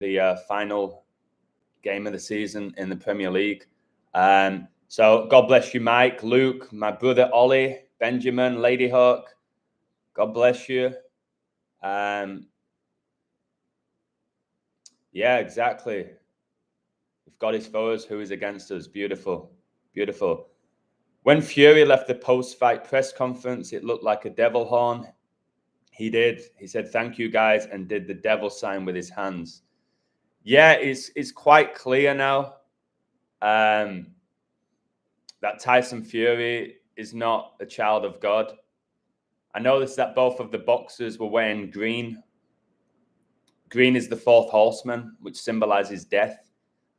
the final game of the season in the Premier League. So God bless you, Mike, Luke, my brother Ollie, Benjamin, Ladyhawk. God bless you. Yeah, exactly. If God is for us, who is against us? Beautiful, beautiful. When Fury left the post-fight press conference, it looked like a devil horn. He did. He said, "Thank you, guys," and did the devil sign with his hands. Yeah, it's quite clear now that Tyson Fury is not a child of God. I noticed that both of the boxers were wearing green. Green is the fourth horseman, which symbolizes death.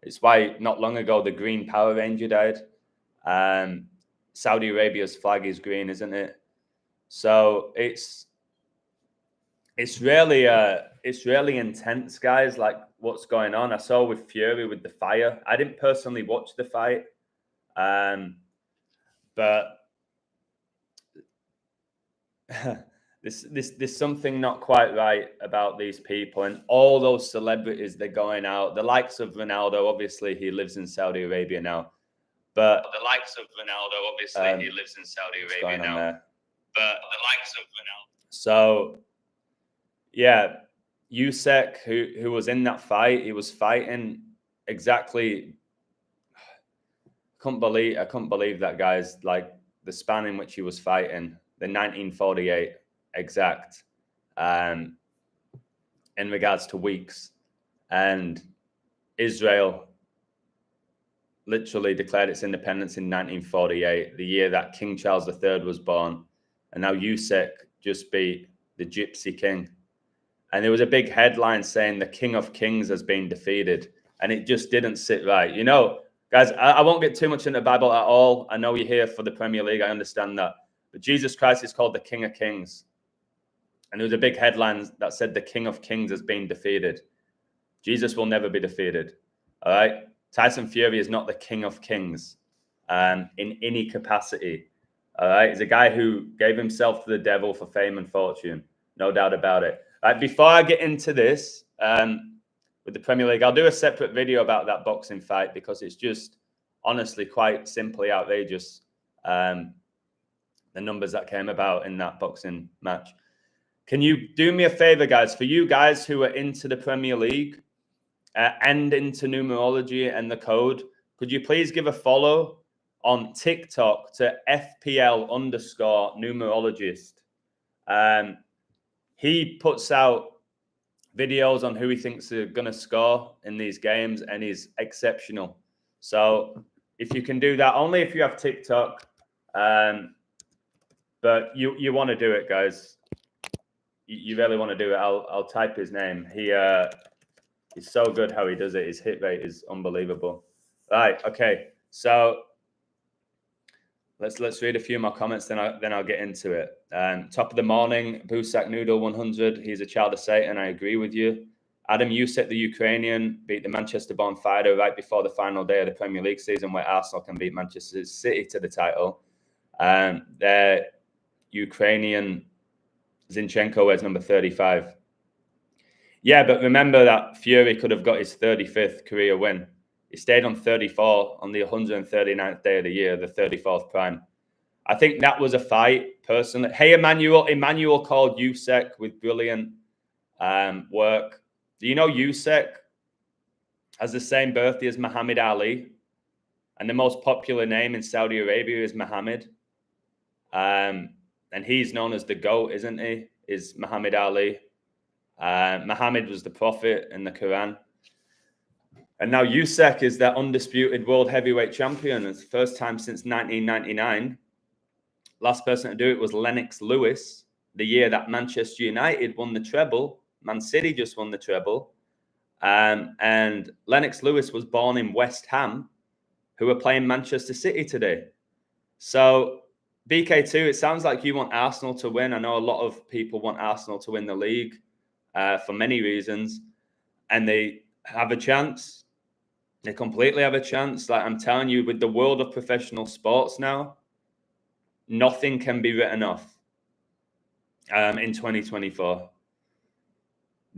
It's why not long ago the Green Power Ranger died. Saudi Arabia's flag is green, isn't it? So it's really intense, guys. Like what's going on. I saw with Fury with the fire. I didn't personally watch the fight, but there's something not quite right about these people and all those celebrities. They're going out. The likes of Ronaldo, obviously, he lives in Saudi Arabia now. But the likes of Ronaldo, obviously, he lives in Saudi Arabia now. But the likes of Ronaldo. So, yeah, Usyk, who was in that fight, he was fighting exactly. I couldn't believe that, guys. Like the span in which he was fighting, the 1948 exact, in regards to weeks, and Israel literally declared its independence in 1948, the year that King Charles III was born. And now Usyk just beat the Gypsy King. And there was a big headline saying the King of Kings has been defeated. And it just didn't sit right. You know, guys, I won't get too much into the Bible at all. I know you're here for the Premier League. I understand that. But Jesus Christ is called the King of Kings. And there was a big headline that said the King of Kings has been defeated. Jesus will never be defeated. All right? Tyson Fury is not the King of Kings in any capacity. All right? He's a guy who gave himself to the devil for fame and fortune. No doubt about it. All right, before I get into this with the Premier League, I'll do a separate video about that boxing fight because it's just honestly quite simply outrageous, the numbers that came about in that boxing match. Can you do me a favor, guys? For you guys who are into the Premier League and into numerology and the code, could you please give a follow on TikTok to FPL_numerologist? He puts out videos on who he thinks are going to score in these games, and he's exceptional. So if you can do that, only if you have TikTok, but you want to do it, guys. You really want to do it. I'll type his name. He's so good how he does it. His hit rate is unbelievable. Right. Okay. So let's read a few more comments. Then I'll get into it. Top of the morning, Busak Noodle 100. He's a child of Satan. I agree with you. Adam Usyk, the Ukrainian, beat the Manchester-born fighter right before the final day of the Premier League season, where Arsenal can beat Manchester City to the title. The Ukrainian Zinchenko wears number 35. Yeah, but remember that Fury could have got his 35th career win. He stayed on 34 on the 139th day of the year, the 34th prime. I think that was a fight, personally. Hey, Emmanuel. Emmanuel called Usyk with brilliant work. Do you know Usyk has the same birthday as Muhammad Ali? And the most popular name in Saudi Arabia is Muhammad. And he's known as the GOAT, isn't he? Is Muhammad Ali. Muhammad was the prophet in the Quran. And now Usyk is the undisputed world heavyweight champion. It's the first time since 1999. Last person to do it was Lennox Lewis, the year that Manchester United won the treble. Man City just won the treble. And Lennox Lewis was born in West Ham, who are playing Manchester City today. So BK2, it sounds like you want Arsenal to win. I know a lot of people want Arsenal to win the league for many reasons. And they have a chance. They completely have a chance. Like I'm telling you, with the world of professional sports now, nothing can be written off in 2024.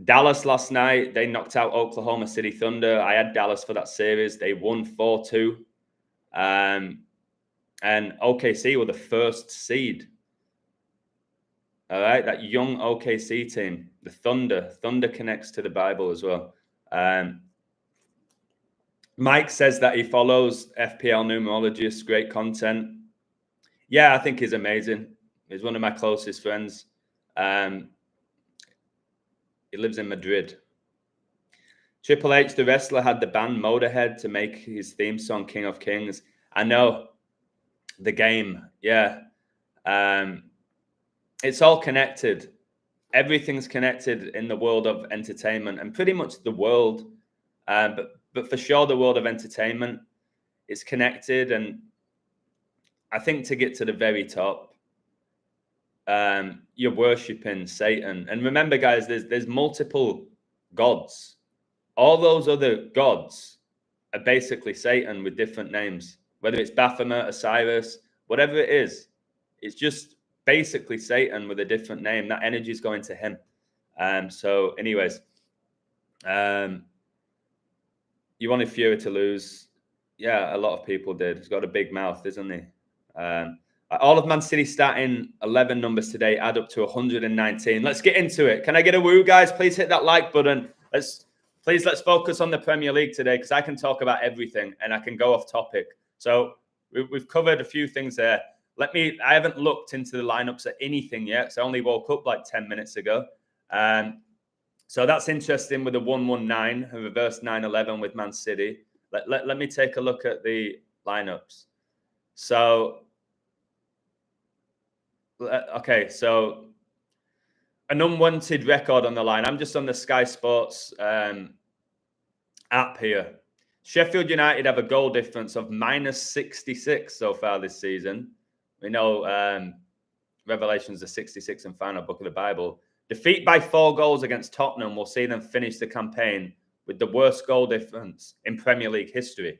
Dallas last night, they knocked out Oklahoma City Thunder. I had Dallas for that series. They won 4-2. And OKC were the first seed. All right, that young OKC team, the Thunder. Thunder connects to the Bible as well. Mike says that he follows FPL numerologists, great content. Yeah, I think he's amazing. He's one of my closest friends. He lives in Madrid. Triple H, the wrestler, had the band Motorhead to make his theme song, King of Kings. I know. The game, yeah. It's all connected. Everything's connected in the world of entertainment, and pretty much the world, but for sure the world of entertainment is connected. And I think to get to the very top, you're worshiping Satan. And remember, guys, there's multiple gods. All those other gods are basically Satan with different names. Whether it's Baphomet, Osiris, whatever it is, it's just basically Satan with a different name. That energy is going to him. So anyways, you wanted Fury to lose. Yeah, a lot of people did. He's got a big mouth, isn't he? All of Man City starting 11 numbers today add up to 119. Let's get into it. Can I get a woo, guys? Please hit that like button. Let's focus on the Premier League today, because I can talk about everything and I can go off topic. So we've covered a few things there. I haven't looked into the lineups at anything yet, so I only woke up like 10 minutes ago. So that's interesting with a 1-1-9, a reverse 9-11 with Man City. Let me take a look at the lineups. So, okay, so an unwanted record on the line. I'm just on the Sky Sports app here. Sheffield United have a goal difference of -66 so far this season. We know Revelation's the 66th and final book of the Bible. Defeat by 4 goals against Tottenham will see them finish the campaign with the worst goal difference in Premier League history.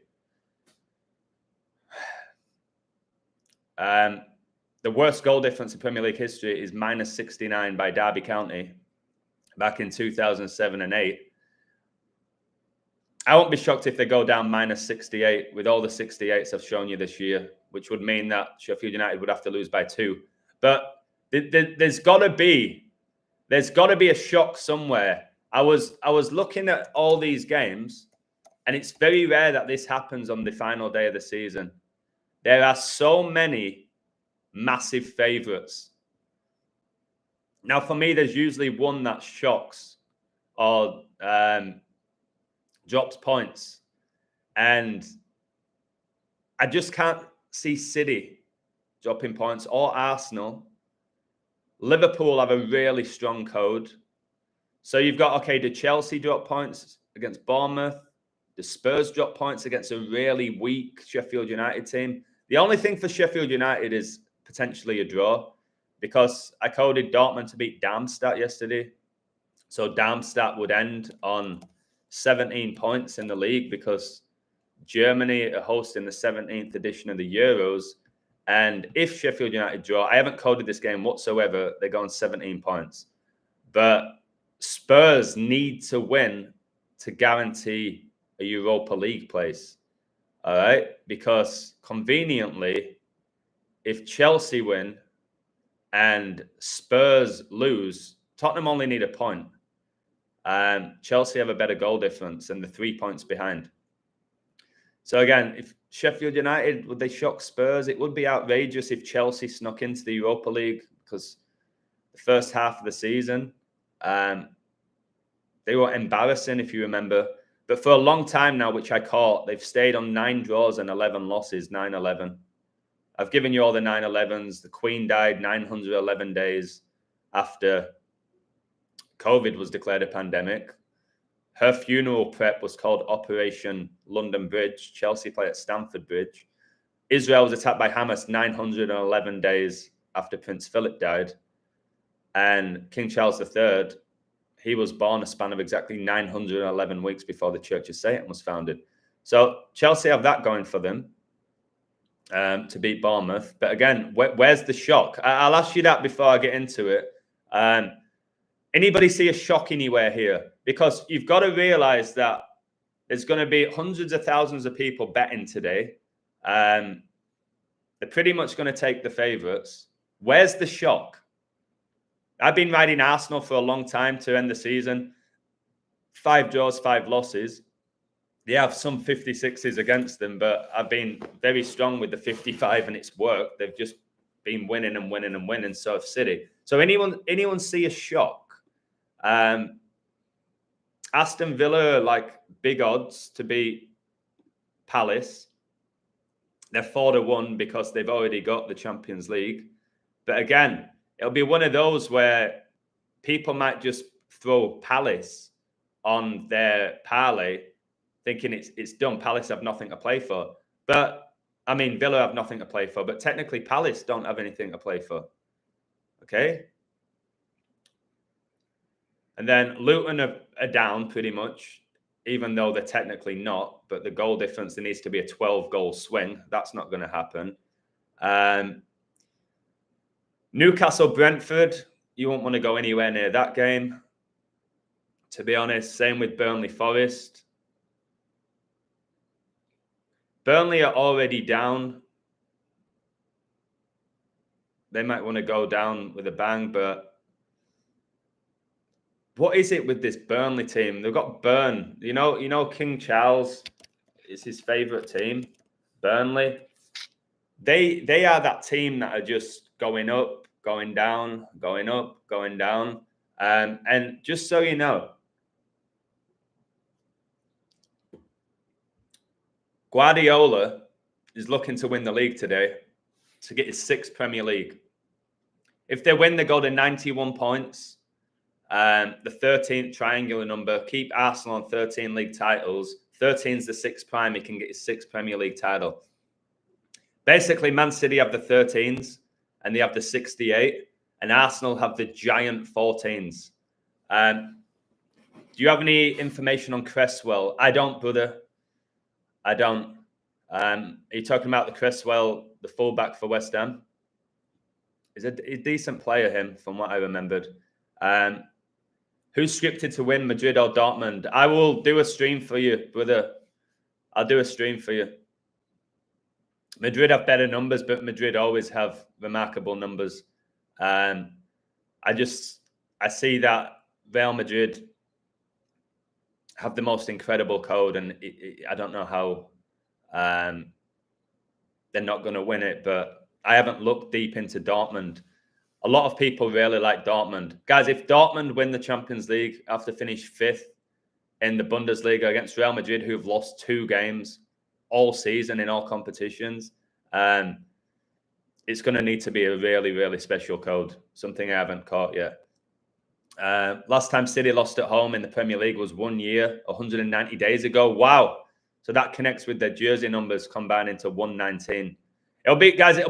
The worst goal difference in Premier League history is -69 by Derby County back in 2007 and 8. I won't be shocked if they go down -68 with all the 68s I've shown you this year, which would mean that Sheffield United would have to lose by 2. But there's got to be a shock somewhere. I was looking at all these games, and it's very rare that this happens on the final day of the season. There are so many massive favourites. Now, for me, there's usually one that shocks or drops points. And I just can't see City dropping points or Arsenal. Liverpool have a really strong code. So you've got, okay, did Chelsea drop points against Bournemouth? The Spurs drop points against a really weak Sheffield United team. The only thing for Sheffield United is potentially a draw, because I coded Dortmund to beat Darmstadt yesterday. So Darmstadt would end on 17 points in the league, because Germany are hosting the 17th edition of the Euros. And if Sheffield United draw, I haven't coded this game whatsoever, they go on 17 points. But Spurs need to win to guarantee a Europa League place. All right? Because conveniently, if Chelsea win and Spurs lose, Tottenham only need a point. Chelsea have a better goal difference and the 3 points behind. So again, if Sheffield United, would they shock Spurs? It would be outrageous if Chelsea snuck into the Europa League, because the first half of the season, they were embarrassing, if you remember. But for a long time now, which I caught, they've stayed on 9 draws and 11 losses, 9-11. I've given you all the 9-11s. The Queen died 911 days after COVID was declared a pandemic. Her funeral prep was called Operation London Bridge. Chelsea play at Stamford Bridge. Israel was attacked by Hamas 911 days after Prince Philip died. And King Charles III, he was born a span of exactly 911 weeks before the Church of Satan was founded. So Chelsea have that going for them to beat Bournemouth. But again, where's the shock? I'll ask you that before I get into it. Anybody see a shock anywhere here? Because you've got to realize that there's going to be hundreds of thousands of people betting today. They're pretty much going to take the favourites. Where's the shock? I've been riding Arsenal for a long time to end the season. 5 draws, 5 losses. They have some 56s against them, but I've been very strong with the 55 and it's worked. They've just been winning and winning and winning. So have City. So anyone see a shock? Aston Villa are like big odds to beat Palace. They're 4-1 because they've already got the Champions League. But again, it'll be one of those where people might just throw Palace on their parlay, thinking it's done. Palace have nothing to play for. But, I mean, Villa have nothing to play for. But technically, Palace don't have anything to play for. Okay? And then Luton are down pretty much, even though they're technically not. But the goal difference, there needs to be a 12-goal swing. That's not going to happen. Newcastle-Brentford, you won't want to go anywhere near that game, to be honest. Same with Burnley-Forest. Burnley are already down. They might want to go down with a bang, but what is it with this Burnley team? They've got Burn. You know, King Charles is his favourite team. Burnley. They are that team that are just going up, going down, going up, going down. And just so you know, Guardiola is looking to win the league today to get his 6th Premier League. If they win, they go to 91 points. The 13th triangular number. Keep Arsenal on 13 league titles. 13 is the 6th prime. He can get his 6th Premier League title. Basically, Man City have the 13s and they have the 68. And Arsenal have the giant 14s. Do you have any information on Cresswell? I don't, brother. I don't. Are you talking about the Cresswell, the fullback for West Ham? He's a decent player, him, from what I remembered. Who's scripted to win, Madrid or Dortmund? I will do a stream for you, brother. I'll do a stream for you. Madrid have better numbers, but Madrid always have remarkable numbers. I see that Real Madrid have the most incredible code, and I don't know how they're not going to win it, but I haven't looked deep into Dortmund. A lot of people really like Dortmund. Guys, if Dortmund win the Champions League after finish 5th in the Bundesliga against Real Madrid, who've lost 2 games all season in all competitions, it's going to need to be a really, really special code, something I haven't caught yet. Last time City lost at home in the Premier League was 1 year, 190 days ago. Wow. So that connects with their jersey numbers combined into 119. It'll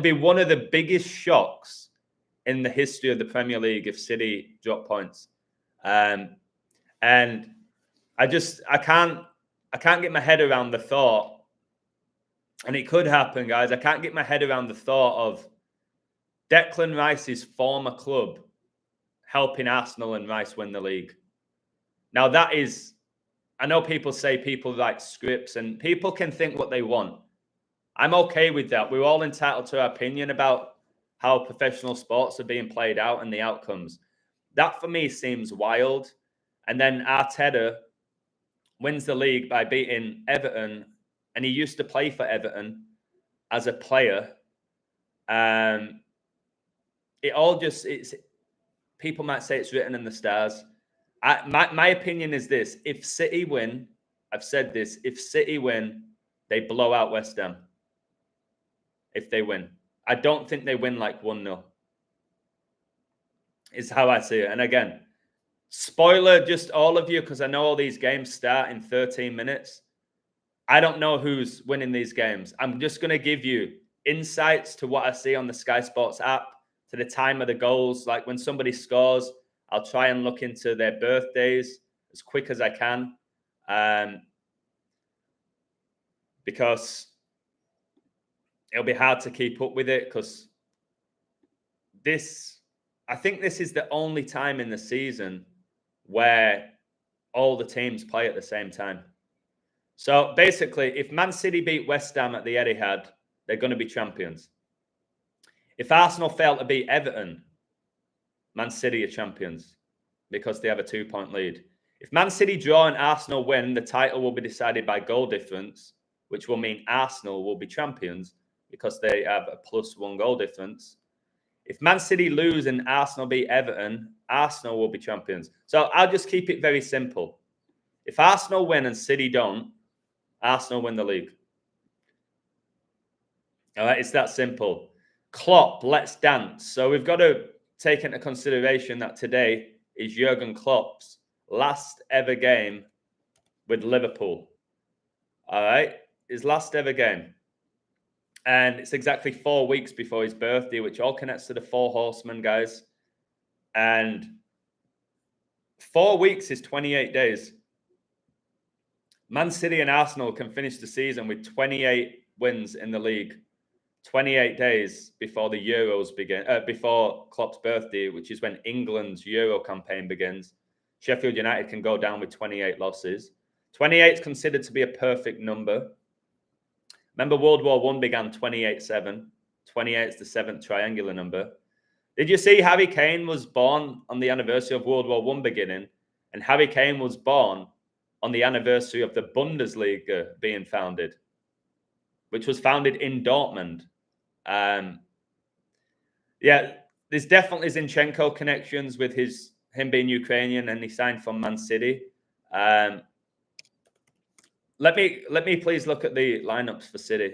be one of the biggest shocks in the history of the Premier League if City drop points. And I can't get my head around the thought, and it could happen, guys. I can't get my head around the thought of Declan Rice's former club helping Arsenal and Rice win the league. Now that is, I know people say people write scripts and people can think what they want. I'm okay with that. We're all entitled to our opinion about how professional sports are being played out and the outcomes. That for me seems wild. And then Arteta wins the league by beating Everton, and he used to play for Everton as a player. People might say it's written in the stars. My opinion is this: if City win, I've said this, if City win, they blow out West Ham. If they win. I don't think they win like 1-0. Is how I see it. And again, spoiler, just all of you, because I know all these games start in 13 minutes. I don't know who's winning these games. I'm just going to give you insights to what I see on the Sky Sports app, to the time of the goals. Like when somebody scores, I'll try and look into their birthdays as quick as I can. Because it'll be hard to keep up with it, because I think this is the only time in the season where all the teams play at the same time. So basically, if Man City beat West Ham at the Etihad, they're going to be champions. If Arsenal fail to beat Everton, Man City are champions because they have a 2-point lead. If Man City draw and Arsenal win, the title will be decided by goal difference, which will mean Arsenal will be champions because they have a +1 goal difference. If Man City lose and Arsenal beat Everton, Arsenal will be champions. So I'll just keep it very simple. If Arsenal win and City don't, Arsenal win the league. All right, it's that simple. Klopp, let's dance. So we've got to take into consideration that today is Jurgen Klopp's last ever game with Liverpool. All right, his last ever game. And it's exactly 4 weeks before his birthday, which all connects to the 4 horsemen, guys. And 4 weeks is 28 days. Man City and Arsenal can finish the season with 28 wins in the league. 28 days before the Euros begin, before Klopp's birthday, which is when England's Euro campaign begins. Sheffield United can go down with 28 losses. 28 is considered to be a perfect number. Remember, World War I began 28-7. 28 is the 7th triangular number. Did you see Harry Kane was born on the anniversary of World War I beginning? And Harry Kane was born on the anniversary of the Bundesliga being founded, which was founded in Dortmund. Yeah, there's definitely Zinchenko connections with him being Ukrainian, and he signed from Man City. Let me please look at the lineups for City.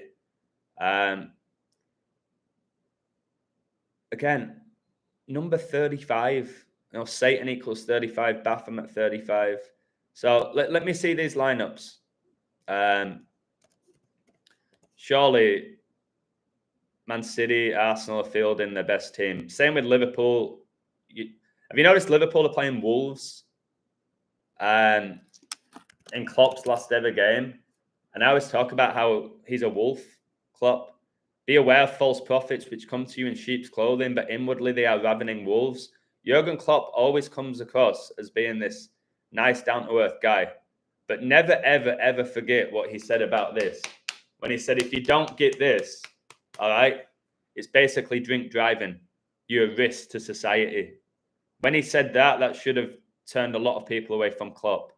Again, number 35. Satan equals 35. Batham at 35. So let me see these lineups. Surely Man City, Arsenal are fielding their best team. Same with Liverpool. Have you noticed Liverpool are playing Wolves in Klopp's last ever game? And I always talk about how he's a wolf, Klopp. Be aware of false prophets which come to you in sheep's clothing, but inwardly they are ravening wolves. Jurgen Klopp always comes across as being this nice, down-to-earth guy. But never, ever, ever forget what he said about this. When he said, if you don't get this, all right, it's basically drink driving. You're a risk to society. When he said that, that should have turned a lot of people away from Klopp.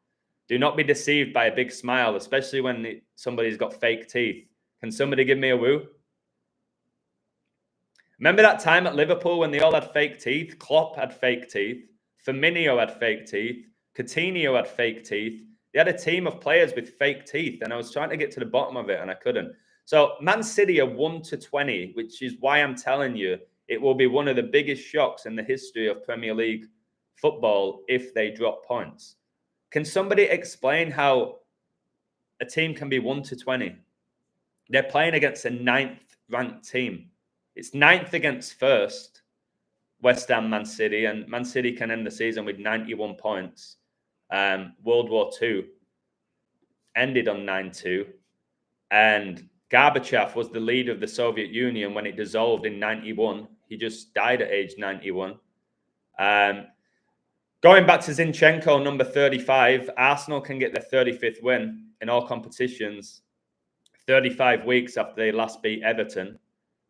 Do not be deceived by a big smile, especially when somebody's got fake teeth. Can somebody give me a woo? Remember that time at Liverpool when they all had fake teeth? Klopp had fake teeth. Firmino had fake teeth. Coutinho had fake teeth. They had a team of players with fake teeth, and I was trying to get to the bottom of it, and I couldn't. So Man City are 1-20, which is why I'm telling you it will be one of the biggest shocks in the history of Premier League football if they drop points. Can somebody explain how a team can be 1-20? They're playing against a 9th ranked team. It's 9th against 1st, West Ham, Man City, and Man City can end the season with 91 points. World War II ended on 9-2, and Gorbachev was the leader of the Soviet Union when it dissolved in 91. He just died at age 91. Going back to Zinchenko, number 35, Arsenal can get their 35th win in all competitions 35 weeks after they last beat Everton.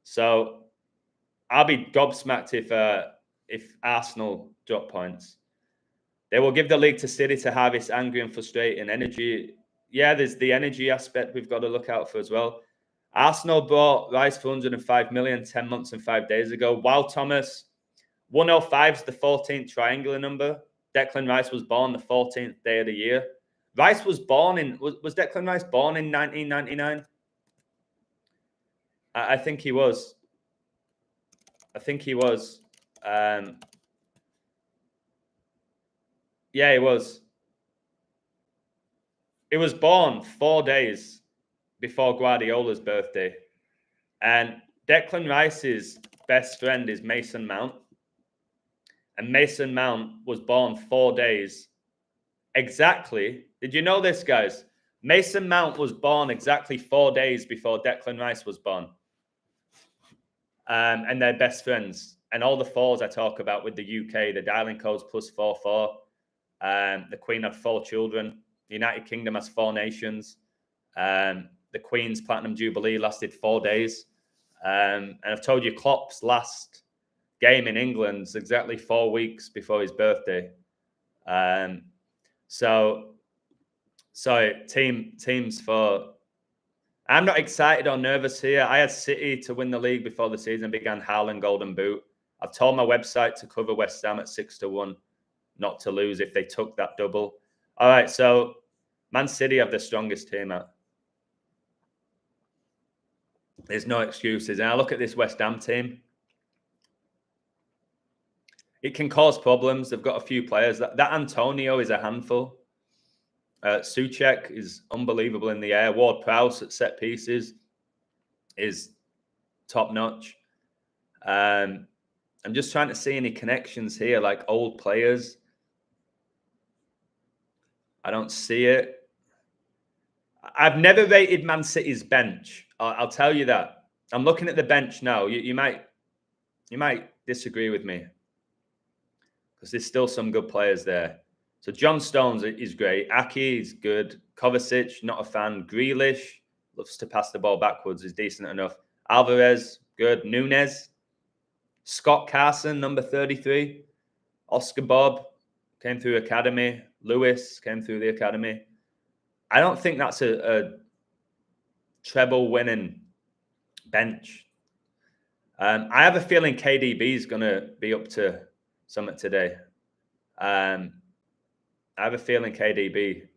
So I'll be gobsmacked if Arsenal drop points. They will give the league to City to harvest angry and frustrating energy. Yeah, there's the energy aspect we've got to look out for as well. Arsenal bought Rice for 105 million 10 months and 5 days ago. Wow, Thomas, 105 is the 14th triangular number. Declan Rice was born the 14th day of the year. Rice was born in, was Declan Rice born in 1999? I think he was. I think he was. Yeah, he was. He was born 4 days before Guardiola's birthday. And Declan Rice's best friend is Mason Mount. And Mason Mount was born 4 days exactly. Did you know this, guys? Mason Mount was born exactly 4 days before Declan Rice was born. And they're best friends. And all the fours I talk about with the UK, the dialing codes +44. The Queen had 4 children. The United Kingdom has 4 nations. The Queen's Platinum Jubilee lasted 4 days. And I've told you Klopp's last game in England's exactly 4 weeks before his birthday. So teams for... I'm not excited or nervous here. I had City to win the league before the season began. Haaland Golden Boot. I've told my website to cover West Ham at 6-1, not to lose if they took that double. All right, so Man City have the strongest team out. There's no excuses. And I look at this West Ham team. It can cause problems. They've got a few players. That Antonio is a handful. Souček is unbelievable in the air. Ward-Prowse at set pieces is top-notch. I'm just trying to see any connections here, like old players. I don't see it. I've never rated Man City's bench. I'll tell you that. I'm looking at the bench now. You might disagree with me because there's still some good players there. So John Stones is great. Aki is good. Kovacic, not a fan. Grealish loves to pass the ball backwards, is decent enough. Alvarez, good. Nunes. Scott Carson, number 33. Oscar Bob came through academy. Lewis came through the academy. I don't think that's a treble-winning bench. I have a feeling KDB is going to be up to something today. I have a feeling KDB,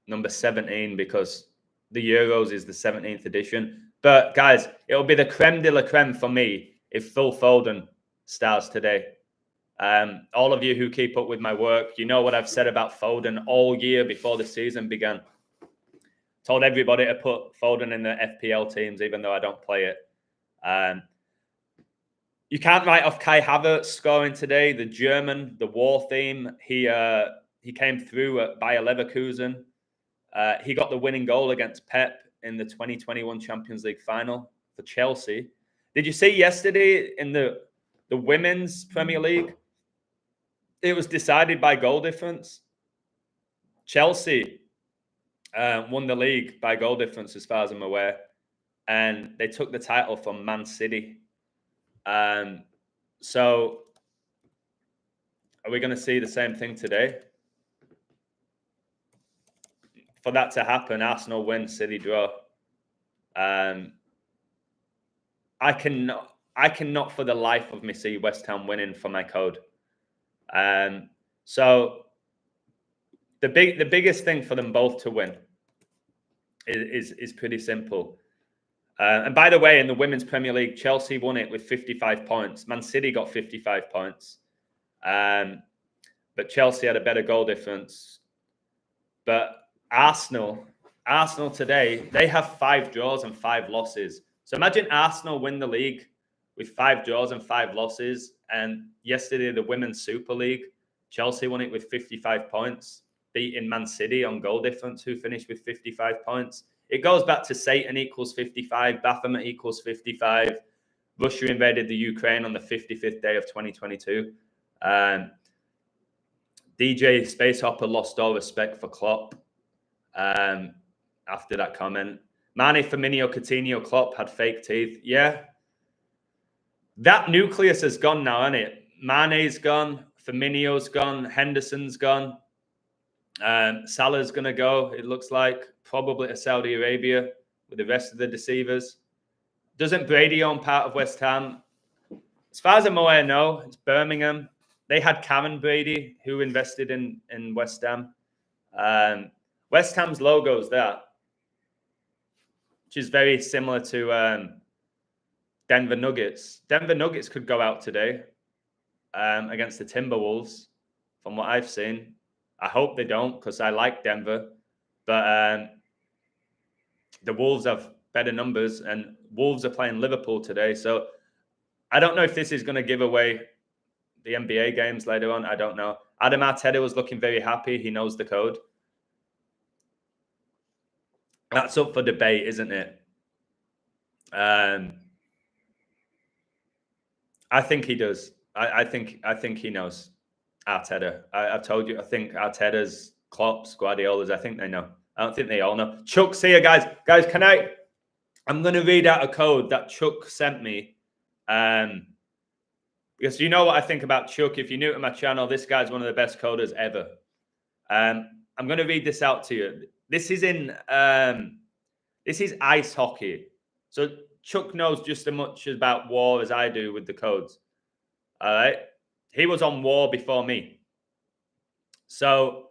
number 17, because the Euros is the 17th edition. But, guys, it'll be the creme de la creme for me if Phil Foden starts today. All of you who keep up with my work, you know what I've said about Foden all year before the season began. Told everybody to put Foden in the FPL teams, even though I don't play it. You can't write off Kai Havertz scoring today. The German, the war theme, he came through at Bayer Leverkusen. He got the winning goal against Pep in the 2021 Champions League final for Chelsea. Did you see yesterday in the Women's Premier League? It was decided by goal difference. Chelsea won the league by goal difference, as far as I'm aware. And they took the title from Man City. So are we going to see the same thing today? For that to happen, Arsenal win, City draw. I cannot for the life of me see West Ham winning for my code. So the biggest thing for them both to win is pretty simple. And by the way, in the Women's Premier League, Chelsea won it with 55 points. Man City got 55 points. But Chelsea had a better goal difference. But Arsenal today, they have 5 draws and 5 losses. So imagine Arsenal win the league with 5 draws and 5 losses. And yesterday, the Women's Super League, Chelsea won it with 55 points, beating Man City on goal difference, who finished with 55 points. It goes back to Satan equals 55, Baphomet equals 55. Russia invaded the Ukraine on the 55th day of 2022. DJ Space Hopper lost all respect for Klopp after that comment. Mane, Firmino, Coutinho, Klopp had fake teeth. Yeah. That nucleus has gone now, hasn't it? Mane's gone. Firmino's gone. Henderson's gone. Salah's going to go, it looks like, probably to Saudi Arabia with the rest of the deceivers. Doesn't Brady own part of West Ham? As far as I'm aware, no. It's Birmingham. They had Karen Brady, who invested in West Ham. West Ham's logo is that, which is very similar to Denver Nuggets. Denver Nuggets could go out today against the Timberwolves, from what I've seen. I hope they don't, because I like Denver. But the Wolves have better numbers, and Wolves are playing Liverpool today. So I don't know if this is going to give away the NBA games later on. I don't know. Adam Arteta was looking very happy. He knows the code. That's up for debate, isn't it? I think he does. I think he knows. Arteta. I've told you, I think Arteta's, Klopp's, Guardiola's, I think they know. I don't think they all know. Chuck's here, guys. Guys, I'm going to read out a code that Chuck sent me. Because you know what I think about Chuck. If you're new to my channel, this guy's one of the best coders ever. I'm going to read this out to you. This is ice hockey. So Chuck knows just as much about war as I do with the codes. All right. He was on war before me. So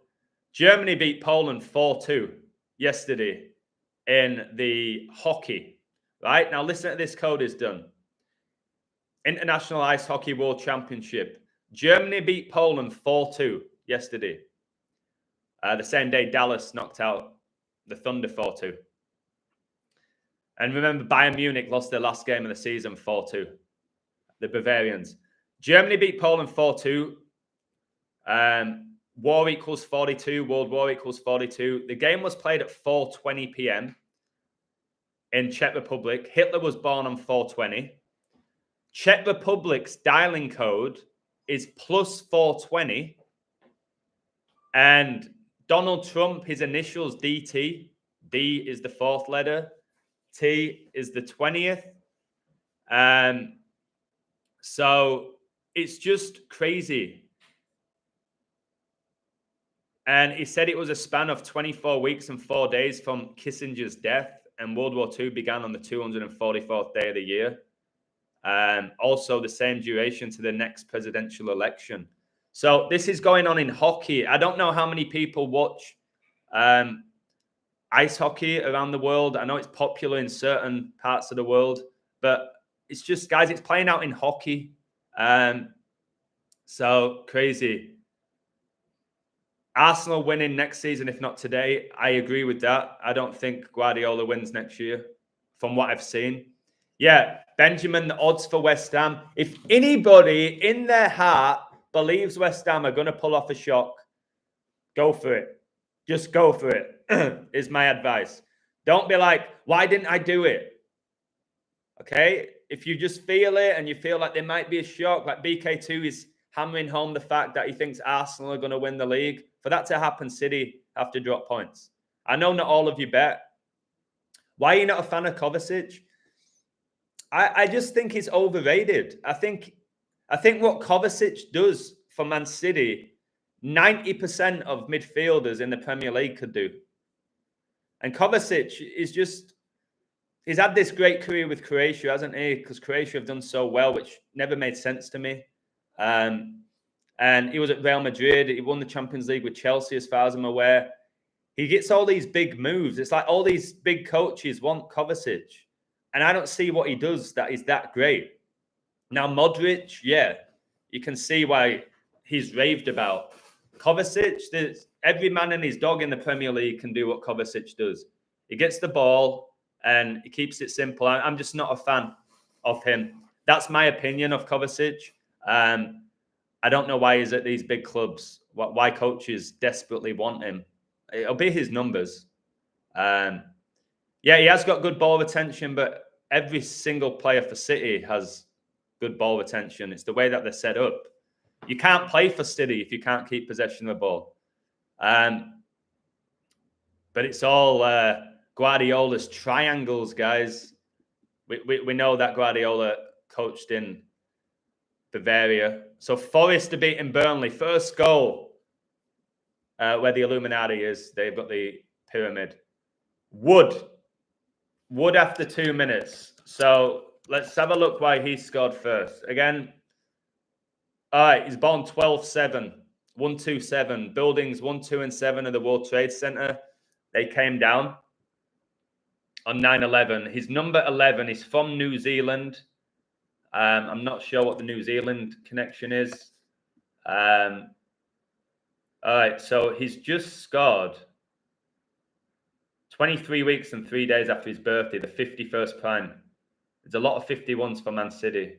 Germany beat Poland 4-2 yesterday in the hockey. Right. Now listen to this code is done. International Ice Hockey World Championship. Germany beat Poland 4-2 yesterday. The same day Dallas knocked out the Thunder 4-2. And remember, Bayern Munich lost their last game of the season 4-2. The Bavarians. Germany beat Poland 4-2. War equals 42. World War equals 42. The game was played at 4:20 p.m. in Czech Republic. Hitler was born on 4:20. Czech Republic's dialing code is plus 420. And Donald Trump, his initials DT. D is the fourth letter. T is the 20th. So it's just crazy. And he said it was a span of 24 weeks and 4 days from Kissinger's death. And World War II began on the 244th day of the year. Also the same duration to the next presidential election. So this is going on in hockey. I don't know how many people watch ice hockey around the world. I know it's popular in certain parts of the world, but it's just, guys, it's playing out in hockey. So crazy. Arsenal winning next season, if not today. I agree with that. I don't think Guardiola wins next year from what I've seen. Yeah, Benjamin, the odds for West Ham. If anybody in their heart believes West Ham are going to pull off a shock, go for it. Just go for it, is my advice. Don't be like, why didn't I do it? Okay? If you just feel it and you feel like there might be a shock, like BK2 is hammering home the fact that he thinks Arsenal are going to win the league. For that to happen, City have to drop points. I know not all of you bet. Why are you not a fan of Kovacic? I just think he's overrated. I think what Kovacic does for Man City, 90% of midfielders in the Premier League could do. And Kovacic is just, he's had this great career with Croatia, hasn't he? Because Croatia have done so well, which never made sense to me. And he was at Real Madrid. He won the Champions League with Chelsea, as far as I'm aware. He gets all these big moves. It's like all these big coaches want Kovacic. And I don't see what he does that is that great. Now, Modric, yeah, you can see why he's raved about. Kovacic, every man and his dog in the Premier League can do what Kovacic does. He gets the ball and he keeps it simple. I'm just not a fan of him. That's my opinion of Kovacic. I don't know why he's at these big clubs, why coaches desperately want him. It'll be his numbers. Yeah, he has got good ball retention, but every single player for City has good ball retention. It's the way that they're set up. You can't play for City if you can't keep possession of the ball. But it's all Guardiola's triangles, guys. We know that Guardiola coached in Bavaria. So Forest are beating Burnley. First goal, where the Illuminati is. They've got the pyramid. Wood after 2 minutes. So let's have a look why he scored first. Again, all right, he's born 12/7, 127. Buildings 1, 2, and 7 of the World Trade Center. They came down on 9/11. His number 11 is from New Zealand. I'm not sure what the New Zealand connection is. All right, so he's just scored 23 weeks and 3 days after his birthday, the 51st prime. There's a lot of 51s for Man City.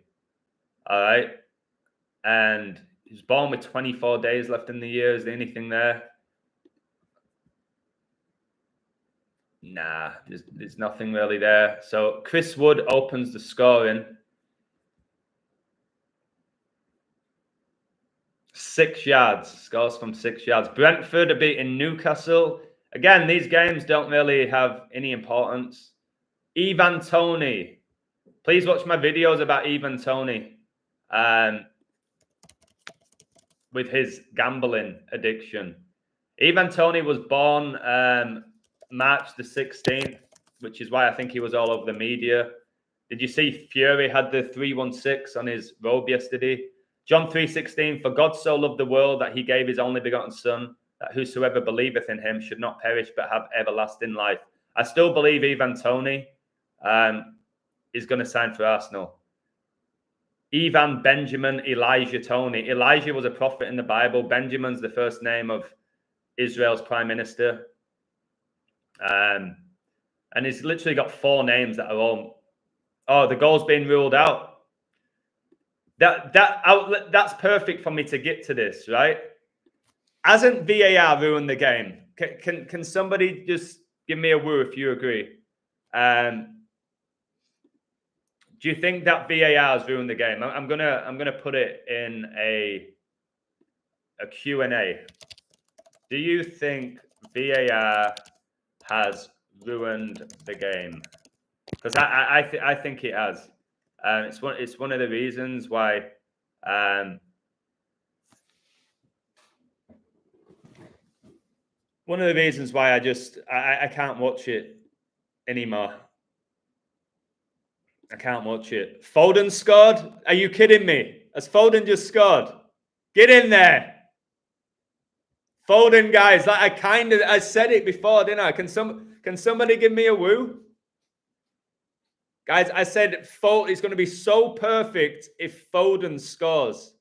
All right. And he's born with 24 days left in the year. Is there anything there? Nah, there's nothing really there. So Chris Wood opens the scoring. 6 yards. Scores from 6 yards. Brentford are beating Newcastle. Again, these games don't really have any importance. Ivan Toney. Please watch my videos about Ivan Toney with his gambling addiction. Ivan Toney was born March the 16th, which is why I think he was all over the media. Did you see Fury had the 316 on his robe yesterday? John 3:16, for God so loved the world that he gave his only begotten son, that whosoever believeth in him should not perish but have everlasting life. I still believe Ivan Toney is going to sign for Arsenal. Ivan Benjamin Elijah Toney. Elijah was a prophet in the Bible. Benjamin's the first name of Israel's prime minister. And he's literally got 4 names that are all... Oh, the goal's been ruled out. That's perfect for me to get to this, right? Hasn't VAR ruined the game? Can somebody just give me a woo if you agree? Do you think that VAR has ruined the game? I'm gonna put it in a Q&A. Do you think VAR has ruined the game? Because I think it has. It's one of the reasons why. One of the reasons why I can't watch it anymore. I can't watch it. Foden scored? Are you kidding me? Has Foden just scored? Get in there. Foden, guys. Like I said it before, didn't I? Can somebody give me a woo? Guys, I said it's going to be so perfect if Foden scores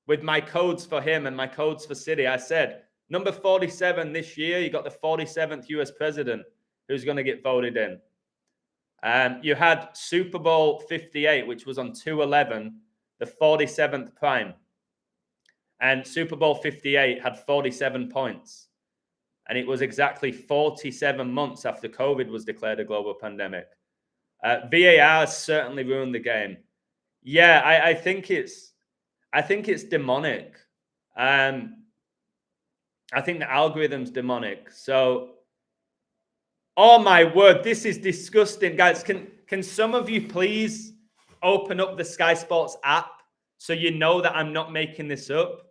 with my codes for him and my codes for City. I said, number 47 this year, you got the 47th US president who's going to get voted in. You had Super Bowl 58, which was on 2/11, the 47th prime. And Super Bowl 58 had 47 points. And it was exactly 47 months after COVID was declared a global pandemic. VAR has certainly ruined the game. Yeah, I think it's demonic. I think the algorithm's demonic. So, oh my word, this is disgusting, guys. Can some of you please open up the Sky Sports app so you know that I'm not making this up?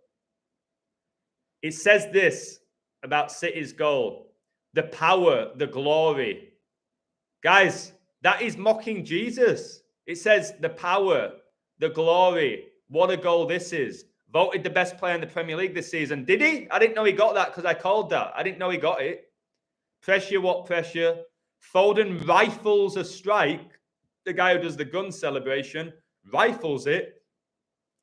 It says this about City's goal: the power, the glory. Guys, that is mocking Jesus. It says the power, the glory. What a goal this is. Voted the best player in the Premier League this season. Did he? I didn't know he got that because I called that. I didn't know he got it. Pressure, what pressure? Foden rifles a strike. The guy who does the gun celebration rifles it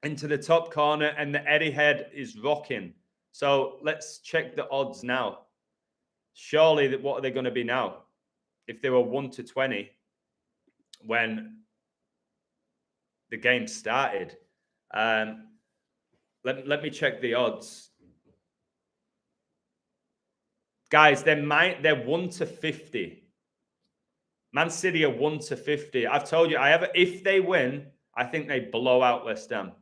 into the top corner and the Etihad is rocking. So let's check the odds now. Surely, what are they going to be now? If they were 1-20 when the game started. Let me check the odds. Guys, they're 1-50. Man City are 1-50. I've told you, if they win, I think they blow out West Ham.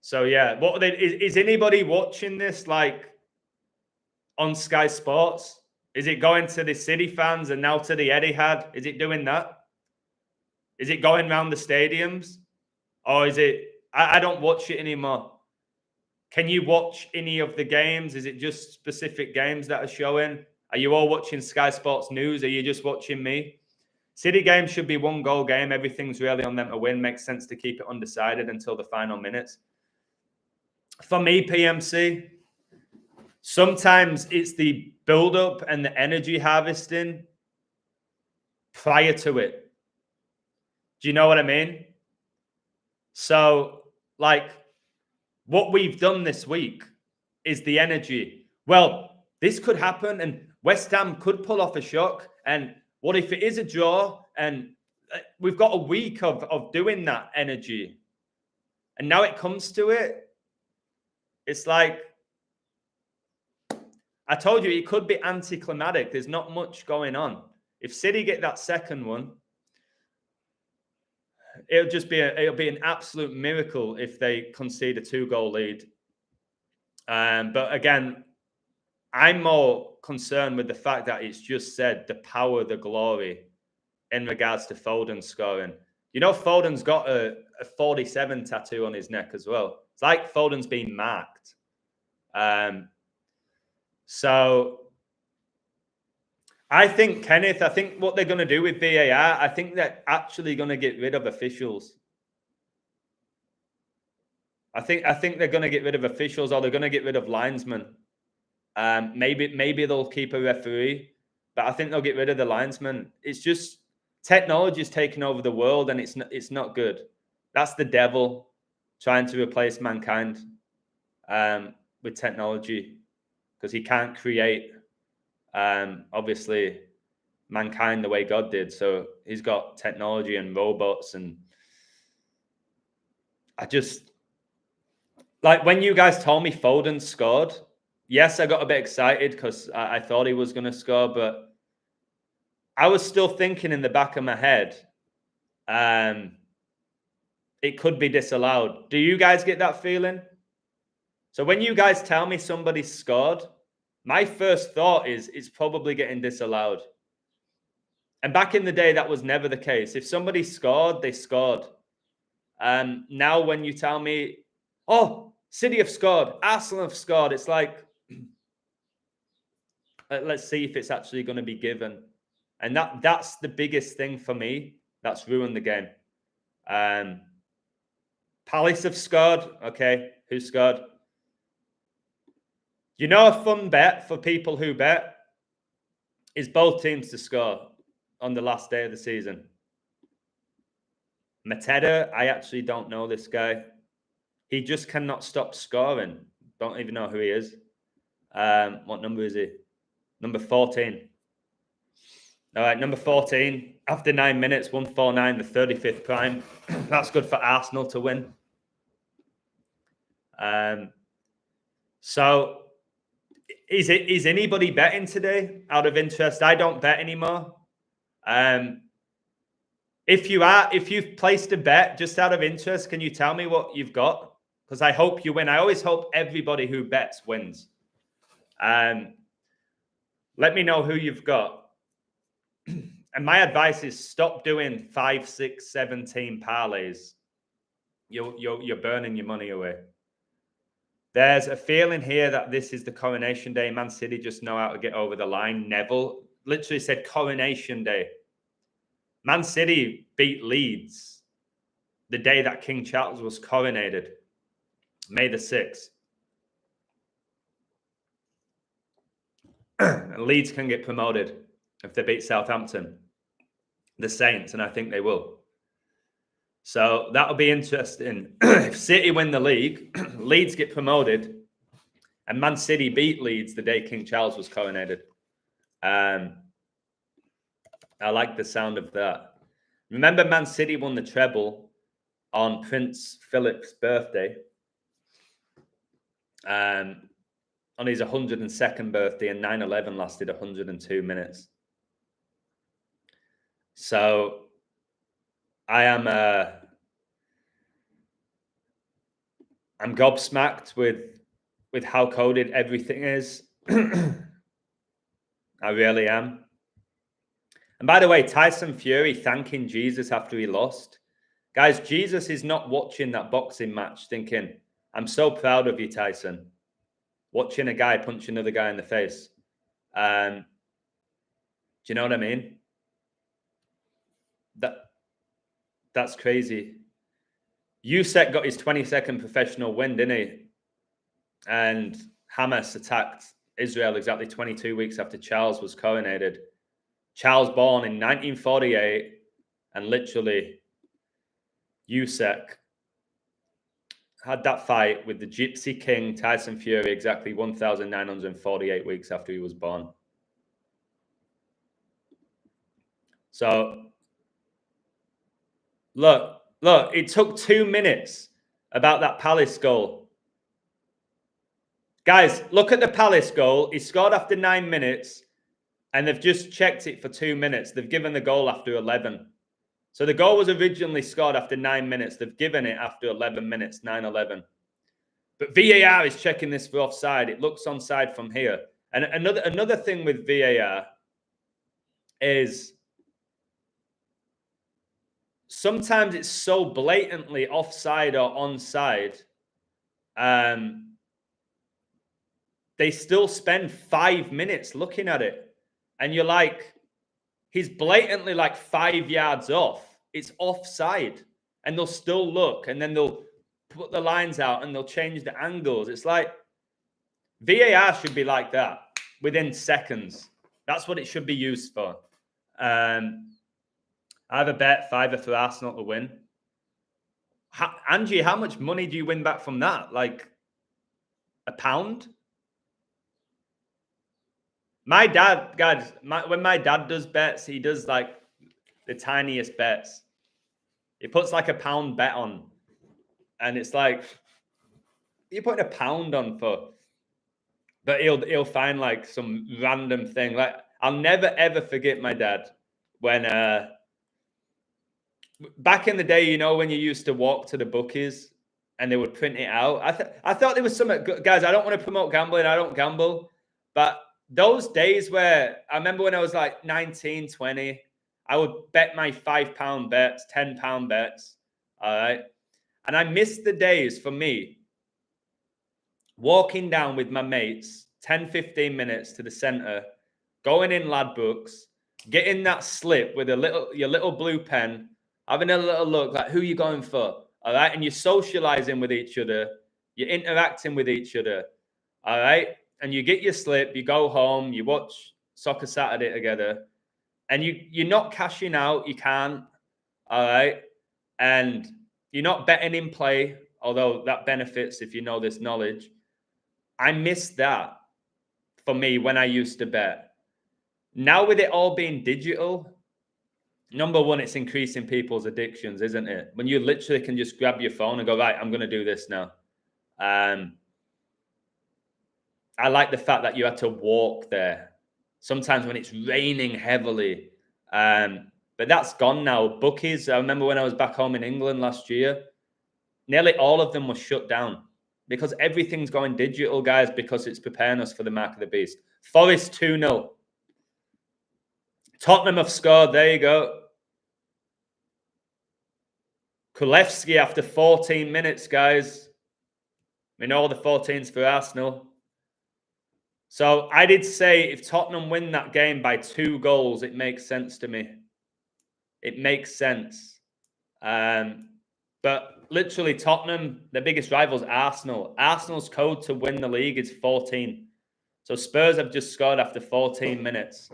So yeah, what are they? Is anybody watching this like on Sky Sports? Is it going to the City fans and now to the Etihad? Is it doing that? Is it going around the stadiums? Or is it... I don't watch it anymore. Can you watch any of the games? Is it just specific games that are showing? Are you all watching Sky Sports News? Are you just watching me? City games should be 1-goal game. Everything's really on them to win. Makes sense to keep it undecided until the final minutes. For me, PMC, sometimes it's the build-up and the energy harvesting prior to it. Do you know what I mean? So, like, what we've done this week is the energy. Well, this could happen and West Ham could pull off a shock. And what if it is a draw? And we've got a week of doing that energy. And now it comes to it. It's like, I told you, it could be anticlimactic. There's not much going on. If City get that second one, it'll be an absolute miracle if they concede a 2-goal lead. But again, I'm more concerned with the fact that it's just said the power, the glory in regards to Foden scoring. You know, Foden's got a 47 tattoo on his neck as well. It's like Foden's been marked. So I think, Kenneth, what they're going to do with VAR, I think they're actually going to get rid of officials. I think they're going to get rid of officials, or they're going to get rid of linesmen. Maybe they'll keep a referee, but I think they'll get rid of the linesman. It's just technology is taking over the world, and it's not good. That's the devil trying to replace mankind with technology, because he can't create obviously mankind the way God did. So he's got technology and robots, and I just, like, when you guys told me Foden scored, yes, I got a bit excited because I thought he was going to score, but I was still thinking in the back of my head, it could be disallowed. Do you guys get that feeling? So when you guys tell me somebody scored, my first thought is it's probably getting disallowed. And back in the day, that was never the case. If somebody scored, they scored. Now when you tell me, oh, City have scored, Arsenal have scored, it's like, let's see if it's actually going to be given. And that's the biggest thing for me. That's ruined the game. Palace have scored. Okay, who scored? You know, a fun bet for people who bet is both teams to score on the last day of the season. Mateta, I actually don't know this guy. He just cannot stop scoring. Don't even know who he is. What number is he? Number 14. All right, number 14. After 9 minutes, 149, the 35th prime. That's good for Arsenal to win. So, is anybody betting today out of interest? I don't bet anymore. If you've placed a bet just out of interest, can you tell me what you've got? Because I hope you win. I always hope everybody who bets wins. Let me know who you've got. And my advice is stop doing 5, 6, 7 team parlays. You're burning your money away. There's a feeling here that this is the coronation day. Man City just know how to get over the line. Neville literally said coronation day. Man City beat Leeds the day that King Charles was coronated, May the 6th. Leeds can get promoted if they beat Southampton, the Saints, and I think they will. So that'll be interesting. If City win the league, Leeds get promoted, and Man City beat Leeds the day King Charles was coronated. I like the sound of that. Remember, Man City won the treble on Prince Philip's birthday. On his 102nd birthday, and 9/11 lasted 102 minutes. So I'm gobsmacked with how coded everything is. I really am. And by the way, Tyson Fury thanking Jesus after he lost. Guys, Jesus is not watching that boxing match thinking, I'm so proud of you, Tyson. Watching a guy punch another guy in the face. Do you know what I mean? That's crazy. Usyk got his 22nd professional win, didn't he? And Hamas attacked Israel exactly 22 weeks after Charles was coronated. Charles born in 1948, and literally Usyk had that fight with the Gypsy King, Tyson Fury, exactly 1,948 weeks after he was born. So, look, it took 2 minutes about that Palace goal. Guys, look at the Palace goal. He scored after 9 minutes, and they've just checked it for 2 minutes. They've given the goal after 11. So the goal was originally scored after 9 minutes. They've given it after 11 minutes, 9-11. But VAR is checking this for offside. It looks onside from here. And another thing with VAR is sometimes it's so blatantly offside or onside. They still spend 5 minutes looking at it. And you're like, he's blatantly like 5 yards off. It's offside. And they'll still look. And then they'll put the lines out and they'll change the angles. It's like VAR should be like that within seconds. That's what it should be used for. I have a bet, $5 for Arsenal to win. Angie, how much money do you win back from that? Like £1? My dad, guys, when my dad does bets, he does like the tiniest bets. He puts like £1 bet on. And it's like, you're putting £1 on for, but he'll find like some random thing. Like, I'll never ever forget my dad when back in the day, you know, when you used to walk to the bookies and they would print it out. I thought there was something, guys, I don't want to promote gambling. I don't gamble, but those days where I remember when I was like 19, 20, I would bet my £5 bets, £10 bets. All right. And I missed the days for me walking down with my mates, 10, 15 minutes to the center, going in lad books, getting that slip with your little blue pen, having a little look like who you going for. All right. And you're socializing with each other. You're interacting with each other. All right. And you get your slip, you go home, you watch Soccer Saturday together, and you're not cashing out, you can't, all right? And you're not betting in play, although that benefits if you know this knowledge. I miss that for me when I used to bet. Now with it all being digital, number one, it's increasing people's addictions, isn't it? When you literally can just grab your phone and go, right, I'm going to do this now. I like the fact that you had to walk there. Sometimes when it's raining heavily. But that's gone now. Bookies, I remember when I was back home in England last year, nearly all of them were shut down because everything's going digital, guys, because it's preparing us for the mark of the beast. Forest 2-0. Tottenham have scored. There you go. Kulevski after 14 minutes, guys. We know the 14's for Arsenal. So I did say if Tottenham win that game by 2 goals, it makes sense to me. It makes sense. But literally Tottenham, their biggest rivals, Arsenal. Arsenal's code to win the league is 14. So Spurs have just scored after 14 minutes.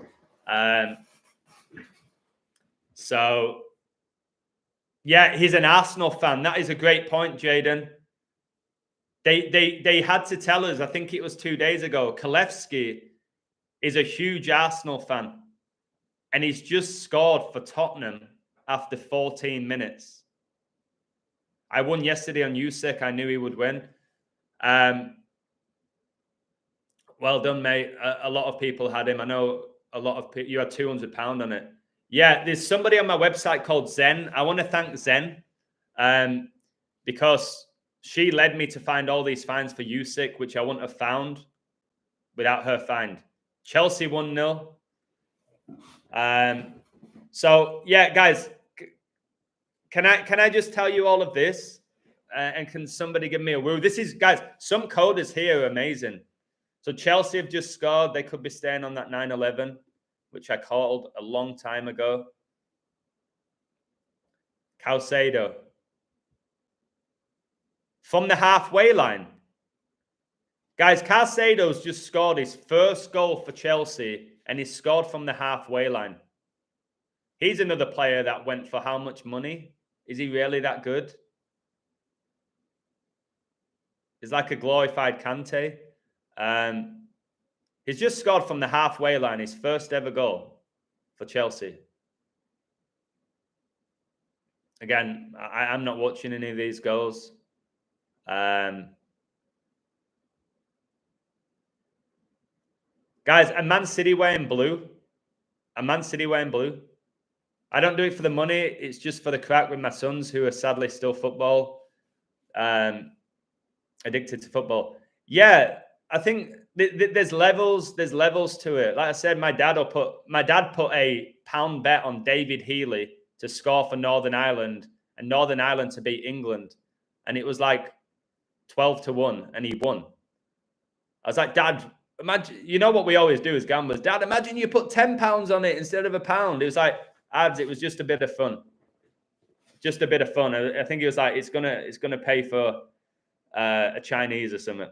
So, yeah, he's an Arsenal fan. That is a great point, Jaden. They had to tell us, I think it was 2 days ago, Kulevski is a huge Arsenal fan. And he's just scored for Tottenham after 14 minutes. I won yesterday on USIC. I knew he would win. Well done, mate. A lot of people had him. I know a lot of people. You had £200 on it. Yeah, there's somebody on my website called Zen. I want to thank Zen because she led me to find all these finds for USIC, which I wouldn't have found without her find. Chelsea 1-0. So yeah, guys, can I just tell you all of this? And can somebody give me a woo? This is, guys, some coders here are amazing. So Chelsea have just scored. They could be staying on that 9-11, which I called a long time ago. Caicedo. From the halfway line. Guys, Caicedo's just scored his first goal for Chelsea, and he scored from the halfway line. He's another player that went for how much money? Is he really that good? He's like a glorified Kante. He's just scored from the halfway line, his first ever goal for Chelsea. Again, I'm not watching any of these goals. Guys, a Man City wearing blue. A Man City wearing blue. I don't do it for the money. It's just for the crack with my sons who are sadly still football, addicted to football. Yeah, I think there's levels. There's levels to it. Like I said, my dad put a pound bet on David Healy to score for Northern Ireland and Northern Ireland to beat England, and it was like 12-1, and he won. I was like, Dad, imagine. You know what we always do as gamblers, Dad. Imagine you put £10 on it instead of £1. It was like, Ads, it was just a bit of fun. Just a bit of fun. I think it was like it's gonna pay for a Chinese or something.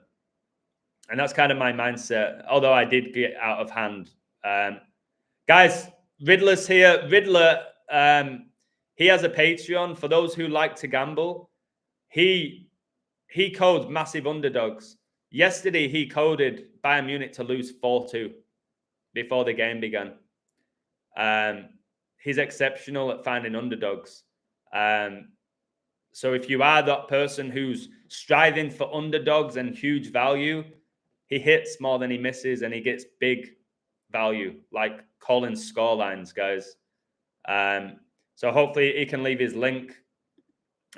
And that's kind of my mindset, although I did get out of hand. Guys, Riddler's here. Riddler, he has a Patreon. For those who like to gamble, he codes massive underdogs. Yesterday, he coded Bayern Munich to lose 4-2 before the game began. He's exceptional at finding underdogs. So if you are that person who's striving for underdogs and huge value, he hits more than he misses, and he gets big value, like calling scorelines, guys. So hopefully he can leave his link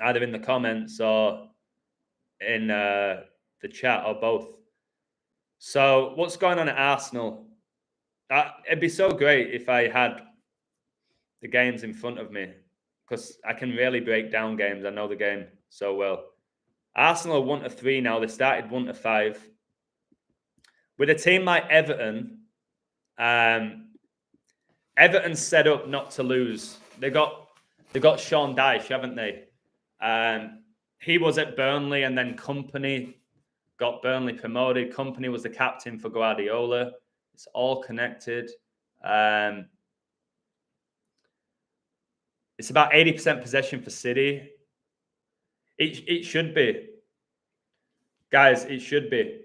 either in the comments or in the chat, or both. So what's going on at Arsenal? It'd be so great if I had the games in front of me, because I can really break down games. I know the game so well. Arsenal are 1-3 now. They started 1-5. With a team like Everton, Everton's set up not to lose. They got Sean Dyche, haven't they? He was at Burnley, and then Company got Burnley promoted. Company was the captain for Guardiola. It's all connected. It's about 80% possession for City. It should be. Guys, it should be.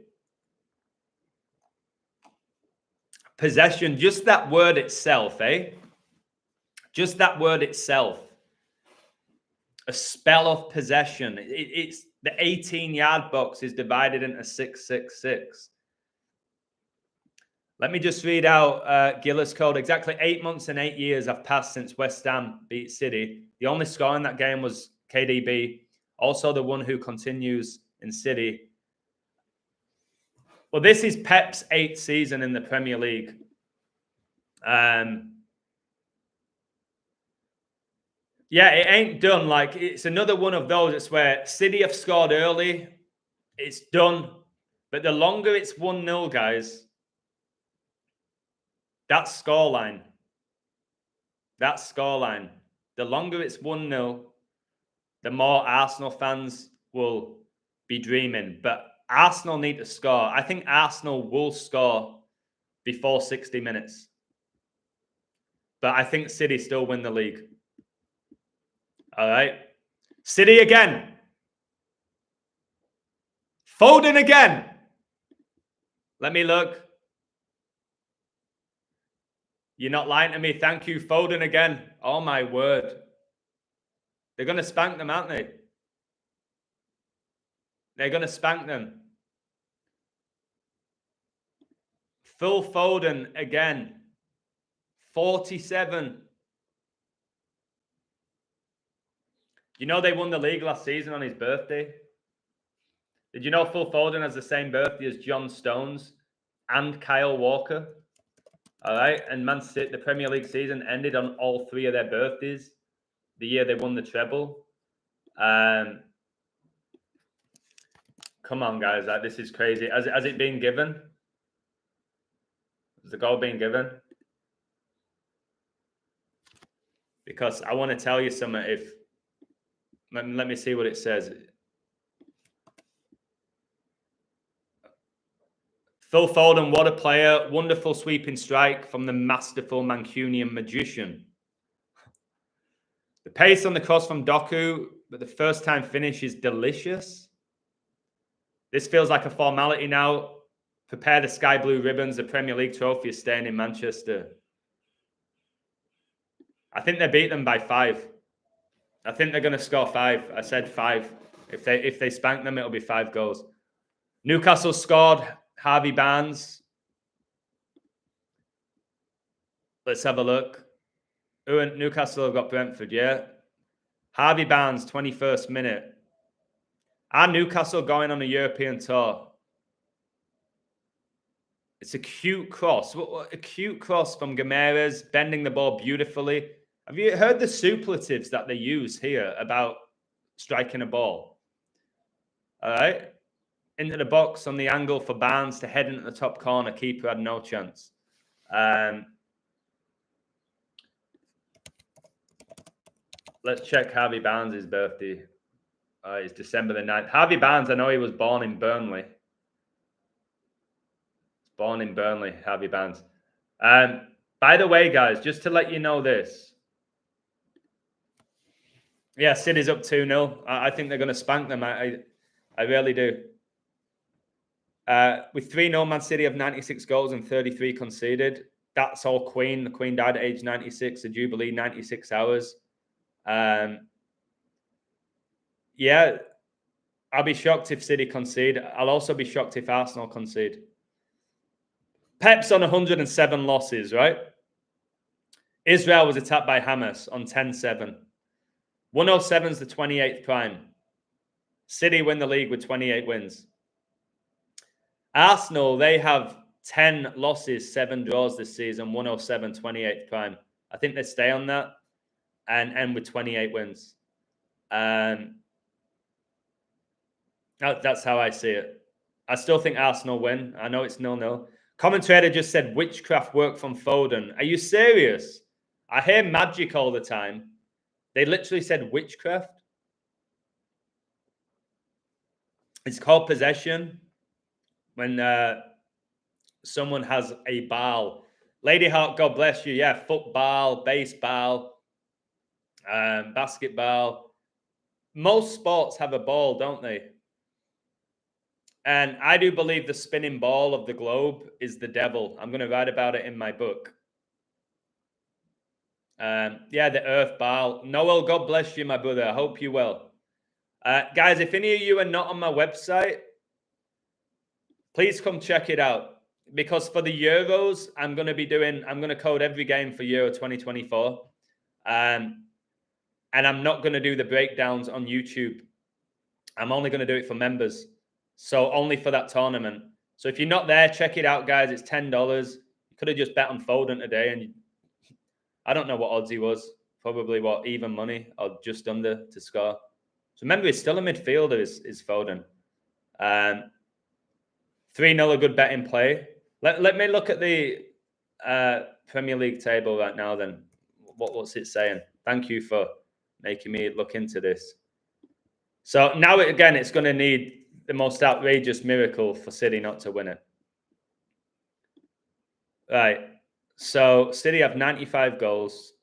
Possession, just that word itself, eh? Just that word itself. A spell of possession. It's the 18-yard box is divided into 666. Let me just read out Gillis' code. Exactly 8 months and 8 years have passed since West Ham beat City. The only score in that game was KDB, also the one who continues in City. Well, this is Pep's 8th season in the Premier League. Yeah, it ain't done. Like, it's another one of those. It's where City have scored early. It's done. But the longer it's 1-0, guys, that scoreline. The longer it's 1-0, the more Arsenal fans will be dreaming. But Arsenal need to score. I think Arsenal will score before 60 minutes. But I think City still win the league. All right. City again. Foden again. Let me look. You're not lying to me. Thank you, Foden again. Oh, my word. They're going to spank them, aren't they? They're going to spank them. Phil Foden again. 47. You know they won the league last season on his birthday? Did you know Phil Foden has the same birthday as John Stones and Kyle Walker? All right. And Man City, the Premier League season ended on all three of their birthdays. The year they won the treble. Come on, guys. This is crazy. Has it been given? Has the goal been given? Because I want to tell you something. Let me see what it says. Phil Foden, what a player. Wonderful sweeping strike from the masterful Mancunian magician. The pace on the cross from Doku, but the first time finish is delicious. This feels like a formality now. Prepare the sky blue ribbons. The Premier League trophy is staying in Manchester. I think they beat them by 5. I think they're going to score 5. I said 5. If they spank them, it'll be 5 goals. Newcastle scored. Harvey Barnes. Let's have a look. Newcastle have got Brentford, yeah. Harvey Barnes, 21st minute. Are Newcastle going on a European tour? It's a cute cross. A cute cross from Gameres, bending the ball beautifully. Have you heard the superlatives that they use here about striking a ball? All right. Into the box on the angle for Barnes to head into the top corner. Keeper had no chance. Let's check Harvey Barnes' birthday. It's December the 9th. Harvey Barnes, I know he was born in Burnley. Born in Burnley, Harvey Barnes. By the way, guys, just to let you know this. Yeah, City's up 2-0. I think they're going to spank them. I really do. With 3-0, Man City have 96 goals and 33 conceded. That's all Queen. The Queen died at age 96. The Jubilee, 96 hours. Yeah, I'll be shocked if City concede. I'll also be shocked if Arsenal concede. Pep's on 107 losses, right? Israel was attacked by Hamas on 10-7. 107 is the 28th prime. City win the league with 28 wins. Arsenal, they have 10 losses, 7 draws this season, 107, 28th prime. I think they stay on that and end with 28 wins. That's how I see it. I still think Arsenal win. I know it's 0-0. Commentator just said witchcraft work from Foden. Are you serious? I hear magic all the time. They literally said witchcraft. It's called possession. When someone has a ball. Lady Hawk, God bless you. Yeah, football, baseball, basketball. Most sports have a ball, don't they? And I do believe the spinning ball of the globe is the devil. I'm going to write about it in my book. Yeah, the earth ball. Noel, God bless you, my brother. I hope you well. Guys, if any of you are not on my website, please come check it out. Because for the Euros, I'm going to code every game for Euro 2024. And I'm not going to do the breakdowns on YouTube. I'm only going to do it for members. So only for that tournament. So if you're not there, check it out, guys. It's $10. You could have just bet on Foden today. And I don't know what odds he was. Probably what, even money or just under to score. So remember, he's still a midfielder, is Foden. 3-0, a good bet in play. Let me look at the Premier League table right now then. What's it saying? Thank you for making me look into this. So now, again, it's going to need the most outrageous miracle for City not to win it. Right. So City have 95 goals.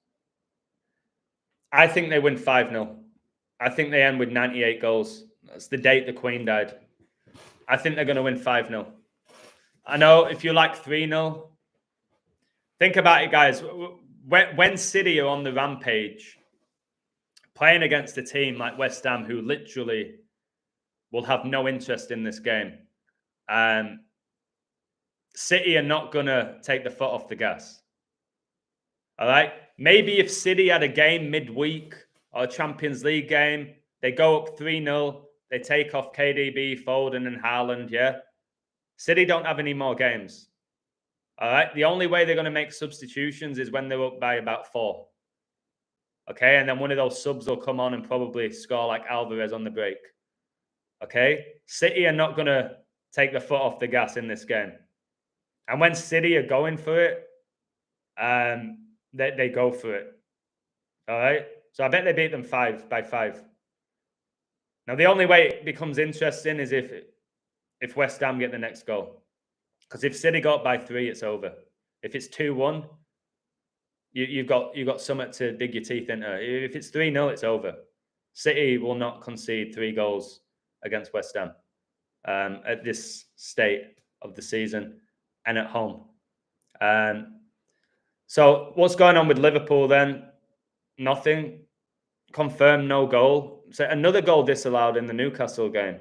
I think they win 5-0. I think they end with 98 goals. That's the date the Queen died. I think they're going to win 5-0. I know if you like 3-0, think about it, guys. When City are on the rampage, playing against a team like West Ham, who literally will have no interest in this game, City are not going to take the foot off the gas. All right? Maybe if City had a game midweek or a Champions League game, they go up 3-0, they take off KDB, Foden, and Haaland, yeah? City don't have any more games. All right? The only way they're going to make substitutions is when they're up by about 4. Okay? And then one of those subs will come on and probably score like Alvarez on the break. Okay? City are not going to take the foot off the gas in this game. And when City are going for it, they go for it. All right? So I bet they beat them 5 by 5. Now, the only way it becomes interesting is if West Ham get the next goal. Because if City got by 3, it's over. If it's 2-1, you've got something to dig your teeth into. If it's 3-0, it's over. City will not concede 3 goals against West Ham at this state of the season and at home. So what's going on with Liverpool then? Nothing. Confirmed no goal. So another goal disallowed in the Newcastle game.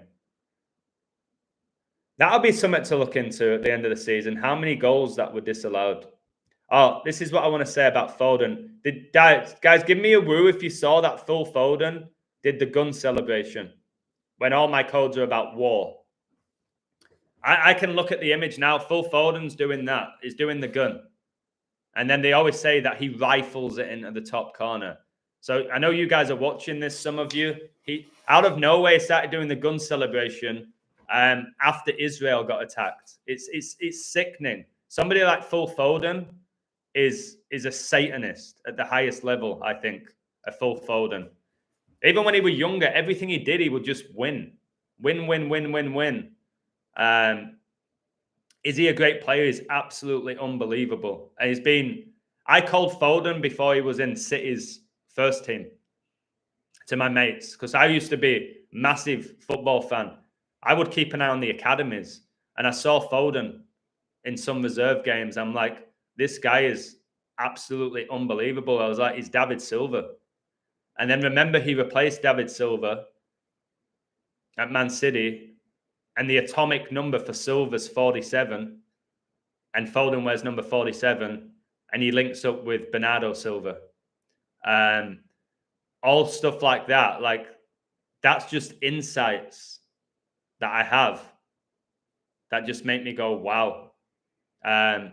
That'll be something to look into at the end of the season. How many goals that were disallowed? Oh, this is what I want to say about Foden. Guys, give me a woo if you saw that Phil Foden did the gun celebration when all my codes are about war. I can look at the image now. Phil Foden's doing that. He's doing the gun. And then they always say that he rifles it into the top corner. So I know you guys are watching this, some of you. He, out of nowhere, started doing the gun celebration after Israel got attacked. It's sickening. Somebody like Phil Foden is a Satanist at the highest level, I think, a Phil Foden. Even when he was younger, everything he did, he would just win. Win, win, win, win, win. Is he a great player? He's absolutely unbelievable. And he's been... I called Foden before he was in City's first team to my mates, because I used to be a massive football fan. I would keep an eye on the academies, and I saw Foden in some reserve games. I'm like, this guy is absolutely unbelievable. I was like, he's David Silva. And then remember, he replaced David Silva at Man City, and the atomic number for Silva's 47, and Foden wears number 47, and he links up with Bernardo Silva. All stuff like that. Like, that's just insights that I have that just make me go, wow. Do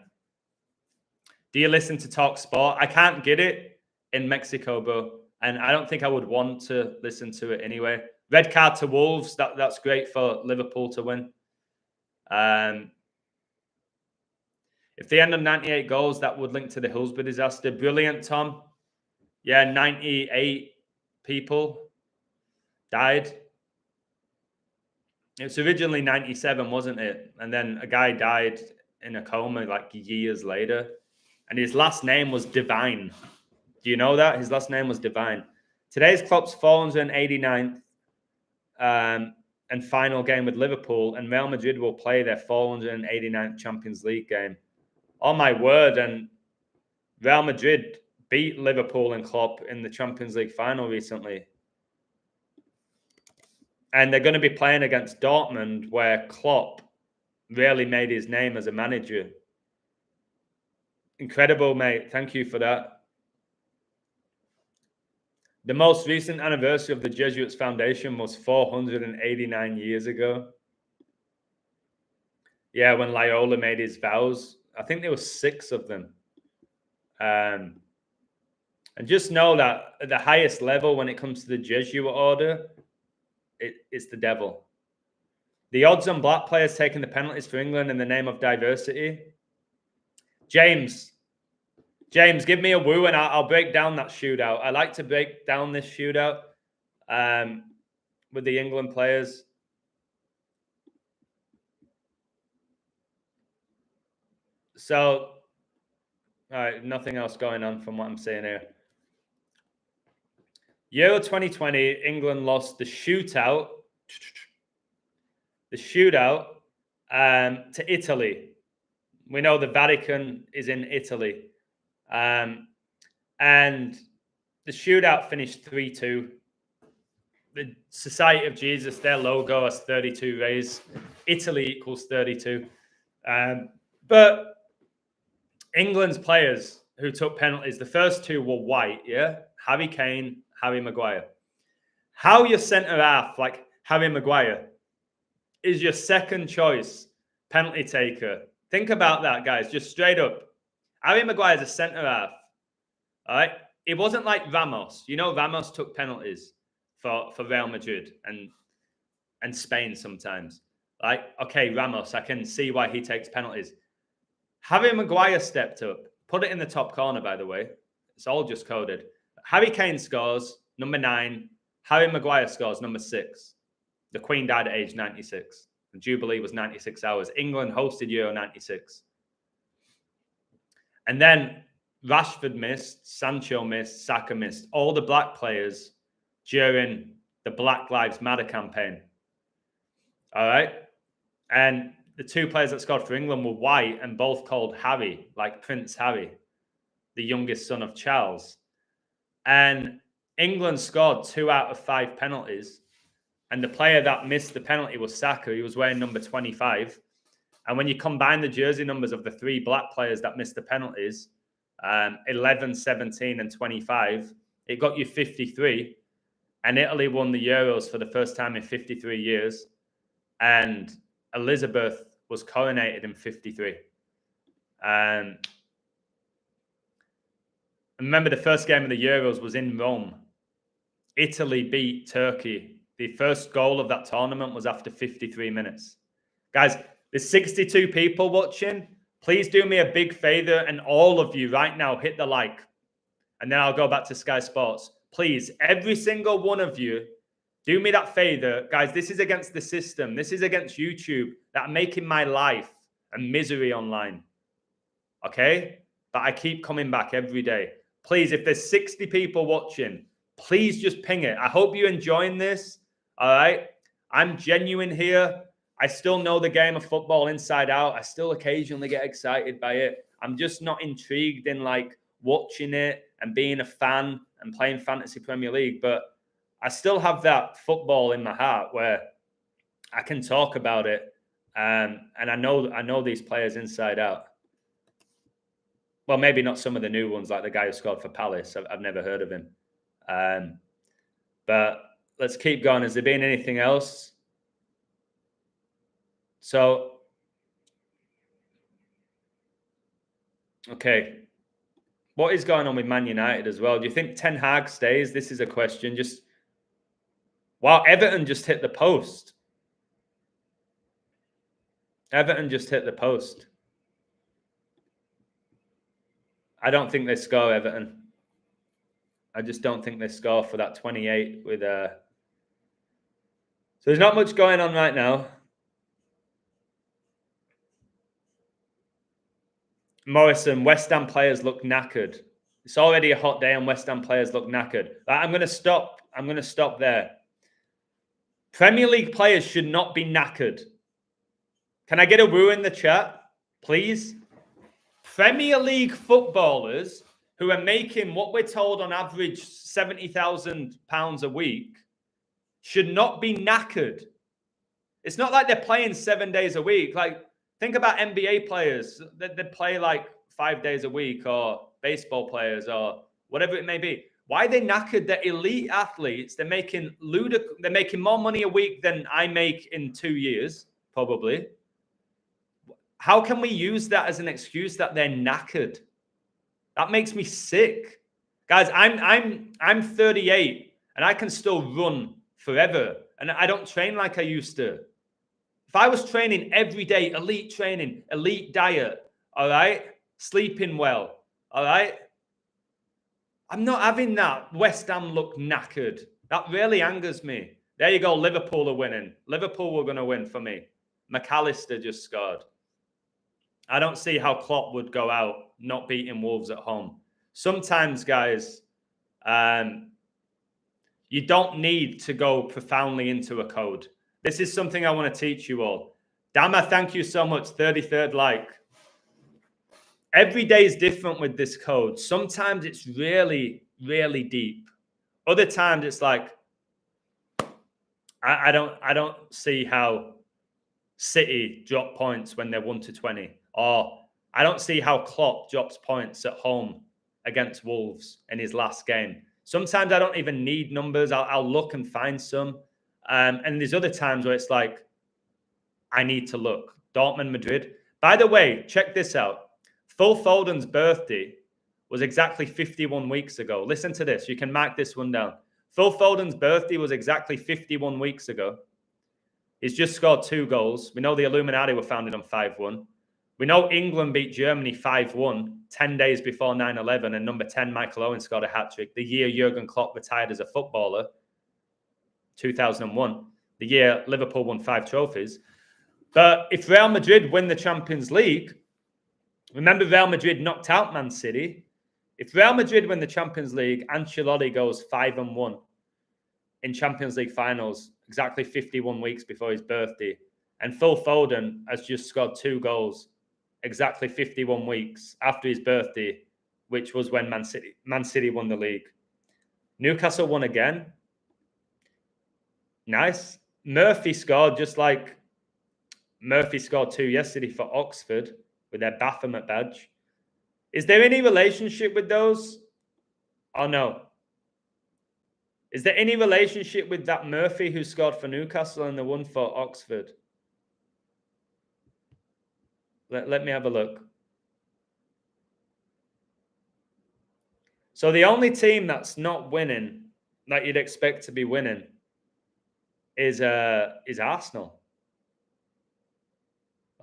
you listen to Talk Sport? I can't get it in Mexico, bro. And I don't think I would want to listen to it anyway. Red card to Wolves. That's great for Liverpool to win. If they end on 98 goals, that would link to the Hillsborough disaster. Brilliant, Tom. Yeah, 98 people died. It was originally 97, wasn't it? And then a guy died in a coma like years later. And his last name was Divine. Do you know that? His last name was Divine. Today's Klopp's 489th and final game with Liverpool, and Real Madrid will play their 489th Champions League game. Oh, my word. And Real Madrid beat Liverpool and Klopp in the Champions League final recently. And they're going to be playing against Dortmund, where Klopp really made his name as a manager. Incredible, mate. Thank you for that. The most recent anniversary of the Jesuits Foundation was 489 years ago. Yeah, when Loyola made his vows. I think there were 6 of them. And just know that at the highest level, when it comes to the Jesuit order, it's the devil. The odds on black players taking the penalties for England in the name of diversity. James, give me a woo and I'll break down that shootout. I like to break down this shootout with the England players. So, all right, nothing else going on from what I'm saying here. Euro 2020, England lost the shootout. To Italy. We know the Vatican is in Italy. And the shootout finished 3-2. The Society of Jesus, their logo has 32 rays. Italy equals 32. But England's players who took penalties, the first 2 were white, yeah? Harry Kane, Harry Maguire. How your centre-half, like Harry Maguire, is your second choice penalty taker. Think about that, guys, just straight up. Harry Maguire's a centre-half, all right? It wasn't like Ramos. You know, Ramos took penalties for Real Madrid and Spain sometimes. Like, okay, Ramos, I can see why he takes penalties. Harry Maguire stepped up. Put it in the top corner, by the way. It's all just coded. Harry Kane scores, number 9. Harry Maguire scores, number 6. The Queen died at age 96. The Jubilee was 96 hours. England hosted Euro 96. And then Rashford missed, Sancho missed, Saka missed. All the black players during the Black Lives Matter campaign. All right? And the 2 players that scored for England were white and both called Harry, like Prince Harry, the youngest son of Charles. And England scored 2 out of 5 penalties. And the player that missed the penalty was Saka. He was wearing number 25. And when you combine the jersey numbers of the 3 black players that missed the penalties, 11, 17, and 25. It got you 53. And Italy won the Euros for the first time in 53 years. And Elizabeth was coronated in 53. Remember, the first game of the Euros was in Rome. Italy beat Turkey. The first goal of that tournament was after 53 minutes. Guys, there's 62 people watching. Please do me a big favor, and all of you right now, hit the like. And then I'll go back to Sky Sports. Please, every single one of you, do me that favor. Guys, this is against the system. This is against YouTube that are making my life a misery online. Okay? But I keep coming back every day. Please, if there's 60 people watching, please just ping it. I hope you're enjoying this. All right? I'm genuine here. I still know the game of football inside out. I still occasionally get excited by it. I'm just not intrigued in like watching it and being a fan and playing Fantasy Premier League. But I still have that football in my heart where I can talk about it. And I know these players inside out. Well, maybe not some of the new ones, like the guy who scored for Palace. I've never heard of him. But let's keep going. Has there been anything else? So, okay. What is going on with Man United as well? Do you think Ten Hag stays? This is a question. Wow, Everton just hit the post. Everton just hit the post. I don't think they score, Everton. I just don't think they score for that 28 with So there's not much going on right now. Morrison, West Ham players look knackered. It's already a hot day and West Ham players look knackered. I'm going to stop. I'm going to stop there. Premier League players should not be knackered. Can I get a woo in the chat, please? Premier League footballers who are making what we're told on average £70,000 a week should not be knackered. It's not like they're playing 7 days a week. Like, think about NBA players that play like 5 days a week, or baseball players, or whatever it may be. Why are they knackered? They're elite athletes. They're making more money a week than I make in 2 years, probably. How can we use that as an excuse that they're knackered? That makes me sick. Guys, I'm 38 and I can still run forever. And I don't train like I used to. If I was training every day, elite training, elite diet, all right, sleeping well, all right, I'm not having that West Ham look knackered. That really angers me. There you go, Liverpool are winning. Liverpool were going to win for me. McAllister just scored. I don't see how Klopp would go out not beating Wolves at home. Sometimes, guys, you don't need to go profoundly into a code. This is something I want to teach you all. Dama, thank you so much. 33rd like. Every day is different with this code. Sometimes it's really, really deep. Other times it's like, I don't see how City drop points when they're 1-20. Or I don't see how Klopp drops points at home against Wolves in his last game. Sometimes I don't even need numbers. I'll look and find some. And there's other times where it's like, I need to look. Dortmund, Madrid. By the way, check this out. Phil Foden's birthday was exactly 51 weeks ago. Listen to this. You can mark this one down. Phil Foden's birthday was exactly 51 weeks ago. He's just scored 2 goals. We know the Illuminati were founded on 5-1. We know England beat Germany 5-1 10 days before 9/11, and number 10, Michael Owen, scored a hat-trick. The year Jurgen Klopp retired as a footballer, 2001. The year Liverpool won 5 trophies. But if Real Madrid win the Champions League, remember Real Madrid knocked out Man City. If Real Madrid win the Champions League, Ancelotti goes 5-1 in Champions League finals, exactly 51 weeks before his birthday. And Phil Foden has just scored 2 goals exactly 51 weeks after his birthday, which was when Man City won the league. Newcastle won again. Nice. Murphy scored, just like Murphy scored 2 yesterday for Oxford with their Baphomet badge. Is there any relationship with those? Or no? Is there any relationship with that Murphy who scored for Newcastle and the one for Oxford? Let me have a look. So the only team that's not winning, that you'd expect to be winning, is Arsenal.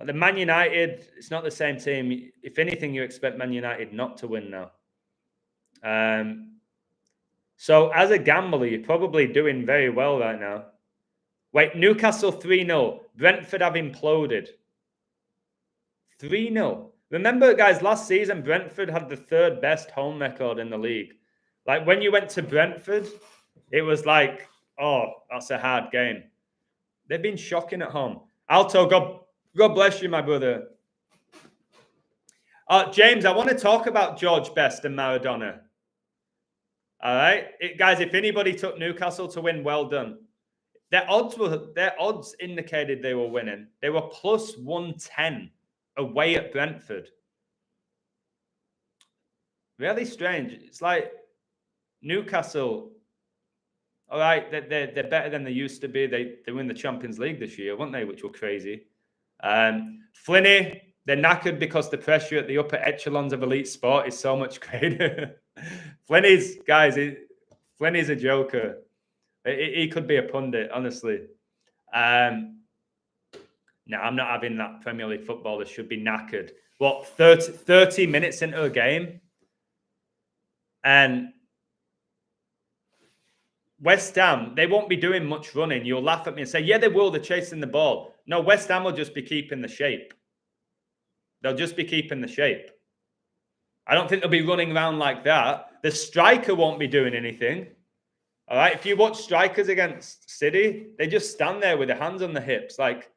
The Man United, it's not the same team. If anything, you expect Man United not to win now. So as a gambler, you're probably doing very well right now. Wait, Newcastle 3-0. Brentford have imploded. 3-0. Remember, guys, last season, Brentford had the third best home record in the league. Like, when you went to Brentford, it was like, oh, that's a hard game. They've been shocking at home. Alto, God bless you, my brother. James, I want to talk about George Best and Maradona. All right? Guys, if anybody took Newcastle to win, well done. Their odds indicated they were winning. They were plus 110 away at Brentford. Really strange. It's like Newcastle, all right, they're better than they used to be. They win the Champions League this year, weren't they? Which were crazy. Flinney, they're knackered because the pressure at the upper echelons of elite sport is so much greater. Flinney's a joker. He could be a pundit, honestly. No, I'm not having that. Premier League footballer should be knackered. What, 30 minutes into a game? And West Ham, they won't be doing much running. You'll laugh at me and say, yeah, they will. They're chasing the ball. No, West Ham will just be keeping the shape. They'll just be keeping the shape. I don't think they'll be running around like that. The striker won't be doing anything. All right? If you watch strikers against City, they just stand there with their hands on the hips like,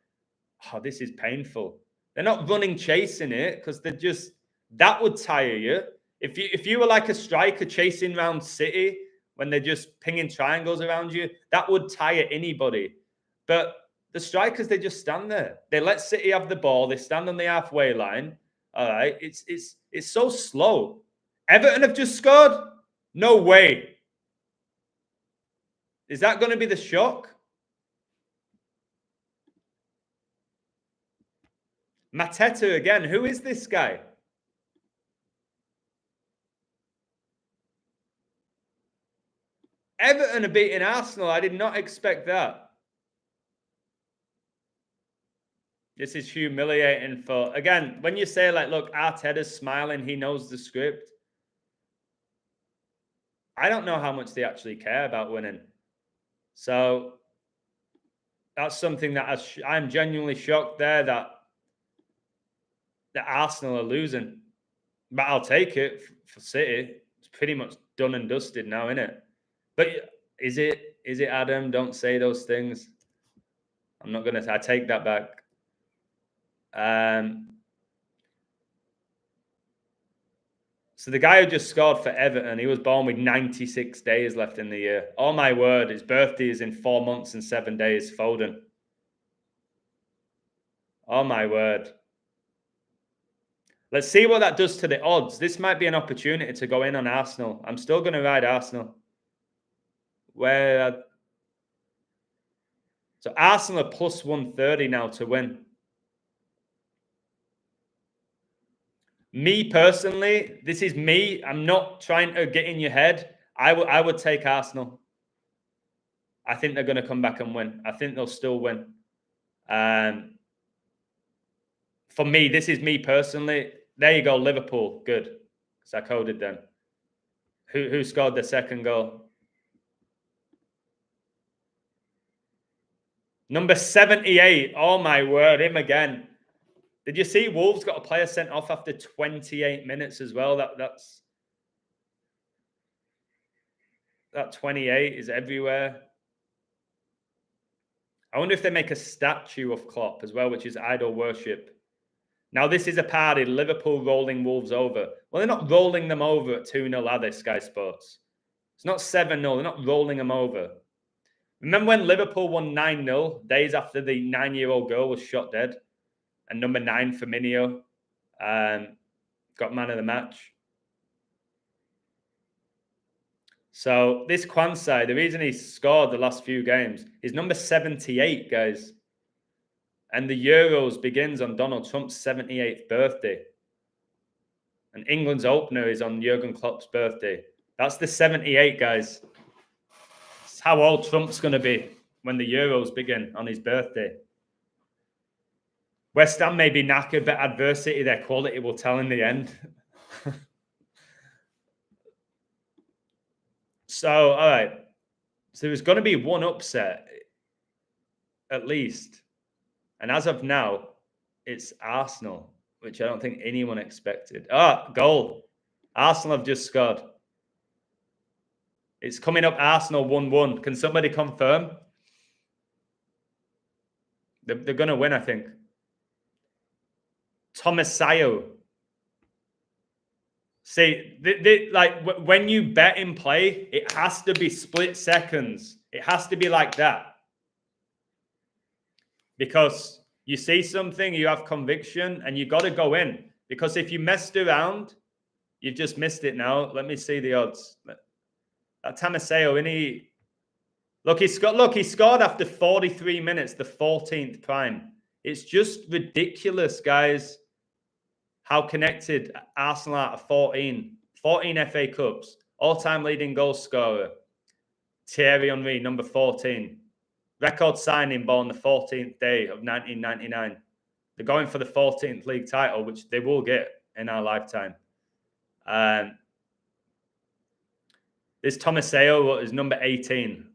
oh, this is painful. They're not running, chasing it because they're just, that would tire you. If you were like a striker chasing around City when they're just pinging triangles around you, that would tire anybody. But the strikers, they just stand there. They let City have the ball. They stand on the halfway line. All right. It's so slow. Everton have just scored? No way. Is that going to be the shock? Mateta again. Who is this guy? Everton are beating Arsenal. I did not expect that. This is humiliating for, again, when you say like, look, Arteta's smiling, he knows the script. I don't know how much they actually care about winning. So that's something that I'm genuinely shocked there that Arsenal are losing. But I'll take it for City. It's pretty much done and dusted now, isn't it? But is it, Adam? Don't say those things. I'm not going to. I take that back. So the guy who just scored for Everton, he was born with 96 days left in the year. Oh, my word. His birthday is in 4 months and 7 days. Foden. Oh, my word. Let's see what that does to the odds. This might be an opportunity to go in on Arsenal. I'm still going to ride Arsenal. So Arsenal are plus 130 now to win. Me personally, this is me. I'm not trying to get in your head. I would take Arsenal. I think they're going to come back and win. I think they'll still win. For me, this is me personally. There you go, Liverpool. Good. Because I coded them. Who scored the second goal? Number 78. Oh, my word. Him again. Did you see Wolves got a player sent off after 28 minutes as well? That 28 is everywhere. I wonder if they make a statue of Klopp as well, which is idol worship. Now, this is a party. Liverpool rolling Wolves over. Well, they're not rolling them over at 2-0, are they, Sky Sports? It's not 7-0. They're not rolling them over. Remember when Liverpool won 9-0 days after the 9-year-old girl was shot dead? And number 9, Firmino. got man of the match. So this Kwansai, the reason he scored the last few games, is number 78, guys. And the Euros begins on Donald Trump's 78th birthday. And England's opener is on Jurgen Klopp's birthday. That's the 78, guys. It's how old Trump's going to be when the Euros begin on his birthday. West Ham may be knackered, but adversity, their quality will tell in the end. So, all right. So there's going to be one upset, at least. And as of now, it's Arsenal, which I don't think anyone expected. Goal. Arsenal have just scored. It's coming up Arsenal 1-1. Can somebody confirm? They're going to win, I think. Tomasayo. See, like when you bet in play, it has to be split seconds. It has to be like that. Because you see something, you have conviction, and you got to go in. Because if you messed around, you've just missed it now. Let me see the odds. That Tomasayo, he scored after 43 minutes, the 14th prime. It's just ridiculous, guys, how connected Arsenal are to 14 FA Cups. All-time leading goal scorer, Thierry Henry, number 14. Record signing born the 14th day of 1999. They're going for the 14th league title, which they will get in our lifetime. This Tomasayo is number 18.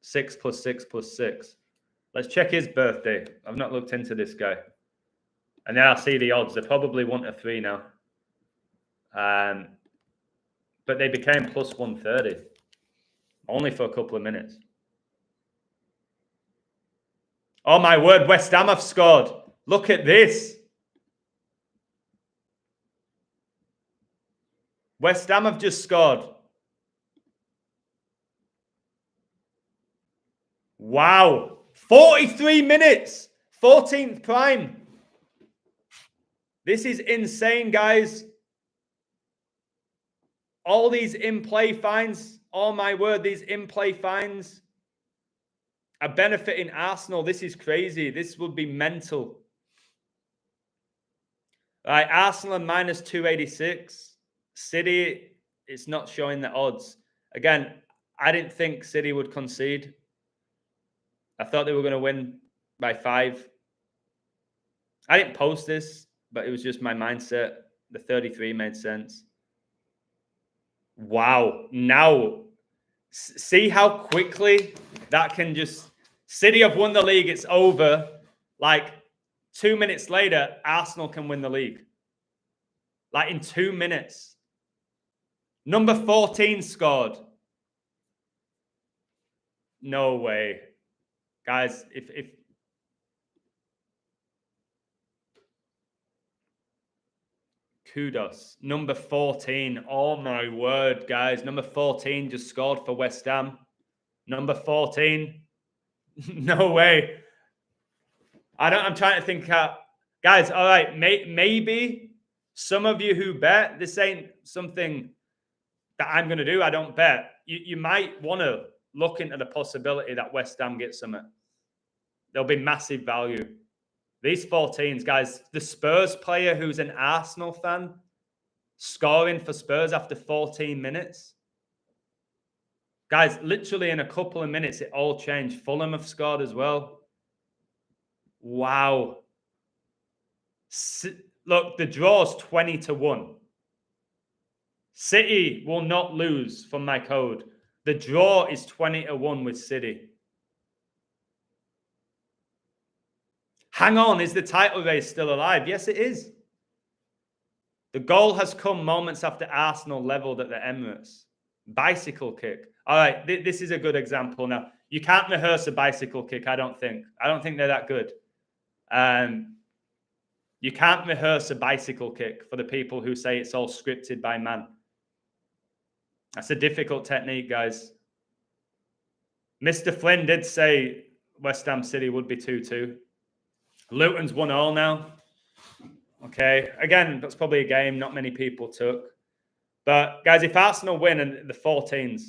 6 + 6 + 6. Let's check his birthday. I've not looked into this guy. And then I'll see the odds. They're probably 1-3 now. But they became plus 130. Only for a couple of minutes. Oh my word, West Ham have scored. Look at this. West Ham have just scored. Wow. 43 minutes. 14th prime. This is insane, guys. All these in-play fines. Oh my word, these in-play fines are benefiting Arsenal. This is crazy. This would be mental. All right, Arsenal minus 286. City, it's not showing the odds. Again, I didn't think City would concede. I thought they were going to win by 5. I didn't post this, but it was just my mindset. The 33 made sense. Wow. Now, see how quickly that can just... City have won the league. It's over. Like, 2 minutes later, Arsenal can win the league. Like, in 2 minutes. Number 14 scored. No way. Guys, if kudos. Number 14. Oh, my word, guys. Number 14 just scored for West Ham. Number 14. No way. I'm trying to think how... Guys, all right. Maybe some of you who bet, this ain't something that I'm going to do. I don't bet. You might want to look into the possibility that West Ham gets something. There'll be massive value. These 14s, guys, the Spurs player who's an Arsenal fan scoring for Spurs after 14 minutes. Guys, literally in a couple of minutes, it all changed. Fulham have scored as well. Wow. Look, the draw's 20-1. City will not lose from my code. The draw is 20-1 with City. Hang on, is the title race still alive? Yes, it is. The goal has come moments after Arsenal leveled at the Emirates. Bicycle kick. All right, this is a good example now. You can't rehearse a bicycle kick, I don't think. I don't think they're that good. You can't rehearse a bicycle kick for the people who say it's all scripted by man. That's a difficult technique, guys. Mr. Flynn did say West Ham City would be 2-2. Luton's 1-1 now. Okay, again, that's probably a game not many people took. But guys, if Arsenal win and the 14s,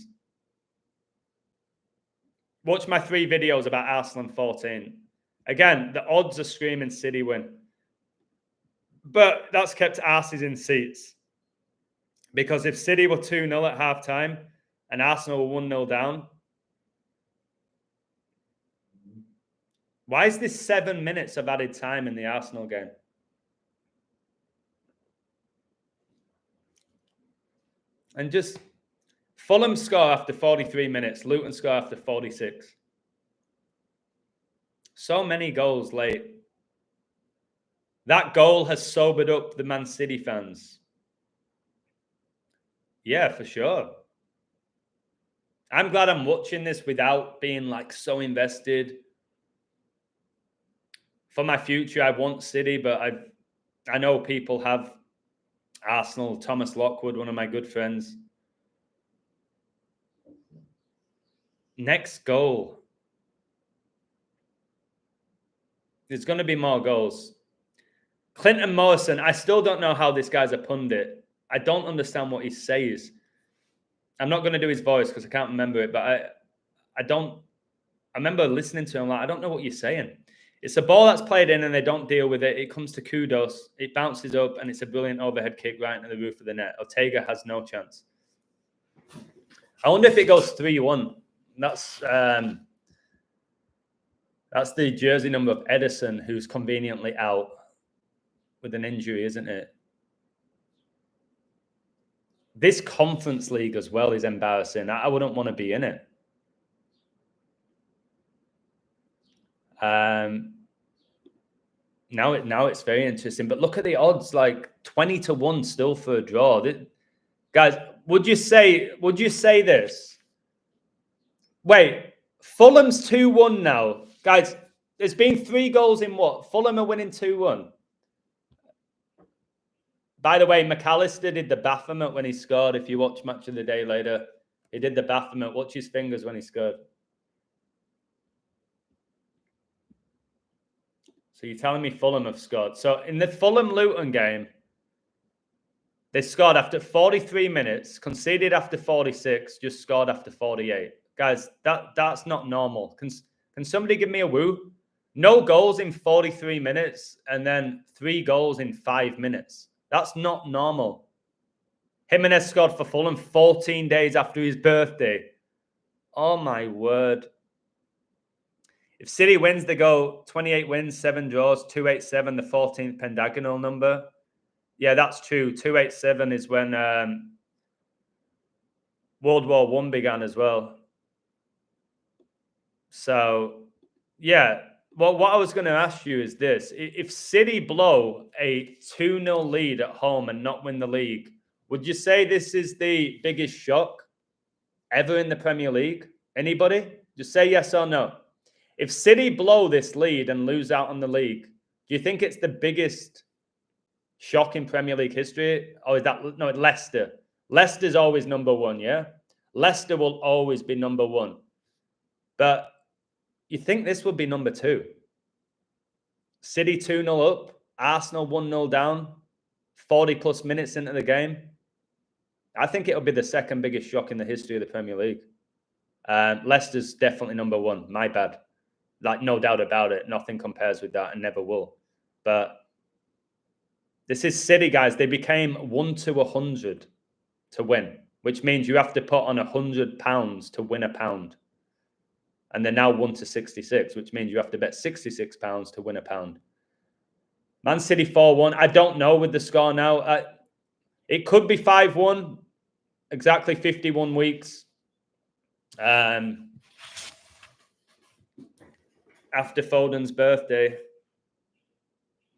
watch my 3 videos about Arsenal and 14. Again, the odds are screaming City win. But that's kept arses in seats. Because if City were 2-0 at half-time and Arsenal were 1-0 down, why is this 7 minutes of added time in the Arsenal game? And just Fulham score after 43 minutes, Luton score after 46. So many goals late. That goal has sobered up the Man City fans. Yeah, for sure. I'm glad I'm watching this without being like so invested. For my future, I want City, but I know people have Arsenal. Thomas Lockwood, one of my good friends. Next goal. There's going to be more goals. Clinton Morrison, I still don't know how this guy's a pundit. I don't understand what he says. I'm not going to do his voice because I can't remember it, but I remember listening to him like, I don't know what you're saying. It's a ball that's played in and they don't deal with it. It comes to Kudus. It bounces up and it's a brilliant overhead kick right into the roof of the net. Ortega has no chance. I wonder if it goes 3-1. That's the jersey number of Edison, who's conveniently out with an injury, isn't it? This Conference League as well is embarrassing. I wouldn't want to be in it. Now it's very interesting. But look at the odds, like 20-1 still for a draw. Guys, would you say this? Wait, Fulham's 2-1 now. Guys, there's been 3 goals in what? Fulham are winning 2-1. By the way, McAllister did the Baphomet when he scored. If you watch Match of the Day later, he did the Baphomet. Watch his fingers when he scored. So you're telling me Fulham have scored. So in the Fulham-Luton game, they scored after 43 minutes, conceded after 46, just scored after 48. Guys, that's not normal. Can somebody give me a woo? No goals in 43 minutes and then 3 goals in 5 minutes. That's not normal. Jimenez scored for Fulham 14 days after his birthday. Oh, my word. If City wins, they go 28 wins, 7 draws, 287, the 14th pentagonal number. Yeah, that's true. 287 is when World War I began as well. So, yeah. Well, what I was going to ask you is this. If City blow a 2-0 lead at home and not win the league, would you say this is the biggest shock ever in the Premier League? Anybody? Just say yes or no. If City blow this lead and lose out on the league, do you think it's the biggest shock in Premier League history? Or is that, no, Leicester. Leicester's always number 1, yeah? Leicester will always be number 1. But you think this would be number 2? City 2-0 up, Arsenal 1-0 down, 40-plus minutes into the game. I think it'll be the second biggest shock in the history of the Premier League. Leicester's definitely number 1. My bad. Like, no doubt about it. Nothing compares with that and never will. But this is City, guys. They became 1-100 to win, which means you have to put on £100 to win £1. And they're now 1-66, which means you have to bet £66 to win £1. Man City 4-1. I don't know with the score now. It could be 5-1. Exactly 51 weeks. After Foden's birthday.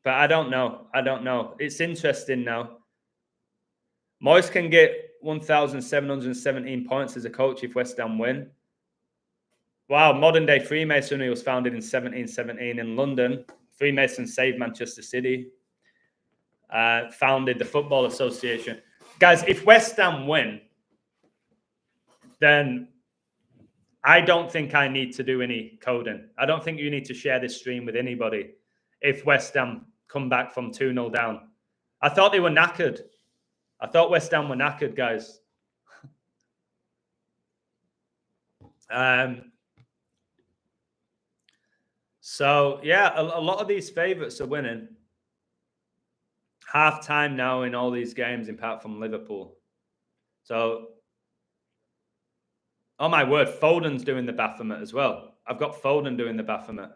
But I don't know. It's interesting now. Moyes can get 1,717 points as a coach if West Ham win. Wow, modern day Freemasonry was founded in 1717 in London. Freemasons saved Manchester City. Founded the Football Association. Guys, if West Ham win, then I don't think I need to do any coding. I don't think you need to share this stream with anybody if West Ham come back from 2-0 down. I thought they were knackered. I thought West Ham were knackered, guys. So, yeah, a lot of these favourites are winning. Half time now in all these games, apart from Liverpool. So, oh my word, Foden's doing the Baphomet as well. I've got Foden doing the Baphomet.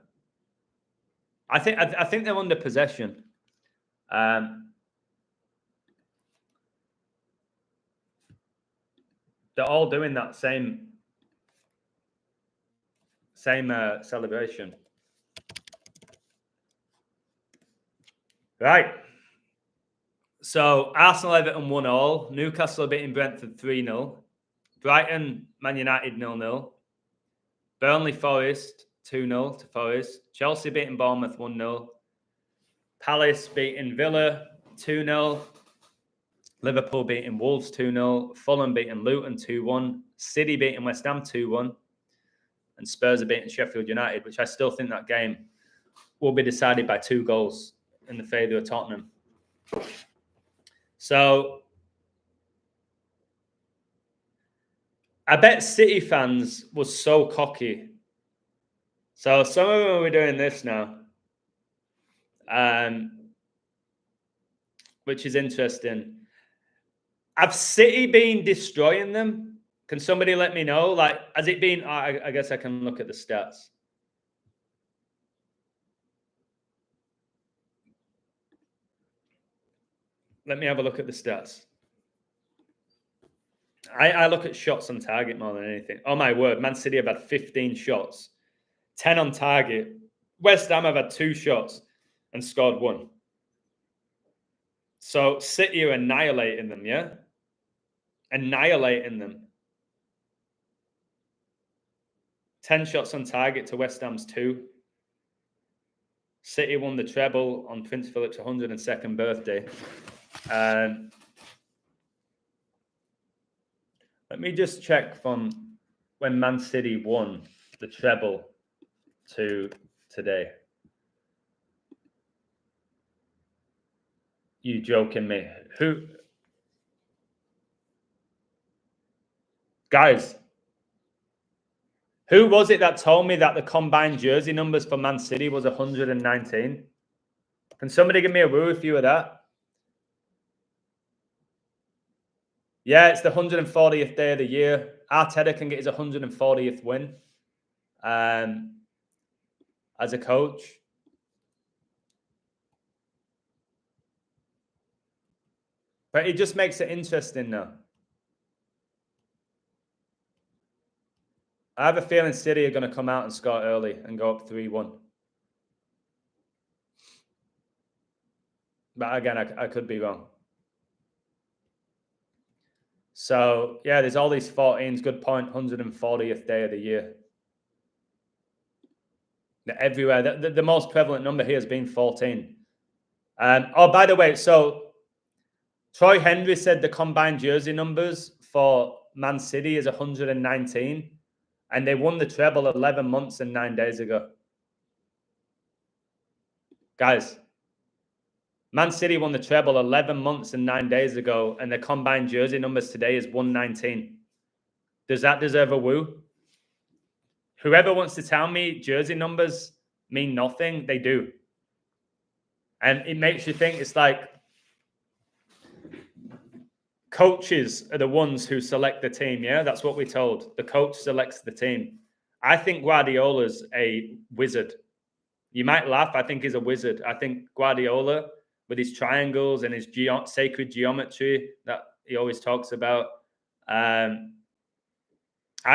I think they're under possession. They're all doing that same celebration. Right. So Arsenal, Everton 1-1. Newcastle beating Brentford 3-0. Brighton, Man United 0-0. Burnley, Forest 2-0 to Forest. Chelsea beating Bournemouth 1-0. Palace beating Villa 2-0. Liverpool beating Wolves 2-0. Fulham beating Luton 2-1. City beating West Ham 2-1. And Spurs are beating Sheffield United, which I still think that game will be decided by 2 goals in the favour of Tottenham. So I bet City fans was so cocky. So some of them are doing this now, which is interesting. Have City been destroying them? Can somebody let me know? Like, has it been? I guess I can look at the stats. Let me have a look at the stats. I look at shots on target more than anything. Oh my word, Man City have had 15 shots, 10 on target. West Ham have had 2 shots and scored 1. So City are annihilating them, yeah? Annihilating them. 10 shots on target to West Ham's 2. City won the treble on Prince Philip's 102nd birthday. Let me just check from when Man City won the treble to today. You joking me? Who? Guys, who was it that told me that the combined jersey numbers for Man City was 119? Can somebody give me a woo if you were that? Yeah, it's the 140th day of the year. Arteta can get his 140th win as a coach. But it just makes it interesting now. I have a feeling City are going to come out and score early and go up 3-1. But again, I could be wrong. So, yeah, there's all these 14s. Good point, 140th day of the year. They're everywhere. The most prevalent number here has been 14. Oh, by the way, so Troy Henry said the combined jersey numbers for Man City is 119. And they won the treble 11 months and 9 days ago. Guys, Man City won the treble 11 months and 9 days ago, and the combined jersey numbers today is 119. Does that deserve a woo? Whoever wants to tell me jersey numbers mean nothing, they do. And it makes you think it's like coaches are the ones who select the team, yeah? That's what we're told. The coach selects the team. I think Guardiola's a wizard. You might laugh. I think he's a wizard. I think Guardiola, with his triangles and his sacred geometry that he always talks about, I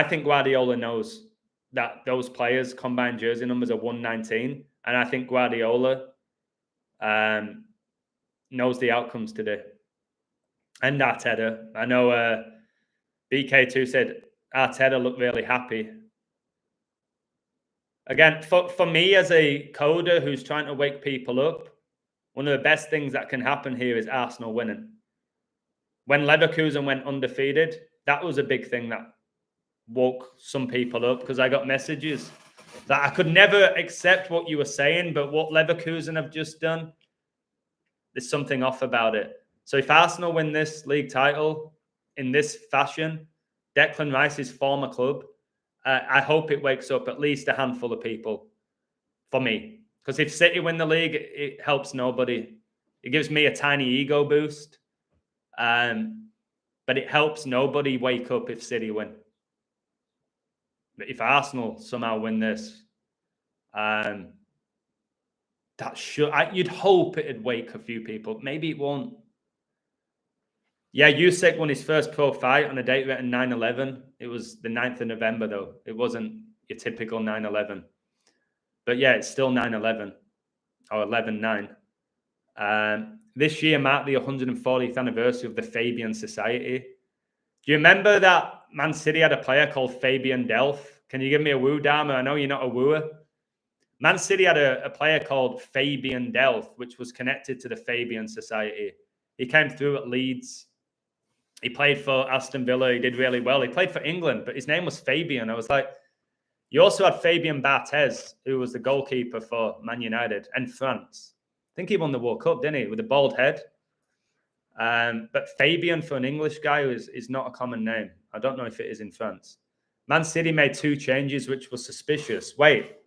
think Guardiola knows that those players' combined jersey numbers are 119. And I think Guardiola knows the outcomes today. And Arteta. I know BK2 said Arteta looked really happy. Again, for me as a coder who's trying to wake people up, one of the best things that can happen here is Arsenal winning. When Leverkusen went undefeated, that was a big thing that woke some people up, because I got messages that I could never accept what you were saying, but what Leverkusen have just done, There's something off about it. So if Arsenal win this league title in this fashion, Declan Rice's former club, I hope it wakes up at least a handful of people for me. Because if City win the league, it helps nobody. It gives me a tiny ego boost. But it helps nobody wake up if City win. But if Arsenal somehow win this, you'd hope it'd wake a few people. Maybe it won't. Yeah, Usyk won his first pro fight on a date written 9/11. It was the 9th of November, though. It wasn't your typical 9/11. But yeah, it's still 9/11 or 11/9. This year marked the 140th anniversary of the Fabian Society. Do you remember that Man City had a player called Fabian Delph? Can you give me a woo, Dharma? I know you're not a wooer. Man City had a player called Fabian Delph, which was connected to the Fabian Society. He came through at Leeds. He played for Aston Villa. He did really well. He played for England, but his name was Fabian. I was like, you also had Fabian Barthez, who was the goalkeeper for Man United and France. I think he won the World Cup, didn't he? With a bald head. But Fabian for an English guy is not a common name. I don't know if it is in France. Man City made 2 changes, which was suspicious. Wait,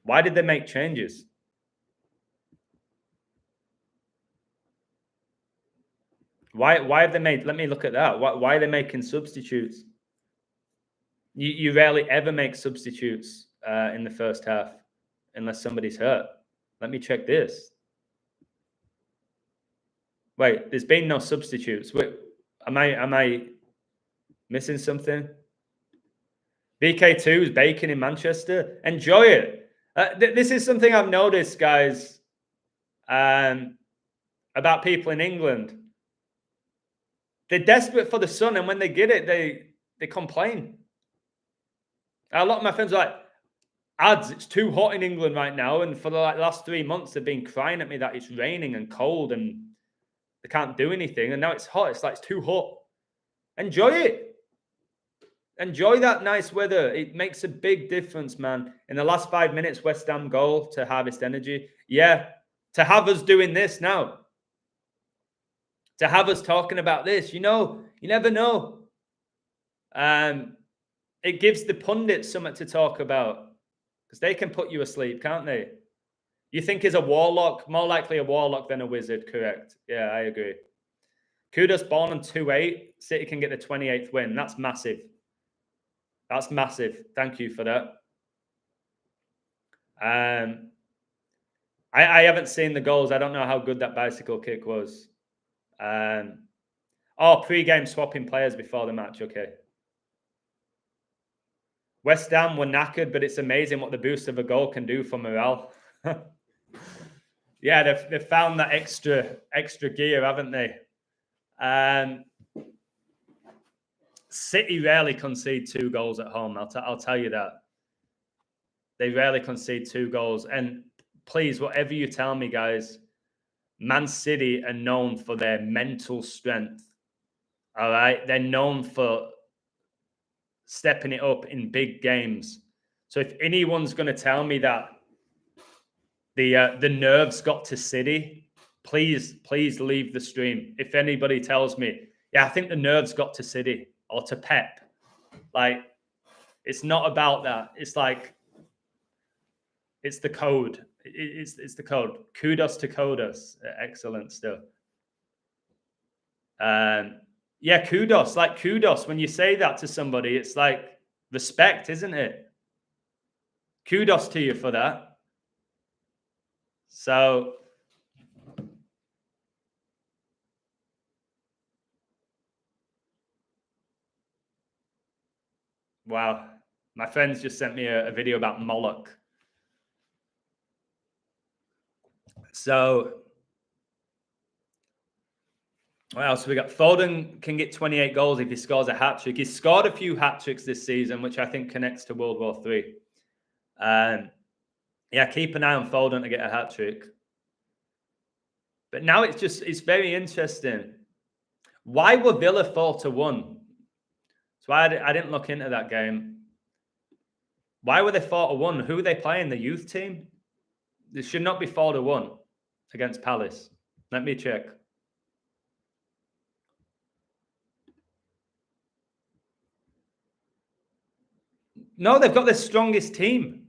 why did they make changes? Why have they made? Let me look at that. Why are they making substitutes? You rarely ever make substitutes in the first half unless somebody's hurt. Let me check this. Wait, there's been no substitutes. Wait, am I missing something? VK2 is baking in Manchester. Enjoy it. This is something I've noticed, guys, about people in England. They're desperate for the sun, and when they get it, they complain. A lot of my friends are like, ads, it's too hot in England right now. And for the last 3 months, they've been crying at me that it's raining and cold and they can't do anything. And now it's hot. It's like, it's too hot. Enjoy it. Enjoy that nice weather. It makes a big difference, man. In the last 5 minutes, West Ham goal to harvest energy. Yeah, to have us doing this now. To have us talking about this. You know, you never know. It gives the pundits something to talk about. Because they can put you asleep, can't they? You think he's a warlock? More likely a warlock than a wizard, correct? Yeah, I agree. Kudos born on 2-8. City can get the 28th win. That's massive. That's massive. Thank you for that. I haven't seen the goals. I don't know how good that bicycle kick was. Pre-game swapping players before the match. Okay. West Ham were knackered, but it's amazing what the boost of a goal can do for morale. Yeah, they've found that extra gear, haven't they? City rarely concede 2 goals at home. I'll tell you that. They rarely concede 2 goals. And please, whatever you tell me, guys, Man City are known for their mental strength. All right? They're known for stepping it up in big games. So if anyone's going to tell me that the nerves got to City, please leave the stream. If anybody tells me, yeah, I think the nerves got to City or to Pep, like, it's not about that. It's like, it's the code. It's the code. Kudos to Kodos. Excellent stuff. Yeah, kudos. Like, kudos. When you say that to somebody, it's like respect, isn't it? Kudos to you for that. So, wow. My friends just sent me a video about Moloch. So, what else we got? Foden can get 28 goals if he scores a hat-trick. He's scored a few hat-tricks this season, which I think connects to World War III. Yeah, keep an eye on Foden to get a hat-trick. But now it's very interesting. Why were Villa 4-1? So I didn't look into that game. Why were they 4-1? Who are they playing? The youth team? They should not be 4-1 against Palace. Let me check. No, they've got the strongest team.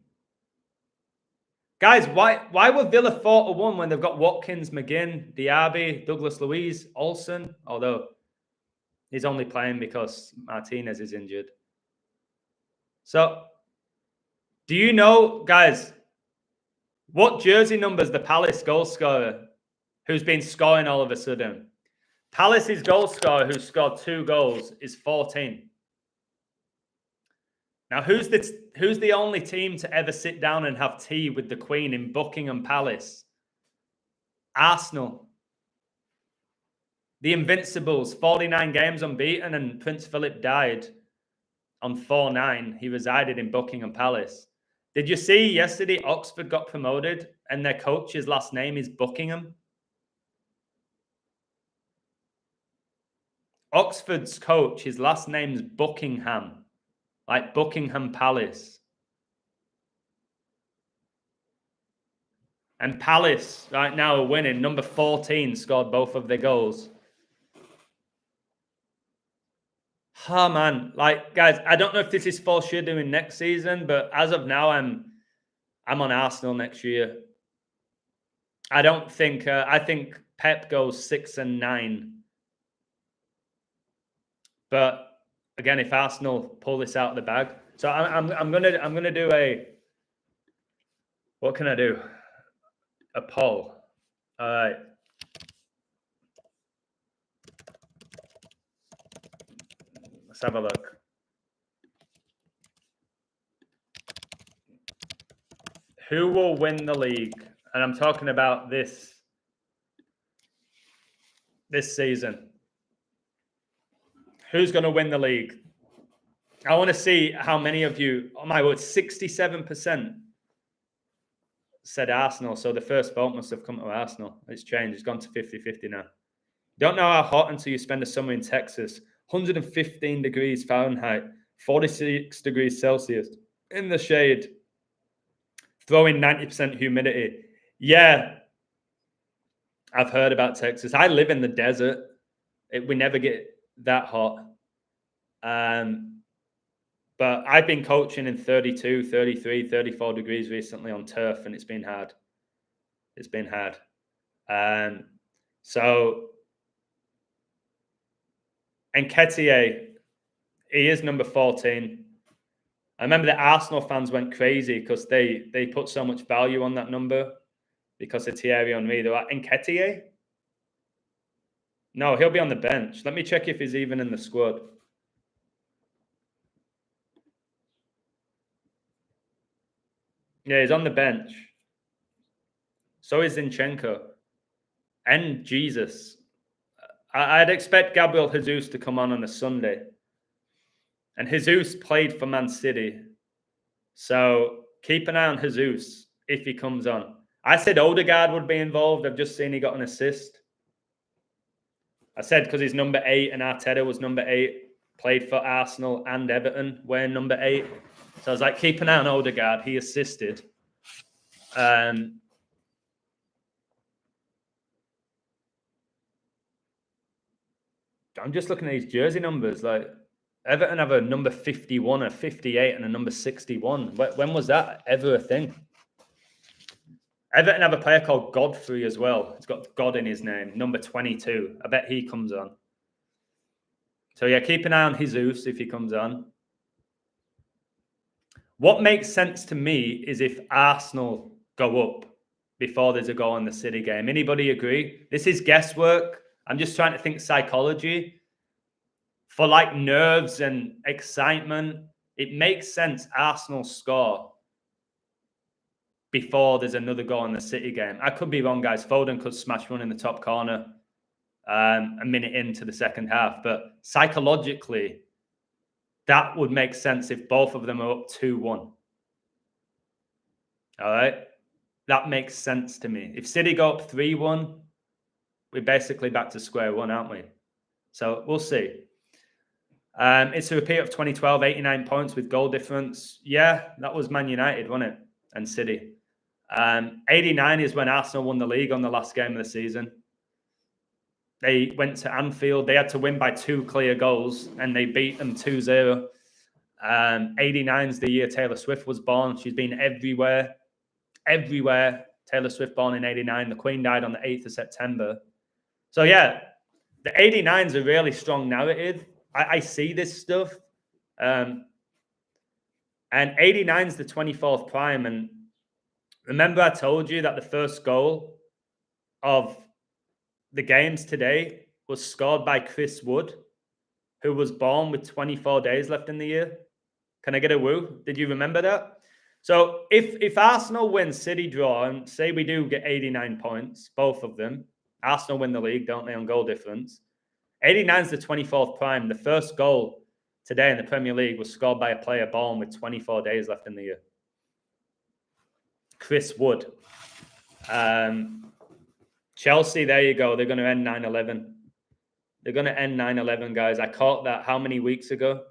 Guys, why were Villa 4-1 when they've got Watkins, McGinn, Diaby, Douglas Luiz, Olsen? Although he's only playing because Martinez is injured. So, do you know, guys, what jersey number is the Palace goal scorer who's been scoring all of a sudden? Palace's goal scorer who scored 2 goals is 14. Now, who's the only team to ever sit down and have tea with the Queen in Buckingham Palace? Arsenal. The Invincibles, 49 games unbeaten, and Prince Philip died on 4-9. He resided in Buckingham Palace. Did you see yesterday Oxford got promoted and their coach's last name is Buckingham? Oxford's coach, his last name's Buckingham. Like Buckingham Palace. And Palace right now are winning. Number 14 scored both of their goals. Oh, man. Like, guys, I don't know if this is foreshadowing next season, but as of now, I'm on Arsenal next year. I don't think... I think Pep goes 6-9. But... Again, if Arsenal pull this out of the bag, so I'm gonna do a. What can I do? A poll. All right. Let's have a look. Who will win the league? And I'm talking about this season. Who's going to win the league? I want to see how many of you, oh my word, 67% said Arsenal. So the first vote must have come to Arsenal. It's changed. It's gone to 50-50 now. Don't know how hot until you spend a summer in Texas. 115 degrees Fahrenheit, 46 degrees Celsius in the shade, throwing 90% humidity. Yeah, I've heard about Texas. I live in the desert. We never get that hot. But I've been coaching in 32, 33, 34 degrees recently on turf, and it's been hard. It's been hard. So Nketiah, he is number 14. I remember the Arsenal fans went crazy because they put so much value on that number because of Thierry Henry. They're like, Nketiah? No, he'll be on the bench. Let me check if he's even in the squad. Yeah, he's on the bench. So is Zinchenko. And Jesus. I'd expect Gabriel Jesus to come on a Sunday. And Jesus played for Man City. So keep an eye on Jesus if he comes on. I said Odegaard would be involved. I've just seen he got an assist. I said because he's number 8 and Arteta was number 8. Played for Arsenal and Everton, wearing number 8. So I was like, keep an eye on Odegaard. He assisted. I'm just looking at his jersey numbers. Like Everton have a number 51, a 58, and a number 61. When was that ever a thing? Everton have a player called Godfrey as well. He's got God in his name, number 22. I bet he comes on. So yeah, keep an eye on Jesus if he comes on. What makes sense to me is if Arsenal go up before there's a goal in the City game. Anybody agree? This is guesswork. I'm just trying to think psychology. For like nerves and excitement, it makes sense Arsenal score before there's another goal in the City game. I could be wrong, guys. Foden could smash one in the top corner a minute into the second half. But psychologically, that would make sense if both of them are up 2-1. All right? That makes sense to me. If City go up 3-1, we're basically back to square one, aren't we? So we'll see. It's a repeat of 2012, 89 points with goal difference. Yeah, that was Man United, wasn't it? And City. 89 is when Arsenal won the league on the last game of the season. They went to Anfield. They had to win by 2 clear goals, and they beat them 2-0. 89's the year Taylor Swift was born. She's been everywhere. Taylor Swift born in 89. The Queen died on the 8th of September. So, yeah, the 89's a really strong narrative. I see this stuff. And 89's the 24th prime. And remember I told you that the first goal of the games today was scored by Chris Wood, who was born with 24 days left in the year. Can I get a woo? Did you remember that? So if Arsenal win, City draw, and say we do get 89 points, both of them, Arsenal win the league, don't they, on goal difference? 89 is the 24th prime. The first goal today in the Premier League was scored by a player born with 24 days left in the year. Chris Wood. Chelsea, there you go. They're going to end 9-11. They're going to end 9-11, guys. I caught that how many weeks ago?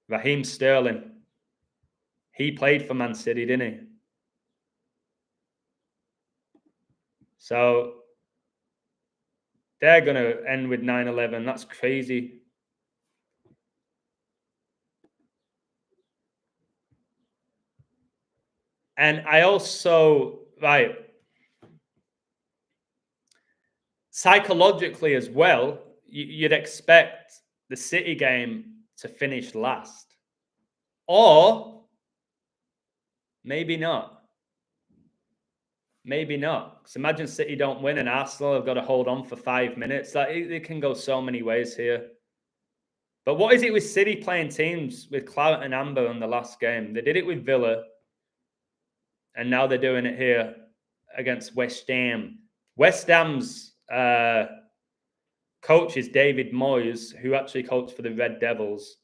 Raheem Sterling. He played for Man City, didn't he? So they're going to end with 9-11. That's crazy. And I also, right, psychologically as well, you'd expect the City game to finish last. Or maybe not. Maybe not. Because imagine City don't win and Arsenal have got to hold on for 5 minutes. Like, it can go so many ways here. But what is it with City playing teams with Claret and Amber in the last game? They did it with Villa. And now they're doing it here against West Ham. West Ham's coach is David Moyes, who actually coached for the Red Devils,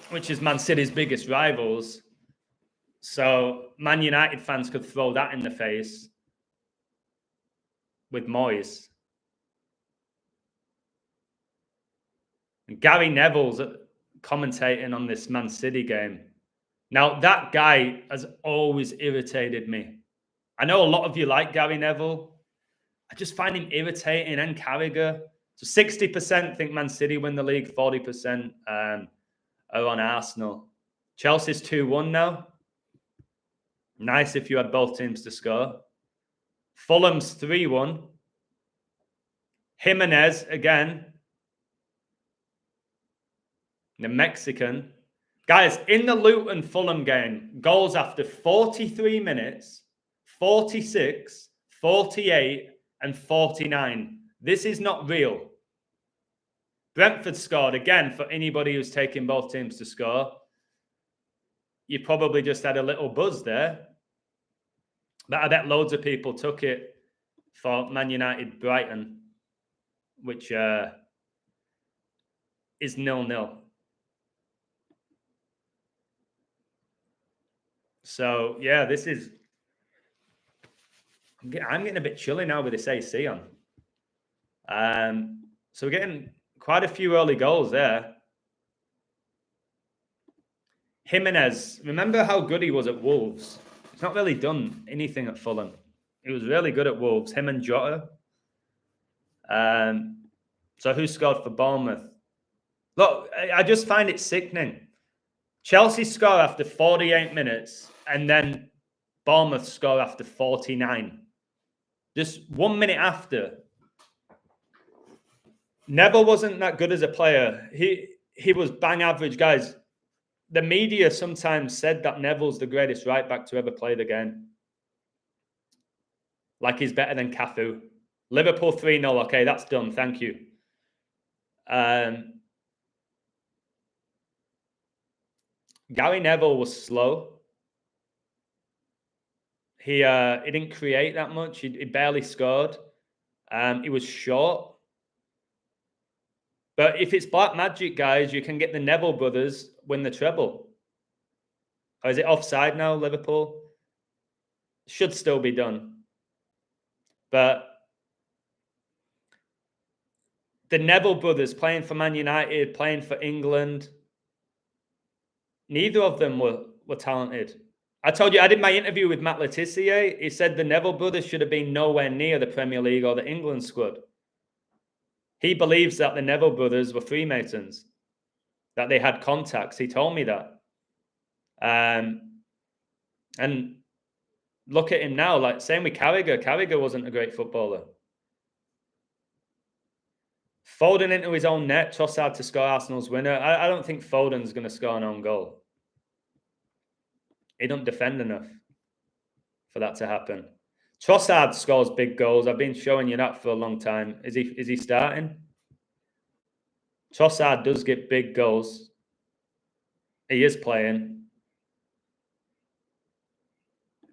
which is Man City's biggest rivals. So Man United fans could throw that in the face with Moyes. And Gary Neville's commentating on this Man City game. Now, that guy has always irritated me. I know a lot of you like Gary Neville. I just find him irritating, and Carragher. So 60% think Man City win the league, 40% are on Arsenal. Chelsea's 2-1 now. Nice if you had both teams to score. Fulham's 3-1. Jimenez, again. The Mexican. Guys, in the Luton Fulham game, goals after 43 minutes, 46, 48, and 49. This is not real. Brentford scored again. For anybody who's taking both teams to score, you probably just had a little buzz there. But I bet loads of people took it for Man United Brighton, which is 0-0. So, yeah, this is... I'm getting a bit chilly now with this AC on. So we're getting quite a few early goals there. Jimenez, remember how good he was at Wolves? He's not really done anything at Fulham. He was really good at Wolves, him and Jota. So who scored for Bournemouth? Look, I just find it sickening. Chelsea score after 48 minutes and then Bournemouth score after 49. Just 1 minute after. Neville wasn't that good as a player. He was bang average, guys. The media sometimes said that Neville's the greatest right back to ever play the game. Like he's better than Cafu. Liverpool 3-0. Okay, that's done. Thank you. Gary Neville was slow. He didn't create that much. He barely scored. He was short. But if it's black magic, guys, you can get the Neville brothers win the treble. Or is it offside now, Liverpool? Should still be done. But the Neville brothers playing for Man United, playing for England, neither of them were talented. I told you, I did my interview with Matt Letizia. He said the Neville brothers should have been nowhere near the Premier League or the England squad. He believes that the Neville brothers were Freemasons, that they had contacts. He told me that. And look at him now, like same with Carragher. Carragher wasn't a great footballer. Foden into his own net, Trossard to score Arsenal's winner. I don't think Foden's going to score an own goal. He don't defend enough for that to happen. Trossard scores big goals. I've been showing you that for a long time. Is he starting? Trossard does get big goals. He is playing.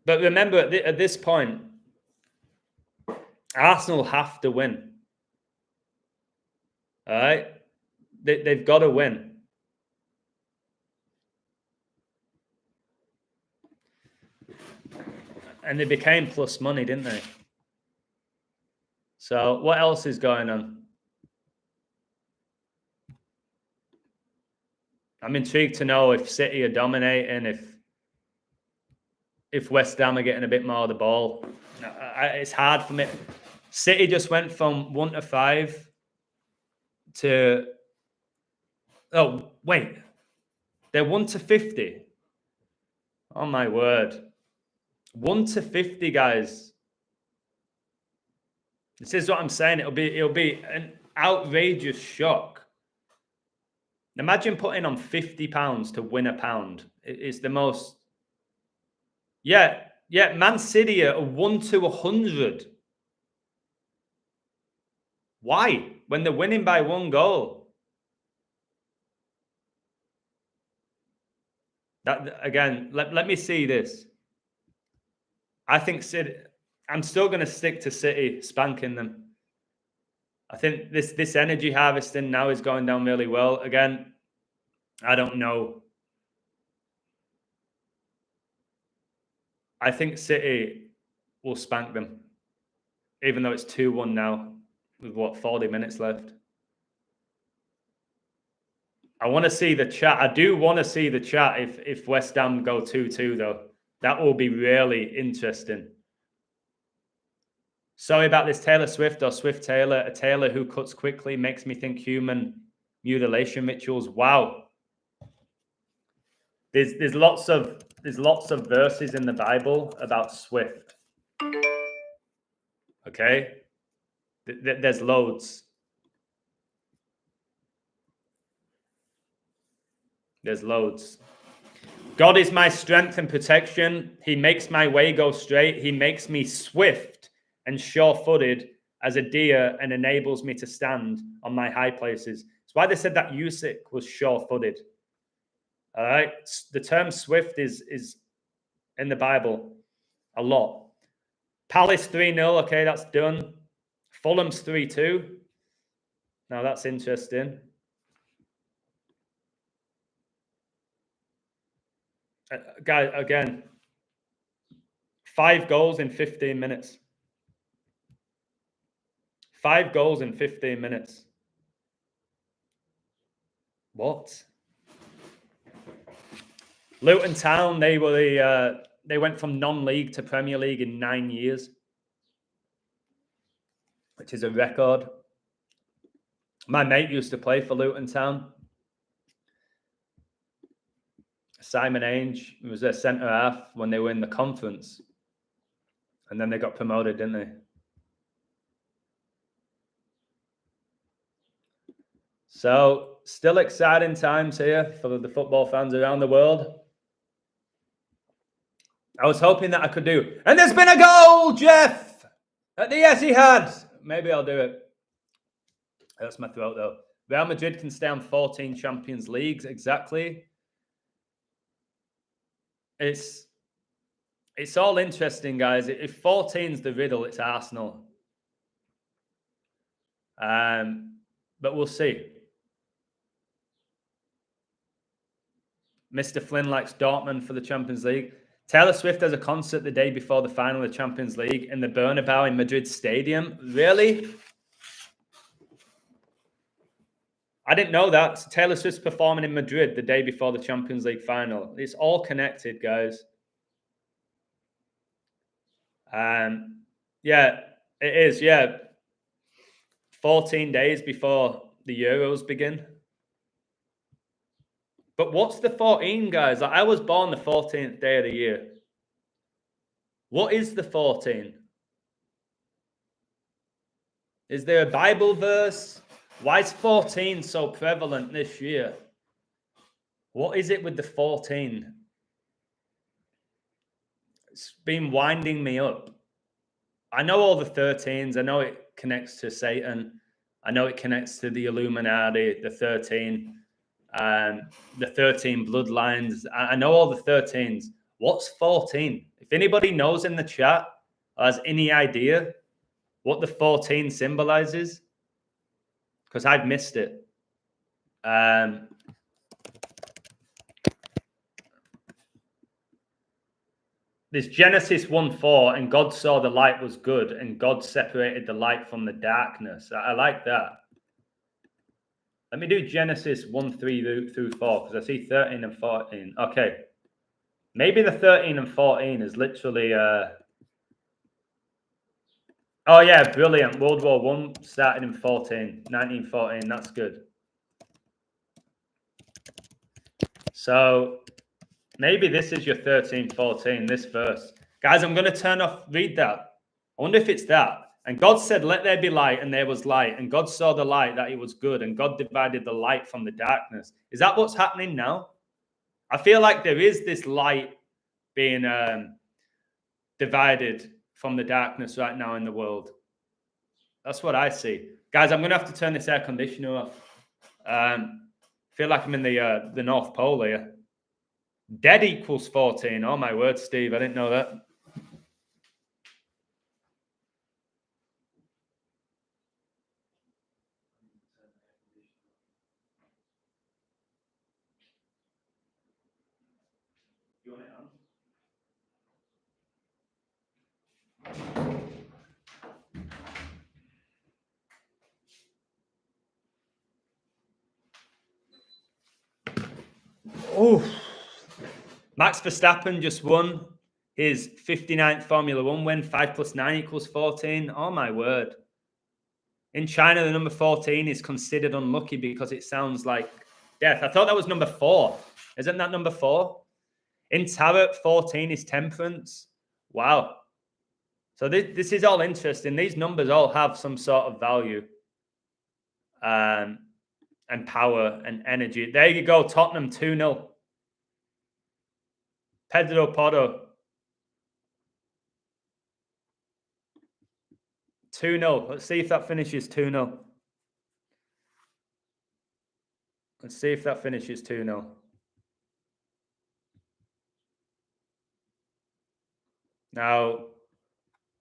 But remember, at this point, Arsenal have to win. All right? They've got to win. And they became plus money, didn't they? So what else is going on? I'm intrigued to know if City are dominating, if West Ham are getting a bit more of the ball. It's hard for me. City just went from 1 to 5 to... Oh, wait. They're 1 to 50. Oh, my word. 1 to 50, guys. This is what I'm saying. It'll be an outrageous shock. Imagine putting on £50 to win £1. It's the most... Yeah, Man City are 1 to 100. Why? When they're winning by 1 goal. That again, let me see this. I think City... I'm still going to stick to City spanking them. I think this energy harvesting now is going down really well. Again, I don't know. I think City will spank them, even though it's 2-1 now with, 40 minutes left. I want to see the chat. I do want to see the chat if West Ham go 2-2, though. That will be really interesting. Sorry about this, Taylor Swift or Swift Taylor. A Taylor who cuts quickly makes me think human mutilation rituals. Wow. There's lots of verses in the Bible about Swift. Okay? There's loads. There's loads. God is my strength and protection. He makes my way go straight. He makes me swift and sure-footed as a deer and enables me to stand on my high places. That's why they said that Usyk was sure-footed. All right? The term swift is in the Bible a lot. Palace 3-0. Okay, that's done. Fulham's 3-2. Now, that's interesting. Guys, again, 5 goals in 15 minutes. 5 goals in 15 minutes. What? Luton Town, they went from non-league to Premier League in 9 years, which is a record. My mate used to play for Luton Town. Simon Ainge was their centre half when they were in the conference. And then they got promoted, didn't they? So, still exciting times here for the football fans around the world. I was hoping that I could do. And there's been a goal, Jeff! At the Etihad. Maybe I'll do it. That's my throat, though. Real Madrid can stay on 14 Champions Leagues. Exactly. It's all interesting, guys. If 14's the riddle, it's Arsenal. But we'll see. Mr. Flynn likes Dortmund for the Champions League. Taylor Swift has a concert the day before the final of the Champions League in the Bernabeu in Madrid Stadium. Really? I didn't know that. Taylor Swift's performing in Madrid the day before the Champions League final. It's all connected, guys. Yeah, it is. Yeah. 14 days before the Euros begin. But what's the 14, guys? Like, I was born the 14th day of the year. What is the 14? Is there a Bible verse? Why is 14 so prevalent this year? What is it with the 14? It's been winding me up. I know all the 13s. I know it connects to Satan. I know it connects to the Illuminati, the 13 bloodlines. I know all the 13s. What's 14? If anybody knows in the chat or has any idea what the 14 symbolizes, because I've missed it. There's Genesis 1:4, and God saw the light was good, and God separated the light from the darkness. I like that. Let me do Genesis 1:3 through 4, because I see 13 and 14. Okay. Maybe the 13 and 14 is literally... Oh, yeah, brilliant. World War I started in 1914. That's good. So maybe this is your 13, 14, this verse. Guys, I'm going to read that. I wonder if it's that. And God said, let there be light, and there was light. And God saw the light, that it was good. And God divided the light from the darkness. Is that what's happening now? I feel like there is this light being divided from the darkness right now in the world. That's what I see. Guys, I'm going to have to turn this air conditioner off. I feel like I'm in the North Pole here. Dead equals 14. Oh, my word, Steve. I didn't know that. You want it on? Oh, Max Verstappen just won his 59th Formula One win. 5 + 9 equals 14. Oh, my word. In China, the number 14 is considered unlucky because it sounds like death. I thought that was number 4. Isn't that number 4? In Tarot, 14 is temperance. Wow. So this is all interesting. These numbers all have some sort of value and power and energy. There you go, Tottenham 2-0. Pedro Porro. 2-0. Let's see if that finishes 2-0. Let's see if that finishes 2-0. Now,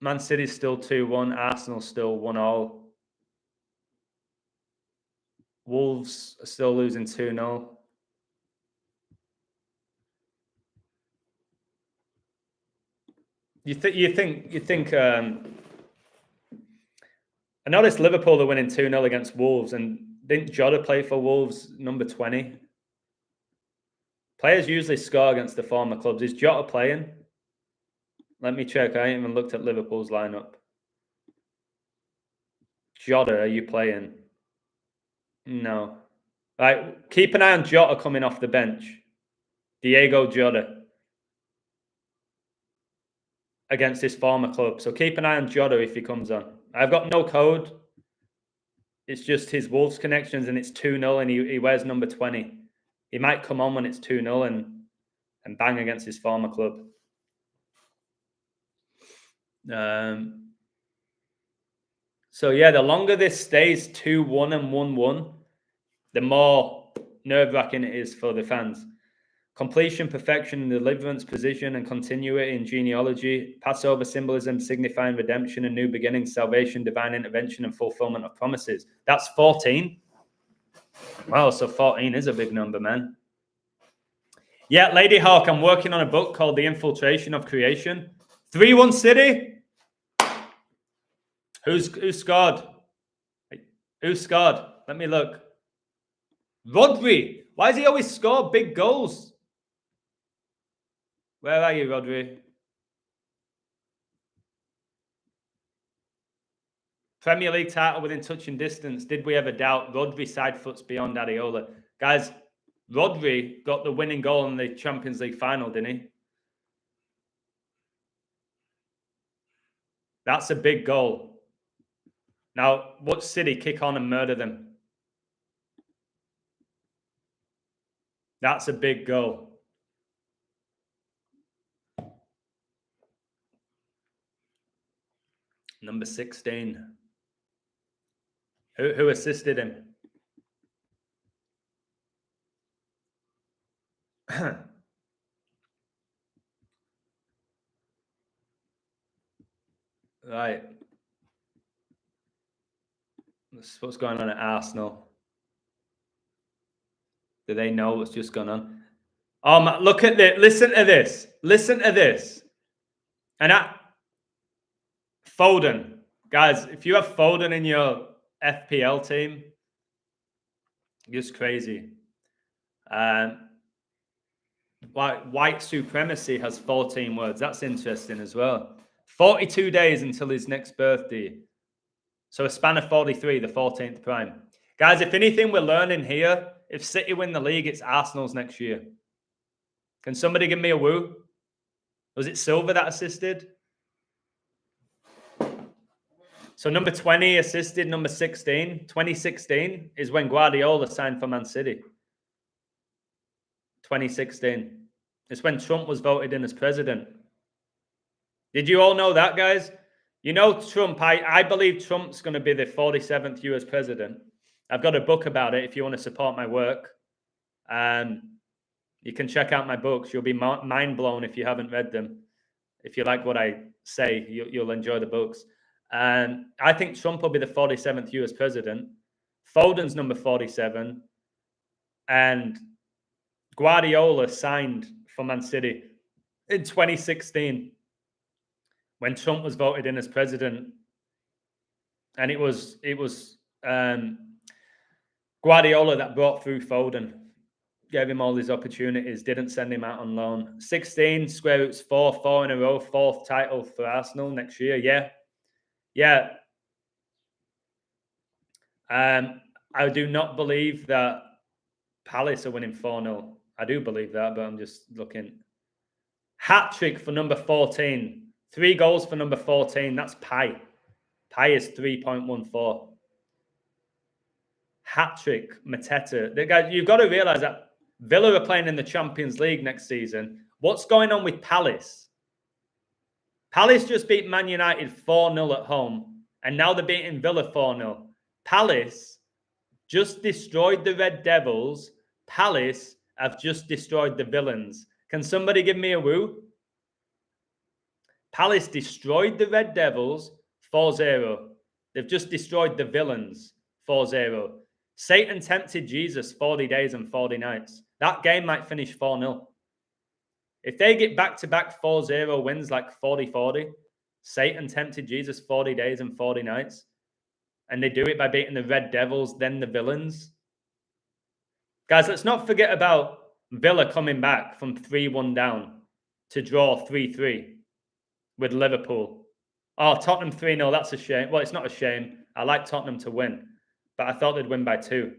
Man City's still 2-1. Arsenal still 1-0. Wolves are still losing 2-0. You think I noticed Liverpool are winning 2-0 against Wolves, and didn't Jota play for Wolves, number 20? Players usually score against the former clubs. Is Jota playing? Let me check. I ain't even looked at Liverpool's lineup. Jota, are you playing? No. Right, keep an eye on Jota coming off the bench. Diego Jota against his former club. So keep an eye on Jota if he comes on. I've got no code. It's just his Wolves connections, and it's 2-0, and he wears number 20. He might come on when it's 2-0 and bang against his former club. So, yeah, the longer this stays 2-1 and 1-1, the more nerve-wracking it is for the fans. Completion, perfection, deliverance, position, and continuity in genealogy. Passover symbolism signifying redemption and new beginnings, salvation, divine intervention, and fulfillment of promises. That's 14. Wow, so 14 is a big number, man. Yeah, Lady Hawk, I'm working on a book called The Infiltration of Creation. 3-1 City. Who scored? Who scored? Let me look. Rodri. Why does he always score big goals? Where are you, Rodri? Premier League title within touching distance. Did we ever doubt Rodri side foots beyond Adeola? Guys, Rodri got the winning goal in the Champions League final, didn't he? That's a big goal. Now, watch City kick on and murder them. That's a big goal. Number 16. Who assisted him? Right. That's what's going on at Arsenal. Do they know what's just gone on? Oh, man, look at this. Listen to this. Listen to this. And Foden. Guys, if you have Foden in your FPL team, just crazy. White supremacy has 14 words. That's interesting as well. 42 days until his next birthday. So a span of 43, the 14th prime. Guys, if anything we're learning here, if City win the league, it's Arsenal's next year. Can somebody give me a woo? Was it Silva that assisted? So number 20 assisted number 16. 2016 is when Guardiola signed for Man City. 2016. It's when Trump was voted in as president. Did you all know that, guys? You know Trump, I believe Trump's going to be the 47th US president. I've got a book about it if you want to support my work. You can check out my books. You'll be mind blown if you haven't read them. If you like what I say, you'll enjoy the books. I think Trump will be the 47th US president. Foden's number 47. And Guardiola signed for Man City in 2016 when Trump was voted in as president. And it was Guardiola that brought through Foden, gave him all these opportunities, didn't send him out on loan. 16, square roots 4 in a row, 4th title for Arsenal next year. Yeah. I do not believe that Palace are winning 4-0. I do believe that, but I'm just looking. Hat-trick for number 14. 3 goals for number 14. That's Pi. Pi is 3.14. Hat-trick, Mateta. You've got to realise that Villa are playing in the Champions League next season. What's going on with Palace? Palace just beat Man United 4-0 at home, and now they're beating Villa 4-0. Palace just destroyed the Red Devils. Palace have just destroyed the Villains. Can somebody give me a woo? Palace destroyed the Red Devils 4-0. They've just destroyed the Villains 4-0. Satan tempted Jesus 40 days and 40 nights. That game might finish 4-0. If they get back-to-back 4-0 wins like 40-40, Satan tempted Jesus 40 days and 40 nights, and they do it by beating the Red Devils, then the Villains. Guys, let's not forget about Villa coming back from 3-1 down to draw 3-3 with Liverpool. Oh, Tottenham 3-0, that's a shame. Well, it's not a shame. I like Tottenham to win, but I thought they'd win by 2.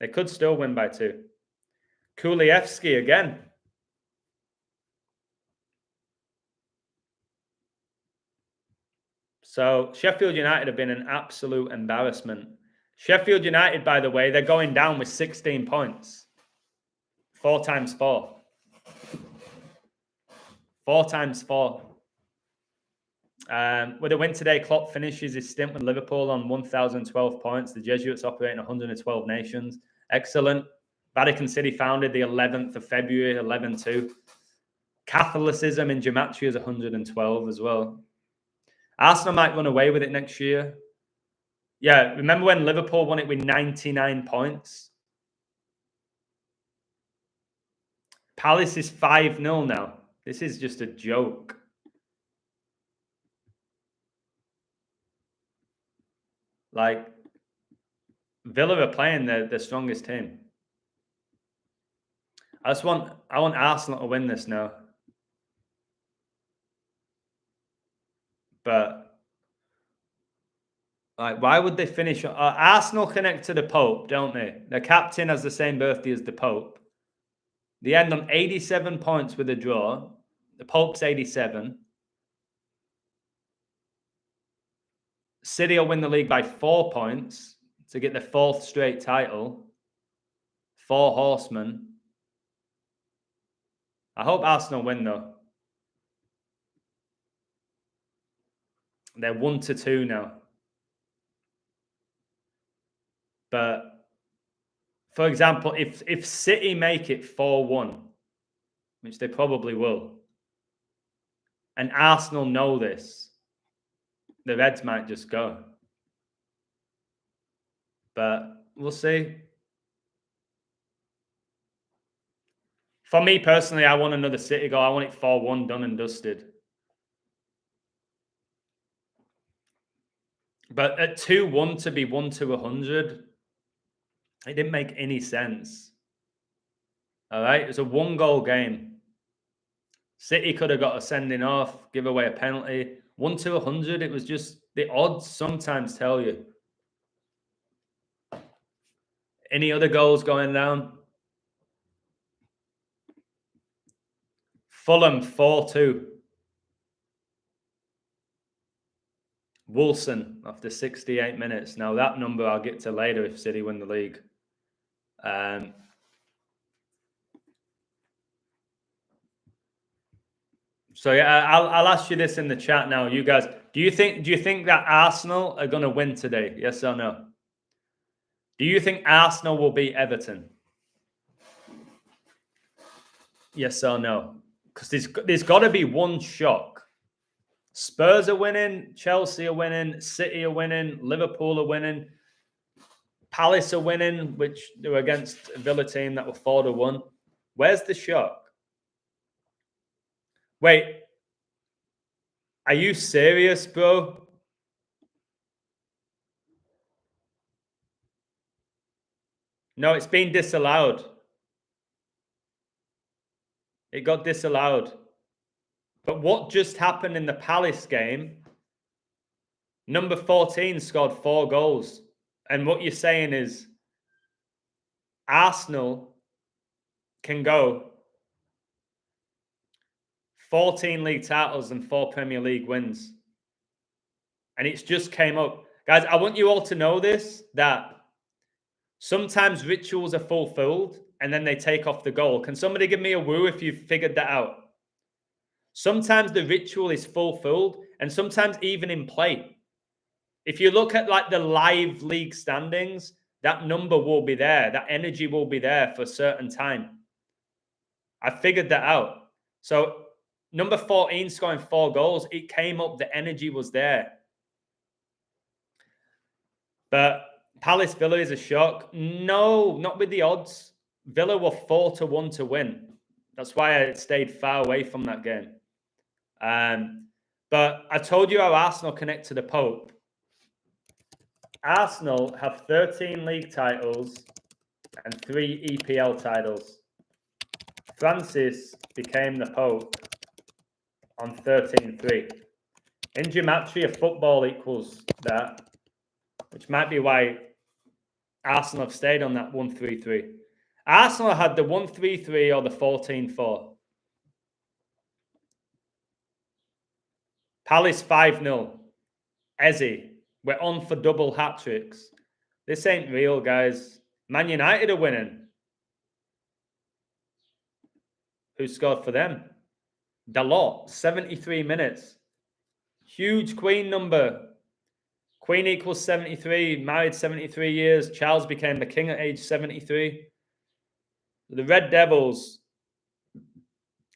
They could still win by 2. Kulievski again. So Sheffield United have been an absolute embarrassment. Sheffield United, by the way, they're going down with 16 points. 4 times 4. 4 times 4. With a win today, Klopp finishes his stint with Liverpool on 1,012 points. The Jesuits operate in 112 nations. Excellent. Vatican City founded the 11th of February, 11-2. Catholicism in Gematria is 112 as well. Arsenal might run away with it next year. Yeah, remember when Liverpool won it with 99 points? Palace is 5-0 now. This is just a joke. Like, Villa are playing their strongest team. I want Arsenal to win this now. But Like, why would they finish? Arsenal connect to the Pope, don't they? The captain has the same birthday as the Pope. They end on 87 points with a draw. The Pope's 87. City will win the league by 4 points to get the 4th straight title. 4 horsemen. I hope Arsenal win, though. They're 1-2 now. But, for example, if City make it 4-1, which they probably will, and Arsenal know this, the Reds might just go. But we'll see. For me personally, I want another City goal. I want it 4-1 done and dusted. But at 2-1 to be 1-100, it didn't make any sense. All right, it was a 1-goal game. City could have got a sending off, give away a penalty. 1-100, it was just the odds sometimes tell you. Any other goals going down? Fulham 4-2. Wilson after 68 minutes. Now that number I'll get to later if City win the league. So yeah, I'll ask you this in the chat now, you guys. Do you think that Arsenal are going to win today? Yes or no? Do you think Arsenal will beat Everton? Yes or no? Because there's got to be one shock. Spurs are winning, Chelsea are winning, City are winning, Liverpool are winning, Palace are winning, which they were against a Villa team that were 4-1. Where's the shock? Wait, are you serious, bro? No, it's been disallowed. It got disallowed. But what just happened in the Palace game? Number 14 scored 4 goals. And what you're saying is Arsenal can go 14 league titles and 4 Premier League wins. And it's just came up. Guys, I want you all to know this, that sometimes rituals are fulfilled and then they take off the goal. Can somebody give me a woo if you've figured that out? Sometimes the ritual is fulfilled and sometimes even in play. If you look at like the live league standings, that number will be there. That energy will be there for a certain time. I figured that out. So number 14 scoring 4 goals, it came up, the energy was there. But Palace Villa is a shock. No, not with the odds. Villa were 4-1 to win. That's why I stayed far away from that game. But I told you how Arsenal connect to the Pope. Arsenal have 13 league titles and 3 EPL titles. Francis became the Pope on 13-3. In gematria, football equals that, which might be why Arsenal have stayed on that 1-3-3. Arsenal had the 1-3-3 or the 14-4. Palace 5-0. Eze, we're on for double hat-tricks. This ain't real, guys. Man United are winning. Who scored for them? Dalot, 73 minutes. Huge Queen number. Queen equals 73, married 73 years. Charles became the king at age 73. The Red Devils,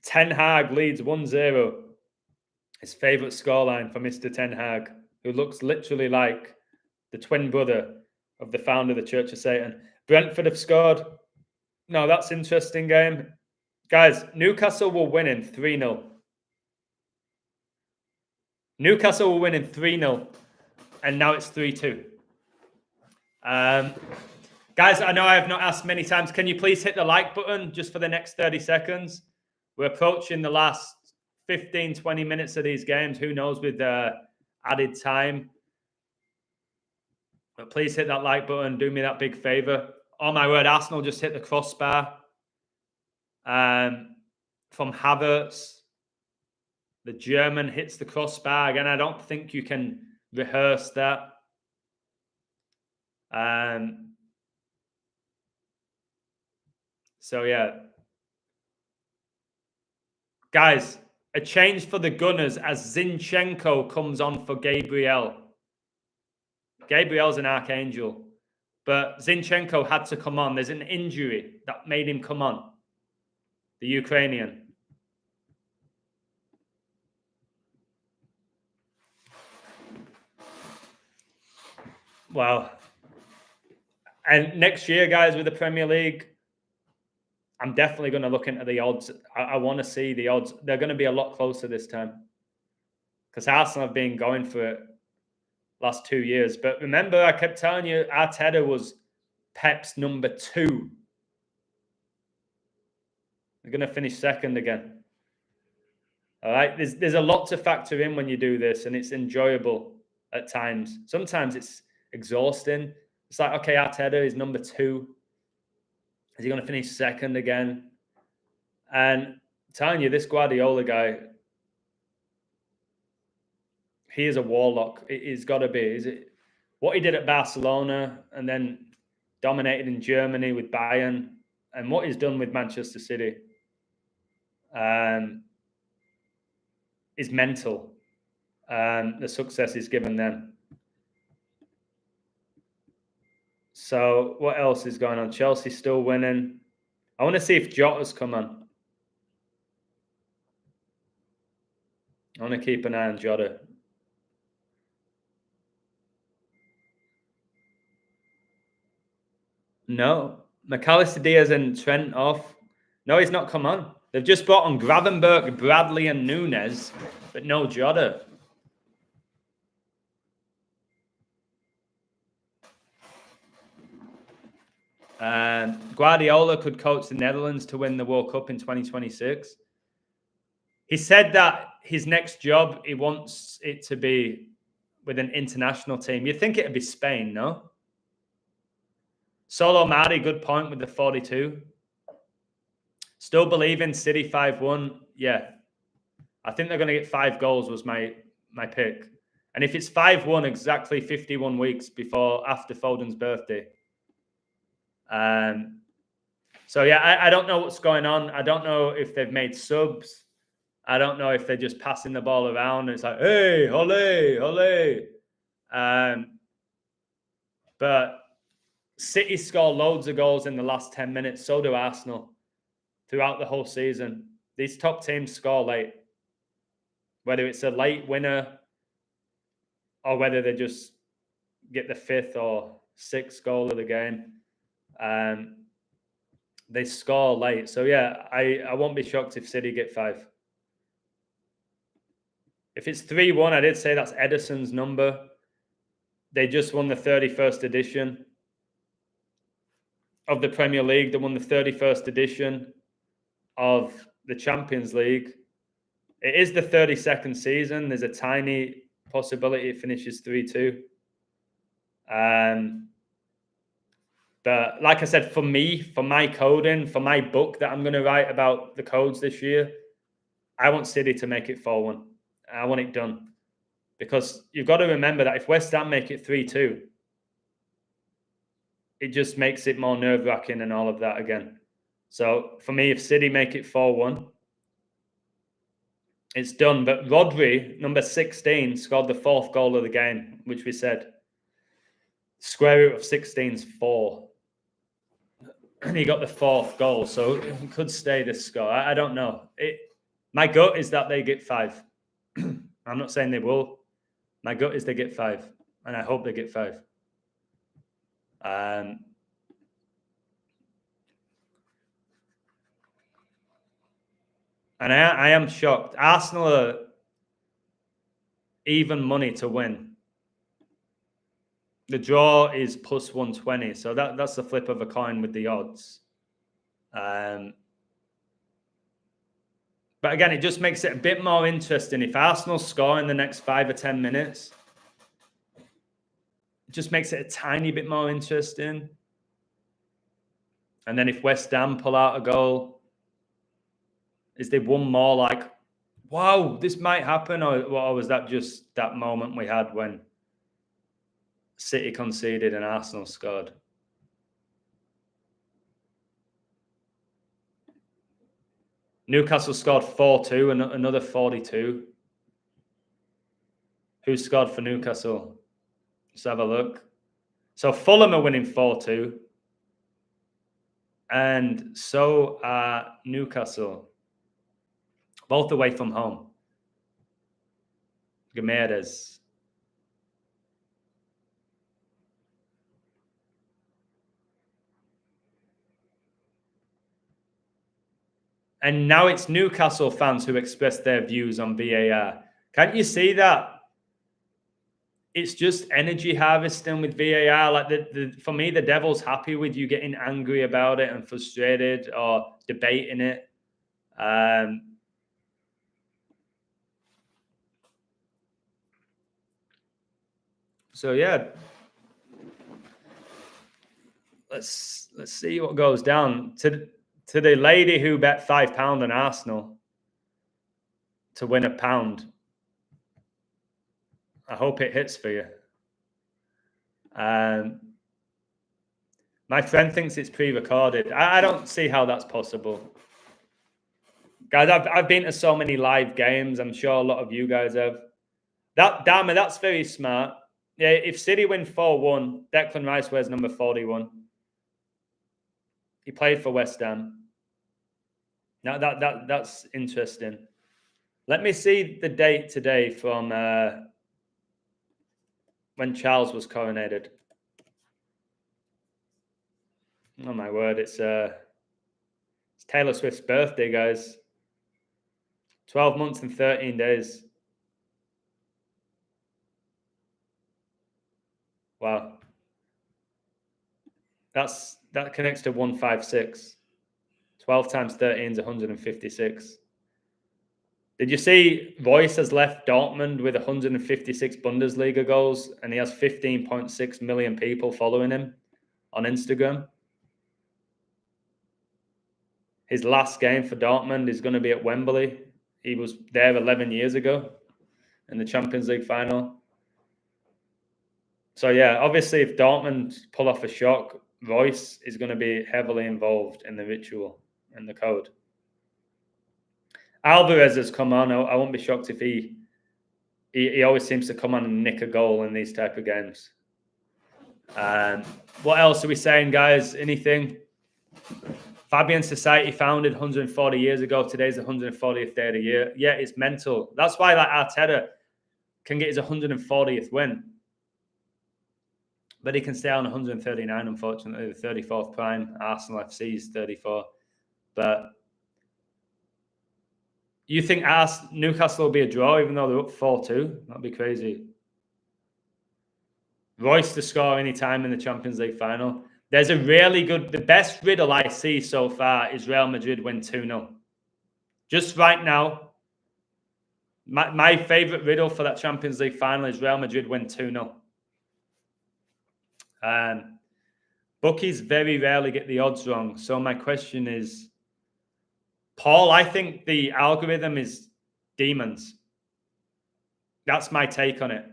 Ten Hag leads 1-0. His favourite scoreline for Mr. Ten Hag, who looks literally like the twin brother of the founder of the Church of Satan. Brentford have scored. No, that's an interesting game. Guys, Newcastle will win in 3-0. Newcastle will win in 3-0. And now it's 3-2. Guys, I know I have not asked many times. Can you please hit the like button just for the next 30 seconds? We're approaching the last 15, 20 minutes of these games. Who knows with added time. But please hit that like button. Do me that big favor. Oh my word, Arsenal just hit the crossbar. From Havertz. The German hits the crossbar. Again, I don't think you can rehearse that. So, yeah. Guys, a change for the Gunners as Zinchenko comes on for Gabriel. Gabriel's an archangel. But Zinchenko had to come on. There's an injury that made him come on. The Ukrainian. Wow. And next year, guys, with the Premier League, I'm definitely going to look into the odds. I want to see the odds. They're going to be a lot closer this time. Because Arsenal have been going for it last 2 years. But remember, I kept telling you, Arteta was Pep's number 2. They're going to finish second again. All right? There's a lot to factor in when you do this, and it's enjoyable at times. Sometimes it's exhausting. It's like, okay, Arteta is number 2. Is he going to finish second again? And I'm telling you, this Guardiola guy, he is a warlock. He's got to be. Is it what he did at Barcelona and then dominated in Germany with Bayern, and what he's done with Manchester City is mental. The success he's given them. So what else is going on? Chelsea still winning. I want to see if Jota's come on. I want to keep an eye on Jota. No. McAllister, Diaz and Trent off. No, he's not come on. They've just brought on Gravenberch, Bradley and Nunes, but no Jota. Guardiola could coach the Netherlands to win the World Cup in 2026. He said that his next job, he wants it to be with an international team. You'd think it'd be Spain, no? Solo Mardi, good point with the 42. Still believe in City 5-1. Yeah. I think they're going to get 5 goals was my pick. And if it's 5-1, exactly 51 weeks after Foden's birthday. So, yeah, I don't know what's going on. I don't know if they've made subs. I don't know if they're just passing the ball around. And it's like, hey, ole. But City score loads of goals in the last 10 minutes. So do Arsenal throughout the whole season. These top teams score late. Whether it's a late winner or whether they just get the 5th or 6th goal of the game. They score late. So, yeah, I won't be shocked if City get 5. If it's 3-1, I did say that's Edison's number. They just won the 31st edition of the Premier League. They won the 31st edition of the Champions League. It is the 32nd season. There's a tiny possibility it finishes 3-2. But like I said, for me, for my coding, for my book that I'm going to write about the codes this year, I want City to make it 4-1. I want it done. Because you've got to remember that if West Ham make it 3-2, it just makes it more nerve-wracking and all of that again. So for me, if City make it 4-1, it's done. But Rodri, number 16, scored the 4th goal of the game, which we said. Square root of 16 is 4. And he got the 4th goal, so it could stay this score. I don't know. My gut is that they get 5. I'm not saying they will. My gut is they get 5, and I hope they get 5. And I am shocked. Arsenal are even money to win. The draw is plus 120, so that's the flip of a coin with the odds. But again, it just makes it a bit more interesting. If Arsenal score in the next 5 or 10 minutes, It just makes it a tiny bit more interesting. And then if West Ham pull out a goal, is there one more like, wow, this might happen? Or was that just that moment we had when City conceded and Arsenal scored? Newcastle scored 4-2 and another 42. Who scored for Newcastle? Let's have a look. So Fulham are winning 4-2. And so are Newcastle. Both away from home. Gameres. And now it's Newcastle fans who express their views on VAR. Can't you see that? It's just energy harvesting with VAR. Like for me, the devil's happy with you getting angry about it and frustrated or debating it. So yeah, let's see what goes down. To the lady who bet £5 on Arsenal to win £1. I hope it hits for you. My friend thinks it's pre-recorded. I don't see how that's possible. Guys, I've been to so many live games. I'm sure a lot of you guys have. That's very smart. Yeah, if City win 4-1, Declan Rice wears number 41. He played for West Ham. Now that's interesting. Let me see the date today from when Charles was coronated. Oh my word, it's Taylor Swift's birthday, guys. 12 months and 13 days. Wow. That connects to 156. 12 times 13 is 156. Did you see Royce has left Dortmund with 156 Bundesliga goals and he has 15.6 million people following him on Instagram? His last game for Dortmund is going to be at Wembley. He was there 11 years ago in the Champions League final. So yeah, obviously if Dortmund pull off a shock, Royce is going to be heavily involved in the ritual and the code. Alvarez has come on. I won't be shocked if he always seems to come on and nick a goal in these type of games. What else are we saying, guys? Anything? Fabian Society founded 140 years ago. Today's the 140th day of the year. Yeah, it's mental. That's why like Arteta can get his 140th win. But he can stay on 139, unfortunately, the 34th prime. Arsenal FC is 34. But you think Newcastle will be a draw even though they're up 4-2? That'd be crazy. Royce to score any time in the Champions League final. There's a really good, the best riddle I see so far is Real Madrid win 2-0. Just right now, my favorite riddle for that Champions League final is Real Madrid win 2-0. Bookies very rarely get the odds wrong. So my question is, Paul, I think the algorithm is demons. That's my take on it.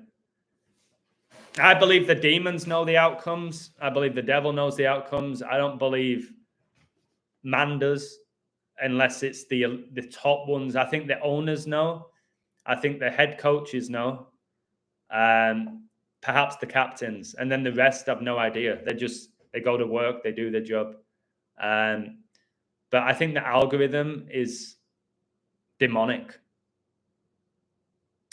I believe the demons know the outcomes. I believe the devil knows the outcomes. I don't believe man does, unless it's the top ones. I think the owners know. I think the head coaches know. Perhaps the captains. And then the rest have no idea. They go to work. They do their job. But I think the algorithm is demonic.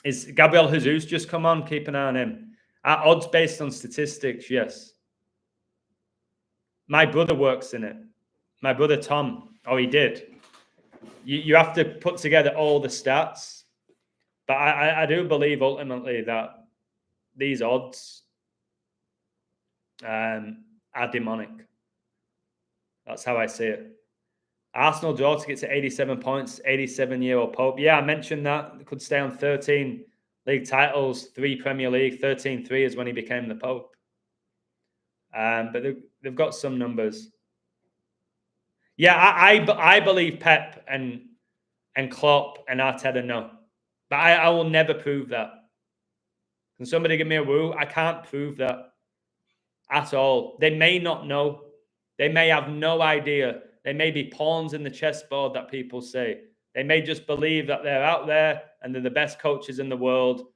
Is Gabriel Jesus just come on? Keep an eye on him. Are odds based on statistics? Yes. My brother works in it. My brother Tom. Oh, he did. You have to put together all the stats. But I do believe ultimately that these odds are demonic. That's how I see it. Arsenal draw to get to 87 points, 87-year-old Pope. Yeah, I mentioned that. They could stay on 13 league titles, 3 Premier League, 13-3 is when he became the Pope. But they've got some numbers. Yeah, I believe Pep and Klopp and Arteta no. But I will never prove that. Can somebody give me a woo? I can't prove that at all. They may not know. They may have no idea. They may be pawns in the chessboard that people say. They may just believe that they're out there and they're the best coaches in the world.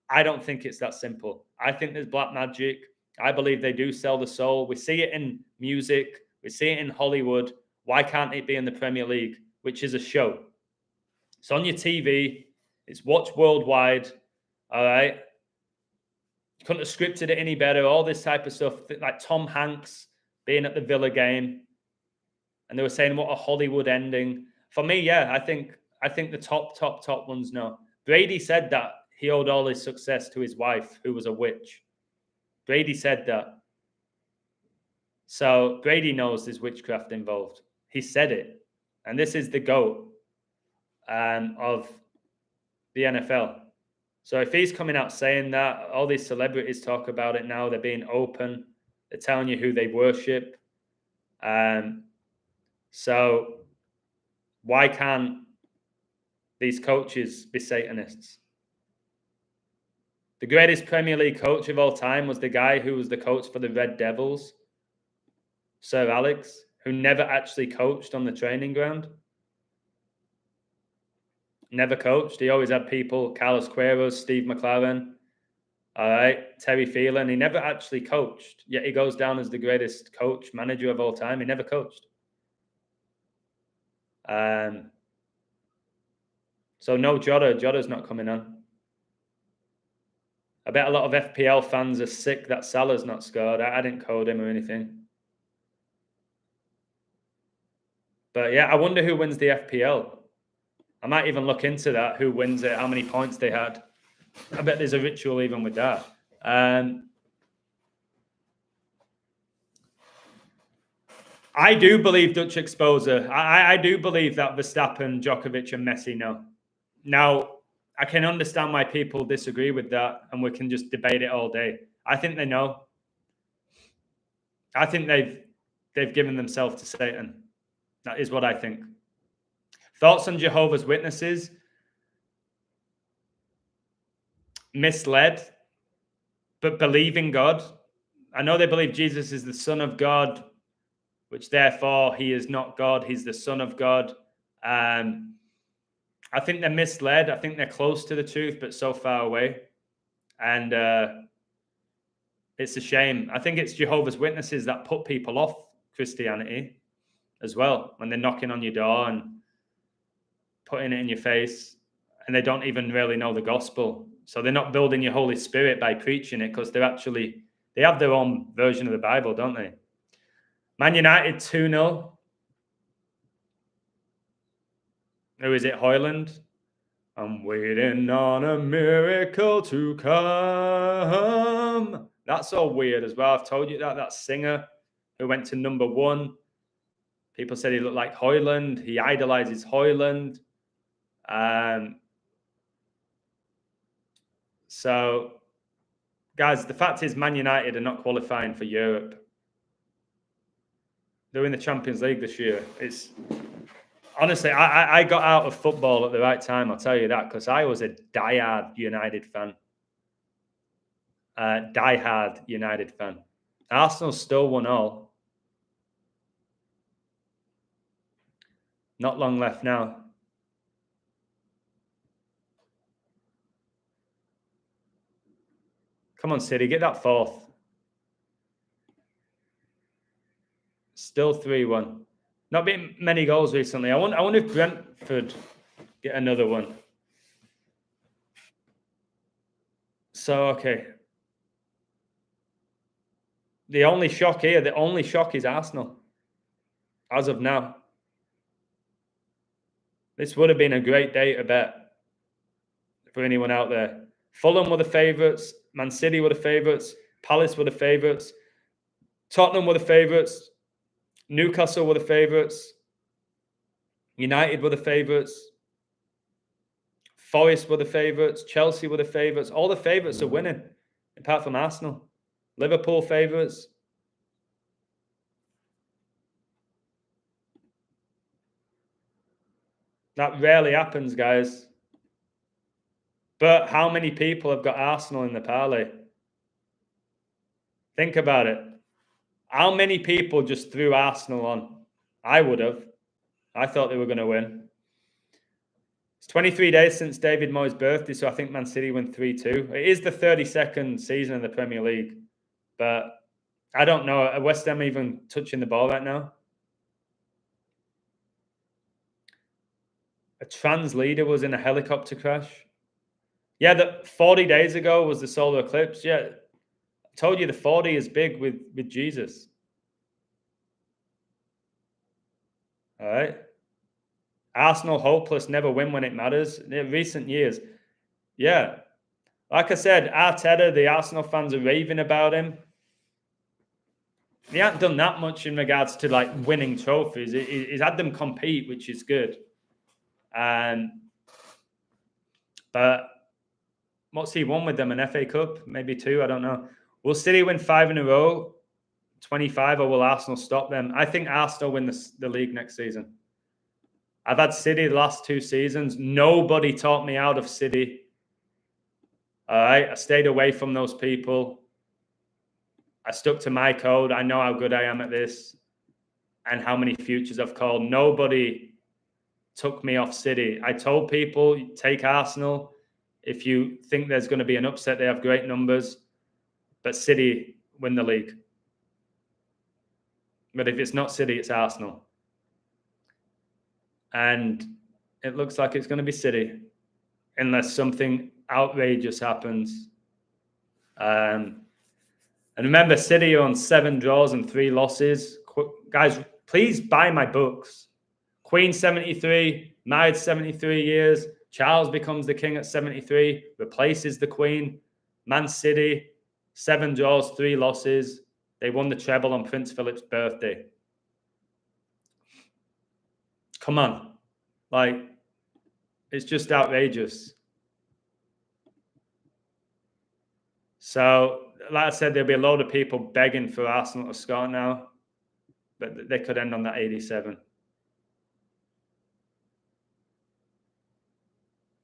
I don't think it's that simple. I think there's black magic. I believe they do sell the soul. We see it in music. We see it in Hollywood. Why can't it be in the Premier League, which is a show? It's on your TV. It's watched worldwide. All right. Couldn't have scripted it any better. All this type of stuff, like Tom Hanks being at the Villa game, and they were saying what a Hollywood ending. For me, yeah, I think the top ones know. Brady said that he owed all his success to his wife, who was a witch. Brady said that. So Brady knows there's witchcraft involved. He said it, and this is the GOAT of the NFL. So if he's coming out saying that, all these celebrities talk about it now. They're being open. They're telling you who they worship. So why can't these coaches be Satanists? The greatest Premier League coach of all time was the guy who was the coach for the Red Devils, Sir Alex, who never actually coached on the training ground. Never coached. He always had people, Carlos Queiroz, Steve McLaren, all right, Terry Phelan. He never actually coached, yet he goes down as the greatest coach, manager of all time. He never coached. So no Jota. Jota's not coming on. I bet a lot of FPL fans are sick that Salah's not scored. I didn't code him or anything. But yeah, I wonder who wins the FPL. I might even look into that, who wins it, how many points they had. I bet there's a ritual even with that. I do believe Dutch exposure. I do believe that Verstappen, Djokovic and Messi know. Now, I can understand why people disagree with that, and we can just debate it all day. I think they know. I think they've given themselves to Satan. That is what I think. Thoughts on Jehovah's Witnesses? Misled, but believe in God. I know they believe Jesus is the Son of God, which therefore he is not God. He's the Son of God. I think they're misled. I think they're close to the truth, but so far away. And it's a shame. I think it's Jehovah's Witnesses that put people off Christianity as well, when they're knocking on your door and putting it in your face, and they don't even really know the gospel. So they're not building your Holy Spirit by preaching it, because they have their own version of the Bible, don't they? Man United 2-0. Who is it? Hoyland? I'm waiting on a miracle to come. That's all weird as well. I've told you that singer who went to #1. People said he looked like Hoyland. He idolizes Hoyland. So, guys, the fact is Man United are not qualifying for Europe. They're in the Champions League this year. It's honestly, I got out of football at the right time, I'll tell you that, because I was a diehard United fan. Arsenal still won all. Not long left now. Come on, City, get that fourth. Still 3-1. Not been many goals recently. I wonder if Brentford get another one. So, okay. The only shock is Arsenal. As of now. This would have been a great day to bet for anyone out there. Fulham were the favourites. Man City were the favourites. Palace were the favourites. Tottenham were the favourites. Newcastle were the favourites. United were the favourites. Forest were the favourites. Chelsea were the favourites. All the favourites are winning, apart from Arsenal. Liverpool favourites. That rarely happens, guys. But how many people have got Arsenal in the parlay? Think about it. How many people just threw Arsenal on? I would have. I thought they were going to win. It's 23 days since David Moyes' birthday, so I think Man City win 3-2. It is the 32nd season in the Premier League, but I don't know. Are West Ham even touching the ball right now? A trans leader was in a helicopter crash. Yeah, that 40 days ago was the solar eclipse. Yeah, I told you the 40 is big with Jesus. All right. Arsenal hopeless, never win when it matters. In recent years. Yeah. Like I said, Arteta, the Arsenal fans are raving about him. He hasn't done that much in regards to like winning trophies. He's had them compete, which is good. But what's he won with them? An FA Cup? Maybe 2? I don't know. Will City win 5 in a row? 25, or will Arsenal stop them? I think Arsenal win the league next season. I've had City the last 2 seasons. Nobody talked me out of City. All right. I stayed away from those people. I stuck to my code. I know how good I am at this and how many futures I've called. Nobody took me off City. I told people, take Arsenal. If you think there's going to be an upset, they have great numbers. But City win the league. But if it's not City, it's Arsenal. And it looks like it's going to be City unless something outrageous happens. And remember, City are on 7 draws and 3 losses. Guys, please buy my books. Queen 73, married 73 years. Charles becomes the king at 73, replaces the Queen. Man City, 7 draws, 3 losses. They won the treble on Prince Philip's birthday. Come on. Like, it's just outrageous. So, like I said, there'll be a load of people begging for Arsenal to score now. But they could end on that 87.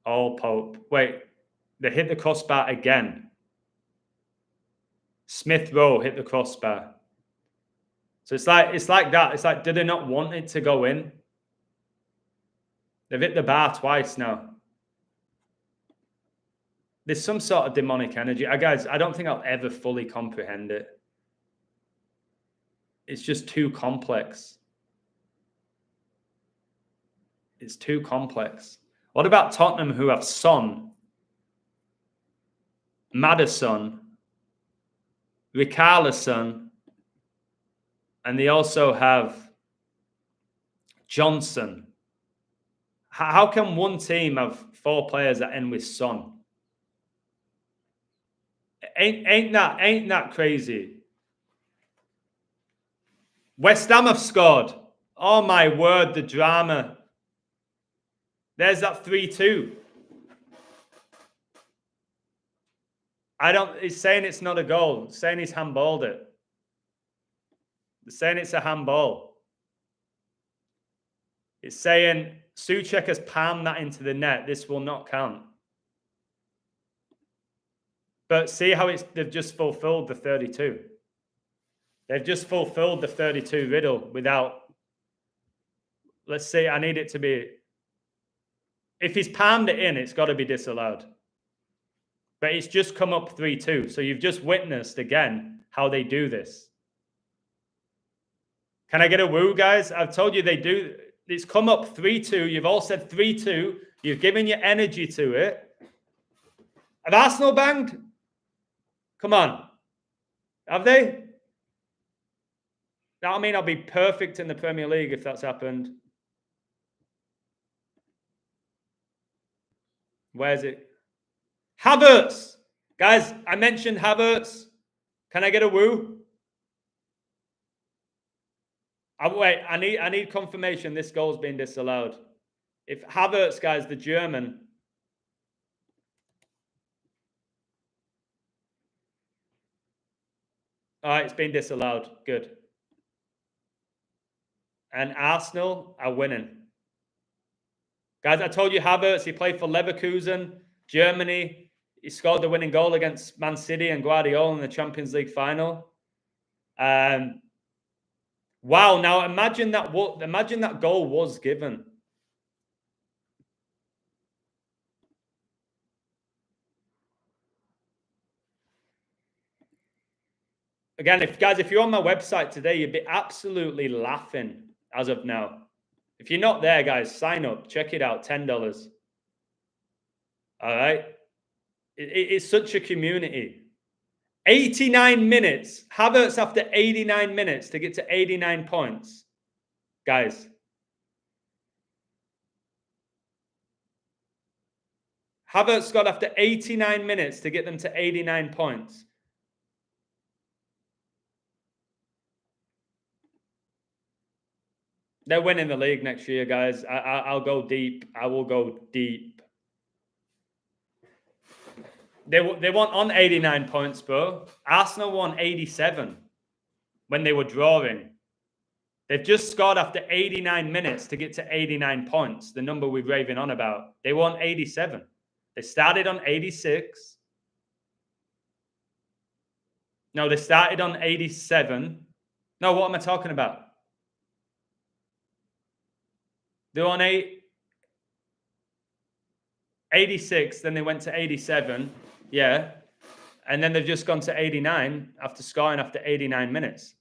All Pope. Wait, they hit the crossbar again. Smith Rowe hit the crossbar. So it's like that. It's like, did they not want it to go in? They've hit the bar twice now. There's some sort of demonic energy. Guys, I don't think I'll ever fully comprehend it. It's just too complex. It's too complex. What about Tottenham, who have Son, Maddison, Richarlison, and they also have Johnson? How can one team have 4 players that end with Son? Ain't that crazy? West Ham have scored. Oh my word, the drama. There's that 3-2. It's saying it's not a goal. It's saying he's handballed it. They're saying it's a handball. It's saying Souček has palmed that into the net. This will not count. But see how they've just fulfilled the 32. They've just fulfilled the 32 riddle without, let's say, I need it to be, if he's palmed it in, it's got to be disallowed. But it's just come up 3-2. So you've just witnessed again how they do this. Can I get a woo, guys? I've told you they do. It's come up 3-2. You've all said 3-2. You've given your energy to it. Have Arsenal banged? Come on. Have they? That'll mean I'll be perfect in the Premier League if that's happened. Where's it? Havertz! Guys, I mentioned Havertz. Can I get a woo? Wait, I need confirmation this goal's been disallowed. If Havertz, guys, the German. All right, it's been disallowed. Good. And Arsenal are winning. Guys, I told you Havertz, he played for Leverkusen, Germany. He scored the winning goal against Man City and Guardiola in the Champions League final. Wow, now imagine that goal was given. Again, if you're on my website today, you'd be absolutely laughing as of now. If you're not there, guys, sign up. Check it out. $10. All right? It's such a community. 89 minutes. Havertz after 89 minutes to get to 89 points. Guys. Havertz scored after 89 minutes to get them to 89 points. They're winning the league next year, guys. I'll go deep. I will go deep. They won on 89 points, bro. Arsenal won 87 when they were drawing. They've just scored after 89 minutes to get to 89 points, the number we're raving on about. They won 87. They started on 86. No, they started on 87. No, what am I talking about? They're on 86, then they went to 87. Yeah. And then they've just gone to 89 after scoring after 89 minutes.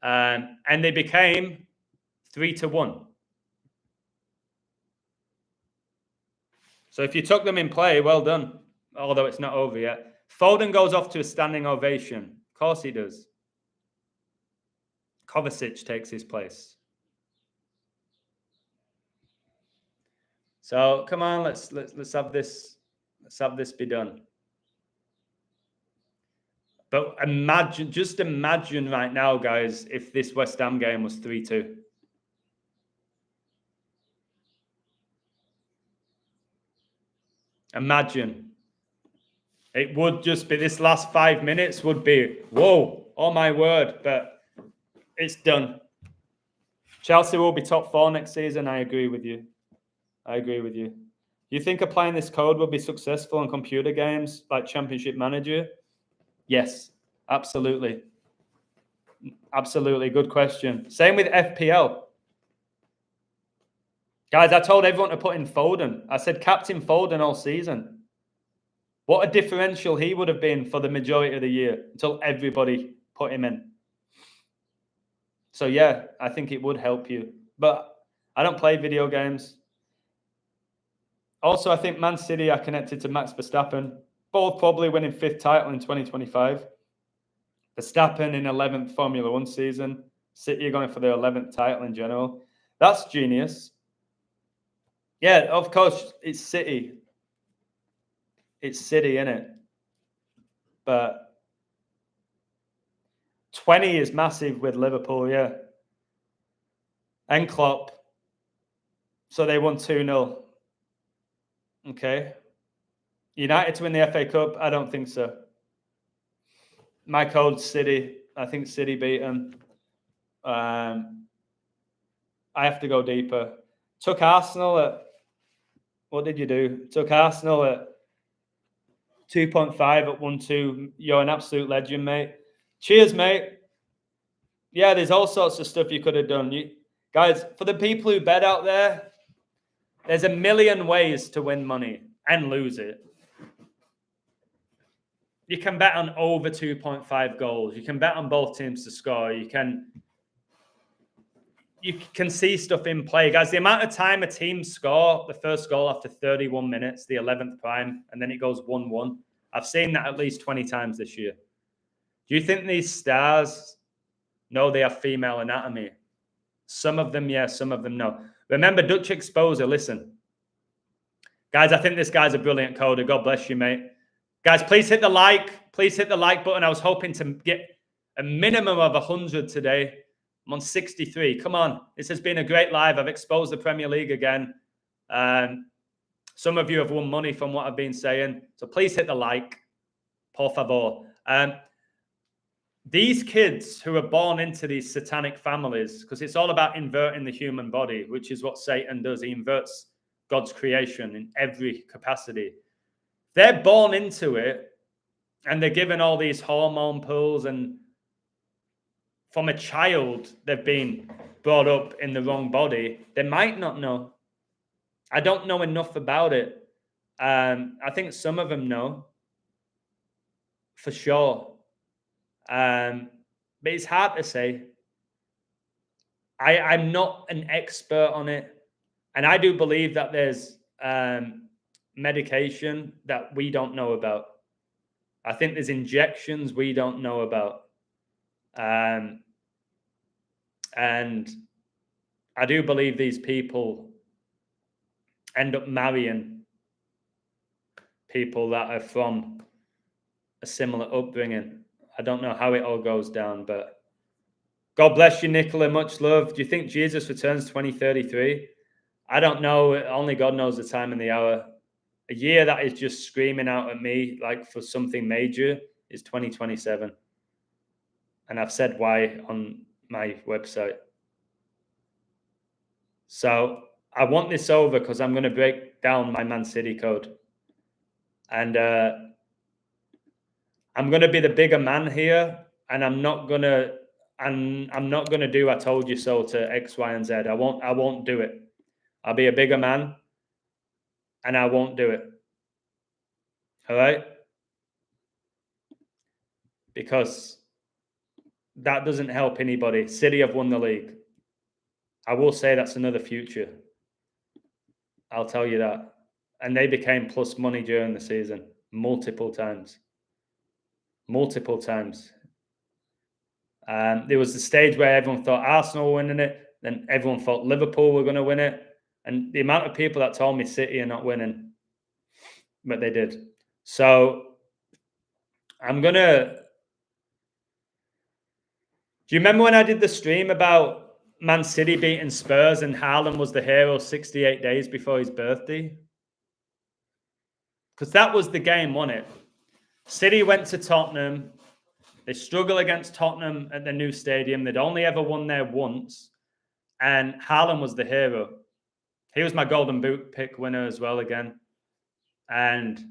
And they became 3-1. So if you took them in play, well done. Although it's not over yet. Foden goes off to a standing ovation. Of course he does. Kovacic takes his place. So come on, let's have this. Let's have this be done. But just imagine right now, guys, if this West Ham game was 3-2. Imagine. It would just be, this last 5 minutes would be, whoa, oh my word, but it's done. Chelsea will be top 4 next season. I agree with you. I agree with you. You think applying this code will be successful on computer games like Championship Manager? Yes, absolutely. Absolutely. Good question. Same with FPL. Guys, I told everyone to put in Foden. I said captain Foden all season. What a differential he would have been for the majority of the year until everybody put him in. So, yeah, I think it would help you. But I don't play video games. Also, I think Man City are connected to Max Verstappen. Both probably winning 5th title in 2025. Verstappen in 11th Formula 1 season. City are going for their 11th title in general. That's genius. Yeah, of course, it's City. It's City, innit? But 20 is massive with Liverpool, yeah. And Klopp. So they won 2-0. Okay. United to win the FA Cup? I don't think so. My code's City. I think City beat them. I have to go deeper. Took Arsenal at... What did you do? Took Arsenal at 2.5 at 1-2. You're an absolute legend, mate. Cheers, mate. Yeah, there's all sorts of stuff you could have done. Guys, for the people who bet out there, there's a million ways to win money and lose it. You can bet on over 2.5 goals. You can bet on both teams to score. You can see stuff in play. Guys, the amount of time a team score the first goal after 31 minutes, the 11th prime, and then it goes 1-1. I've seen that at least 20 times this year. Do you think these stars know they have female anatomy? Some of them, yes. Some of them, no. Remember, Dutch Exposure, listen. Guys, I think this guy's a brilliant coder. God bless you, mate. Guys, please hit the like. Please hit the like button. I was hoping to get a minimum of 100 today. I'm on 63. Come on. This has been a great live. I've exposed the Premier League again. Some of you have won money from what I've been saying. So please hit the like. Por favor. These kids who are born into these satanic families, because it's all about inverting the human body, which is what Satan does. He inverts God's creation in every capacity. They're born into it and they're given all these hormone pills, and from a child, they've been brought up in the wrong body. They might not know. I don't know enough about it. I think some of them know, for sure. But it's hard to say. I'm not an expert on it. And I do believe that there's medication that we don't know about. I think there's injections we don't know about. And I do believe these people end up marrying people that are from a similar upbringing. I don't know how it all goes down, but God bless you, Nicola. Much love. Do you think Jesus returns 2033? I don't know. Only God knows the time and the hour. A year that is just screaming out at me like for something major is 2027. And I've said why on my website. So I want this over because I'm going to break down my Man City code. And I'm going to be the bigger man here. And I'm not going to do I told you so to X, Y, and Z. I won't do it. I'll be a bigger man and I won't do it. All right? Because that doesn't help anybody. City have won the league. I will say that's another future. I'll tell you that. And they became plus money during the season multiple times. Multiple times. There was the stage where everyone thought Arsenal were winning it. Then everyone thought Liverpool were going to win it. And the amount of people that told me City are not winning, but they did. So I'm going to... Do you remember when I did the stream about Man City beating Spurs and Haaland was the hero 68 days before his birthday? Because that was the game, wasn't it? City went to Tottenham. They struggle against Tottenham at the new stadium. They'd only ever won there once. And Haaland was the hero. He was my Golden Boot pick winner as well again. And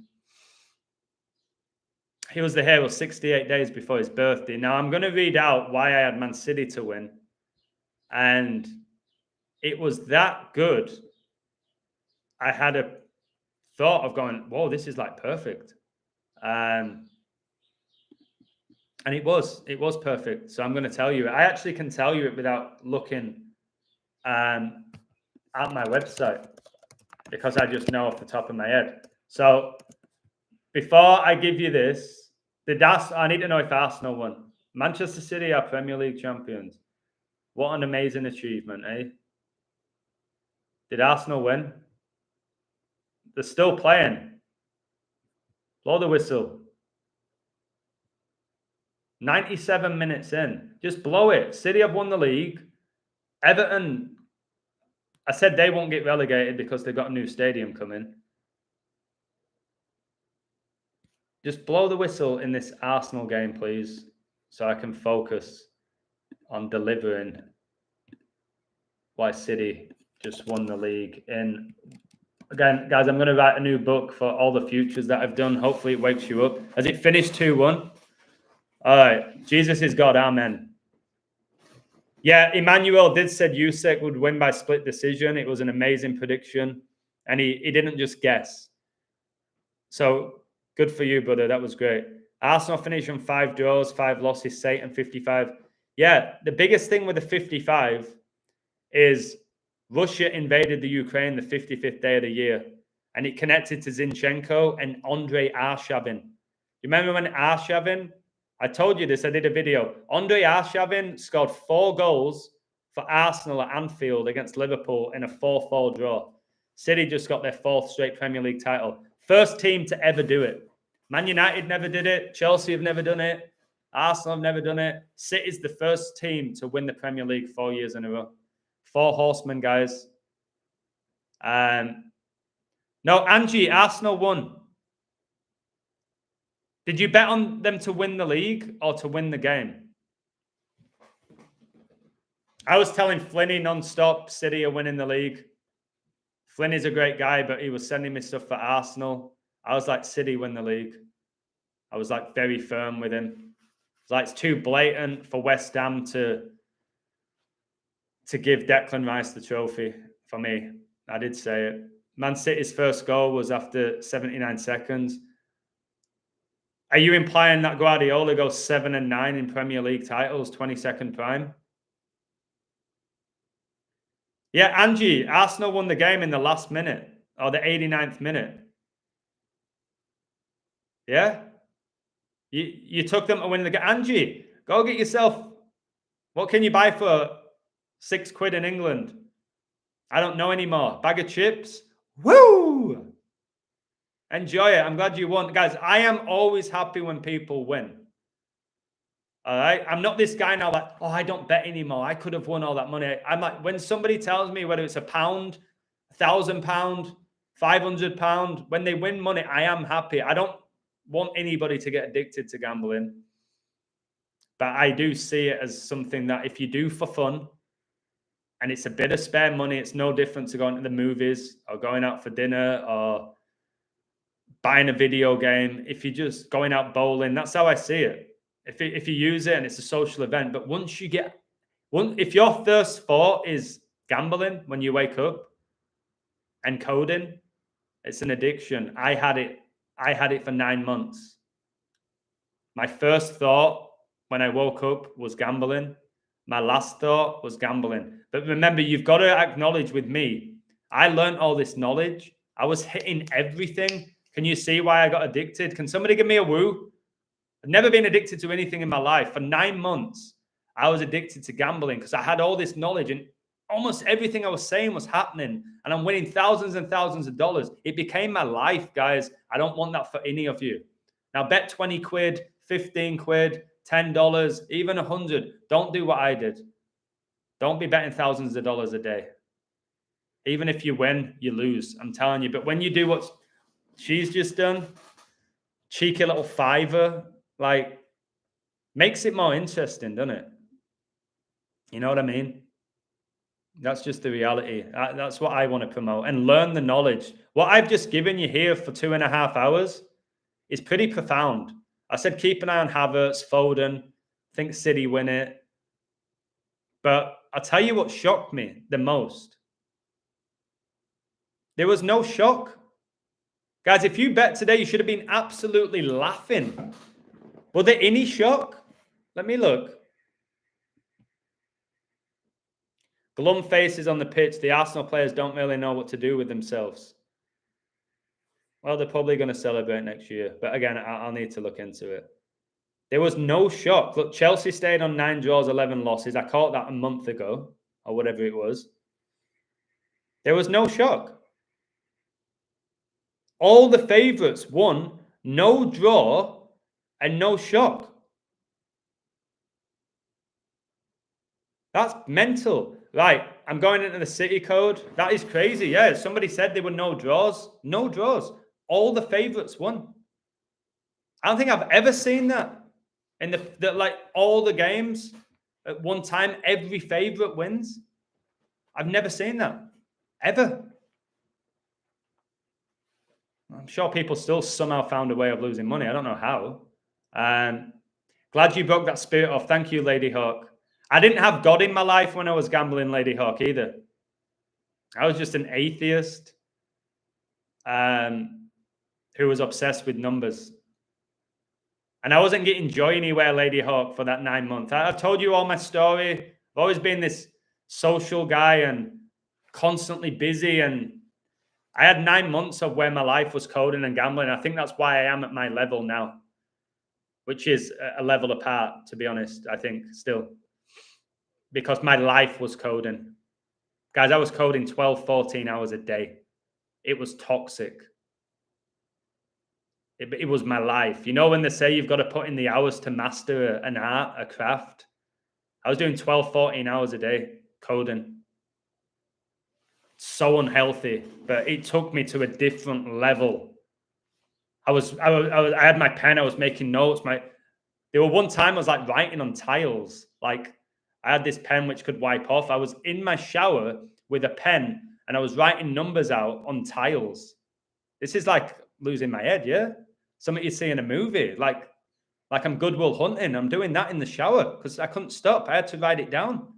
he was the hero 68 days before his birthday. Now, I'm going to read out why I had Man City to win. And it was that good. I had a thought of going, whoa, this is like perfect. And it was perfect. So I'm going to tell you. I actually can tell you it without looking at my website because I just know off the top of my head. So before I give you this, I need to know if Arsenal won. Manchester City are Premier League champions. What an amazing achievement, eh? Did Arsenal win? They're still playing. Blow the whistle. 97 minutes in. Just blow it. City have won the league. Everton, I said they won't get relegated because they've got a new stadium coming. Just blow the whistle in this Arsenal game, please, so I can focus on delivering why City just won the league. And again, guys, I'm going to write a new book for all the futures that I've done. Hopefully it wakes you up. Has it finished 2-1? All right. Jesus is God. Amen. Yeah, Emmanuel did said Usyk would win by split decision. It was an amazing prediction. And he didn't just guess. So good for you, brother. That was great. Arsenal finished on 5 draws, 5 losses, Satan 55. Yeah, the biggest thing with the 55 is Russia invaded the Ukraine the 55th day of the year. And it connected to Zinchenko and Andrei Arshavin. You remember when Arshavin, I told you this, I did a video. Andrei Arshavin scored 4 goals for Arsenal at Anfield against Liverpool in a 4-4 draw. City just got their 4th straight Premier League title. First team to ever do it. Man United never did it. Chelsea have never done it. Arsenal have never done it. City's the first team to win the Premier League 4 years in a row. 4 horsemen, guys. No, Angie, Arsenal won. Did you bet on them to win the league or to win the game? I was telling Flinny non-stop City are winning the league. Flynn is a great guy, but he was sending me stuff for Arsenal. I was like, City win the league. I was like very firm with him. It's like it's too blatant for West Ham to give Declan Rice the trophy for me. I did say it. Man City's first goal was after 79 seconds. Are you implying that Guardiola goes 7 and 9 in Premier League titles, 22nd prime? Yeah, Angie, Arsenal won the game in the last minute or the 89th minute. Yeah? You took them to win the game. Angie, go get yourself, what can you buy for £6 in England? I don't know anymore. Bag of chips? Woo! Enjoy it. I'm glad you won. Guys, I am always happy when people win. All right? I'm not this guy now like, oh, I don't bet anymore. I could have won all that money. I'm like, when somebody tells me whether it's £1, £1,000, £500, when they win money, I am happy. I don't want anybody to get addicted to gambling. But I do see it as something that if you do for fun, and it's a bit of spare money, it's no different to going to the movies or going out for dinner or buying a video game. If you're just going out bowling, that's how I see it. If you use it and it's a social event, but if your first thought is gambling when you wake up and coding, it's an addiction. I had it for 9 months. My first thought when I woke up was gambling. My last thought was gambling. But remember, you've got to acknowledge with me, I learned all this knowledge. I was hitting everything. Can you see why I got addicted? Can somebody give me a woo? I've never been addicted to anything in my life. For 9 months, I was addicted to gambling because I had all this knowledge and almost everything I was saying was happening. And I'm winning thousands and thousands of dollars. It became my life, guys. I don't want that for any of you. Now bet 20 quid, 15 quid, $10, even 100. Don't do what I did. Don't be betting thousands of dollars a day. Even if you win, you lose. I'm telling you. But when you do what she's just done, cheeky little fiver, like, makes it more interesting, doesn't it? You know what I mean? That's just the reality. That's what I want to promote. And learn the knowledge. What I've just given you here for 2.5 hours is pretty profound. I said keep an eye on Havertz, Foden. Think City win it. But I'll tell you what shocked me the most. There was no shock. Guys, if you bet today, you should have been absolutely laughing. Was there any shock? Let me look. Glum faces on the pitch. The Arsenal players don't really know what to do with themselves. Well, they're probably going to celebrate next year. But again, I'll need to look into it. There was no shock. Look, Chelsea stayed on 9 draws, 11 losses. I caught that a month ago or whatever it was. There was no shock. All the favourites won, no draw and no shock. That's mental. Right, I'm going into the City code. That is crazy. Yeah, somebody said there were no draws. No draws. All the favourites won. I don't think I've ever seen that. In the like all the games at one time, every favourite wins. I've never seen that. Ever. I'm sure people still somehow found a way of losing money. I don't know how. Glad you broke that spirit off. Thank you, Lady Hawk. I didn't have God in my life when I was gambling, Lady Hawk, either. I was just an atheist who was obsessed with numbers. And I wasn't getting joy anywhere, Lady Hawk, for that 9 months. I've told you all my story. I've always been this social guy and constantly busy. And I had 9 months of where my life was coding and gambling. I think that's why I am at my level now, which is a level apart, to be honest, I think, still. Because my life was coding. Guys, I was coding 12, 14 hours a day. It was toxic. It was my life. You know when they say you've got to put in the hours to master an art, a craft? I was doing 12, 14 hours a day coding. So unhealthy, but it took me to a different level. I had my pen, I was making notes. There were one time I was like writing on tiles. Like I had this pen which could wipe off. I was in my shower with a pen and I was writing numbers out on tiles. This is like losing my head, yeah? Something you see in a movie, like I'm Good Will Hunting. I'm doing that in the shower because I couldn't stop. I had to write it down.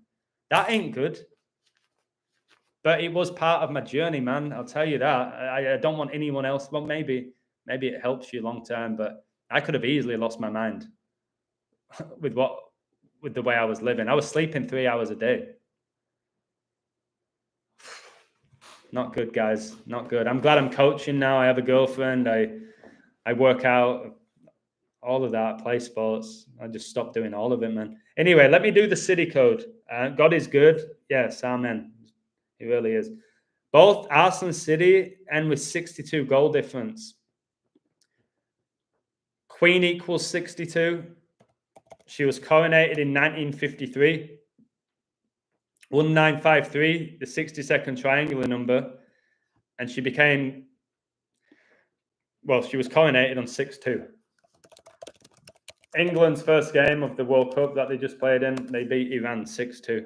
That ain't good. But it was part of my journey, man. I'll tell you that. I don't want anyone else. Well, maybe it helps you long term, but I could have easily lost my mind with the way I was living. I was sleeping 3 hours a day. Not good, guys. Not good. I'm glad I'm coaching now. I have a girlfriend. I work out, all of that, play sports. I just stopped doing all of it, man. Anyway, let me do the city code. God is good. Yes, amen. He really is. Both Arsenal and City end with 62 goal difference. Queen equals 62. She was coronated in 1953. 1953, the 60-second triangular number. And she became, well, she was coronated on 6-2. England's first game of the World Cup that they just played in, they beat Iran 6-2.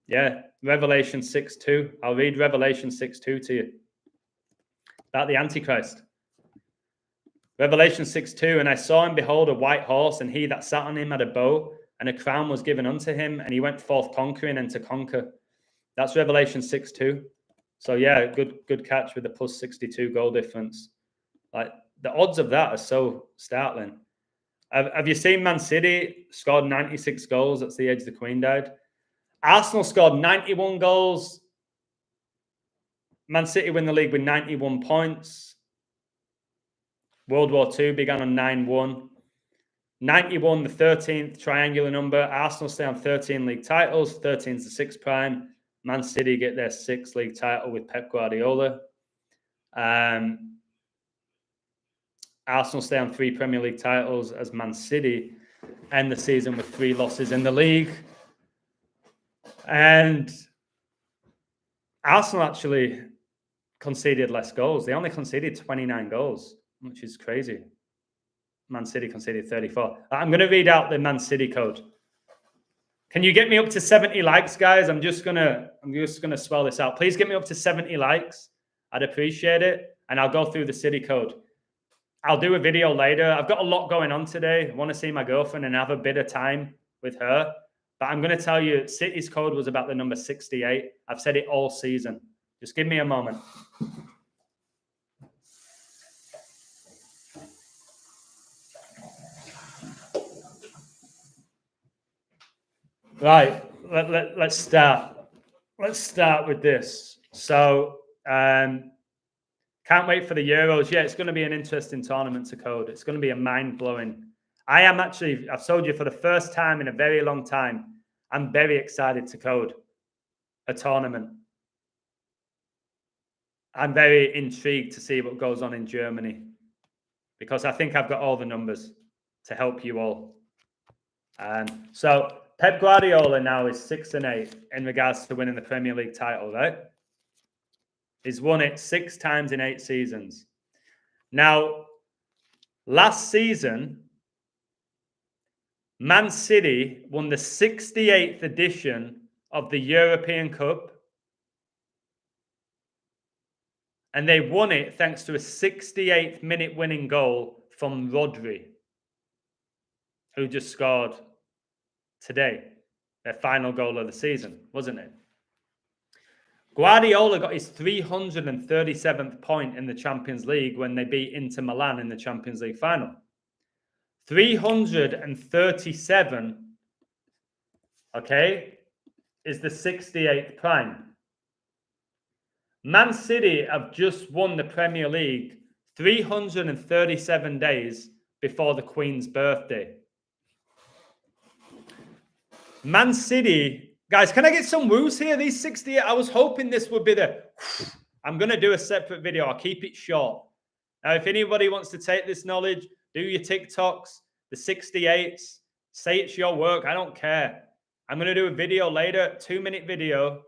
Yeah, Revelation 6:2. I'll read Revelation 6:2 to you. About the Antichrist. Revelation 6:2. And I saw and behold a white horse, and he that sat on him had a bow, and a crown was given unto him, and he went forth conquering and to conquer. That's Revelation 6:2. So yeah, good catch with the plus 62 goal difference. Like the odds of that are so startling. Have you seen Man City scored 96 goals? That's the age the Queen died. Arsenal scored 91 goals. Man City win the league with 91 points. World War II began on 9-1. 91, the 13th triangular number. Arsenal stay on 13 league titles. 13 is the 6th prime. Man City get their 6th league title with Pep Guardiola. Arsenal stay on 3 Premier League titles as Man City end the season with 3 losses in the league. And Arsenal actually conceded less goals. They only conceded 29 goals, which is crazy. Man City conceded 34. I'm going to read out the Man City code. Can you get me up to 70 likes, guys? I'm just gonna swell this out. Please get me up to 70 likes. I'd appreciate it. And I'll go through the city code. I'll do a video later. I've got a lot going on today. I want to see my girlfriend and have a bit of time with her. But I'm going to tell you, City's code was about the number 68. I've said it all season. Just give me a moment. Right, let's start. Let's start with this. So, can't wait for the Euros. Yeah, it's going to be an interesting tournament to code. It's going to be a mind-blowing. I've told you for the first time in a very long time, I'm very excited to code a tournament. I'm very intrigued to see what goes on in Germany because I think I've got all the numbers to help you all. So Pep Guardiola now is 6-8 in regards to winning the Premier League title, right? He's won it 6 times in 8 seasons. Now, last season, Man City won the 68th edition of the European Cup. And they won it thanks to a 68th minute winning goal from Rodri, who just scored today. Their final goal of the season, wasn't it? Guardiola got his 337th point in the Champions League when they beat Inter Milan in the Champions League final. 337, okay, is the 68th prime. Man City have just won the Premier League 337 days before the Queen's birthday. Man City, guys, can I get some woos here? These 68, I was hoping this would be the... I'm going to do a separate video. I'll keep it short. Now, if anybody wants to take this knowledge, do your TikToks, the 68s, say it's your work. I don't care. I'm going to do a video later, 2-minute video,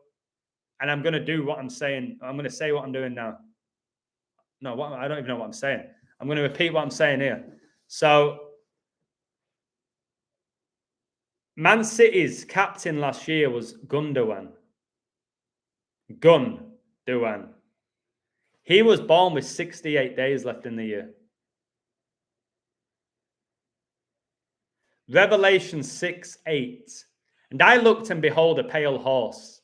and I'm going to do what I'm saying. I'm going to say what I'm doing now. No, I don't even know what I'm saying. I'm going to repeat what I'm saying here. So, Man City's captain last year was Gundogan. Gun. Duan. He was born with 68 days left in the year. Revelation 6:8. And I looked, and behold, a pale horse.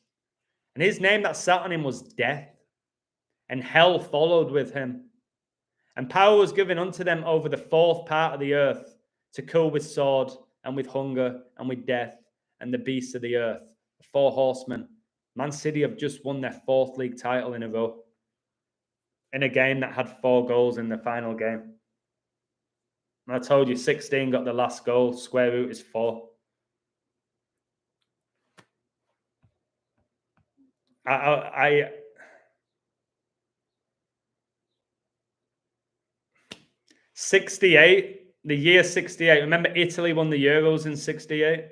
And his name that sat on him was Death. And hell followed with him. And power was given unto them over the fourth part of the earth, to kill with sword, and with hunger, and with death, and the beasts of the earth. The 4 horsemen. Man City have just won their 4th league title in a row. In a game that had 4 goals in the final game. And I told you, 16 got the last goal. Square root is 4. I 68, the year 68. Remember, Italy won the Euros in 68.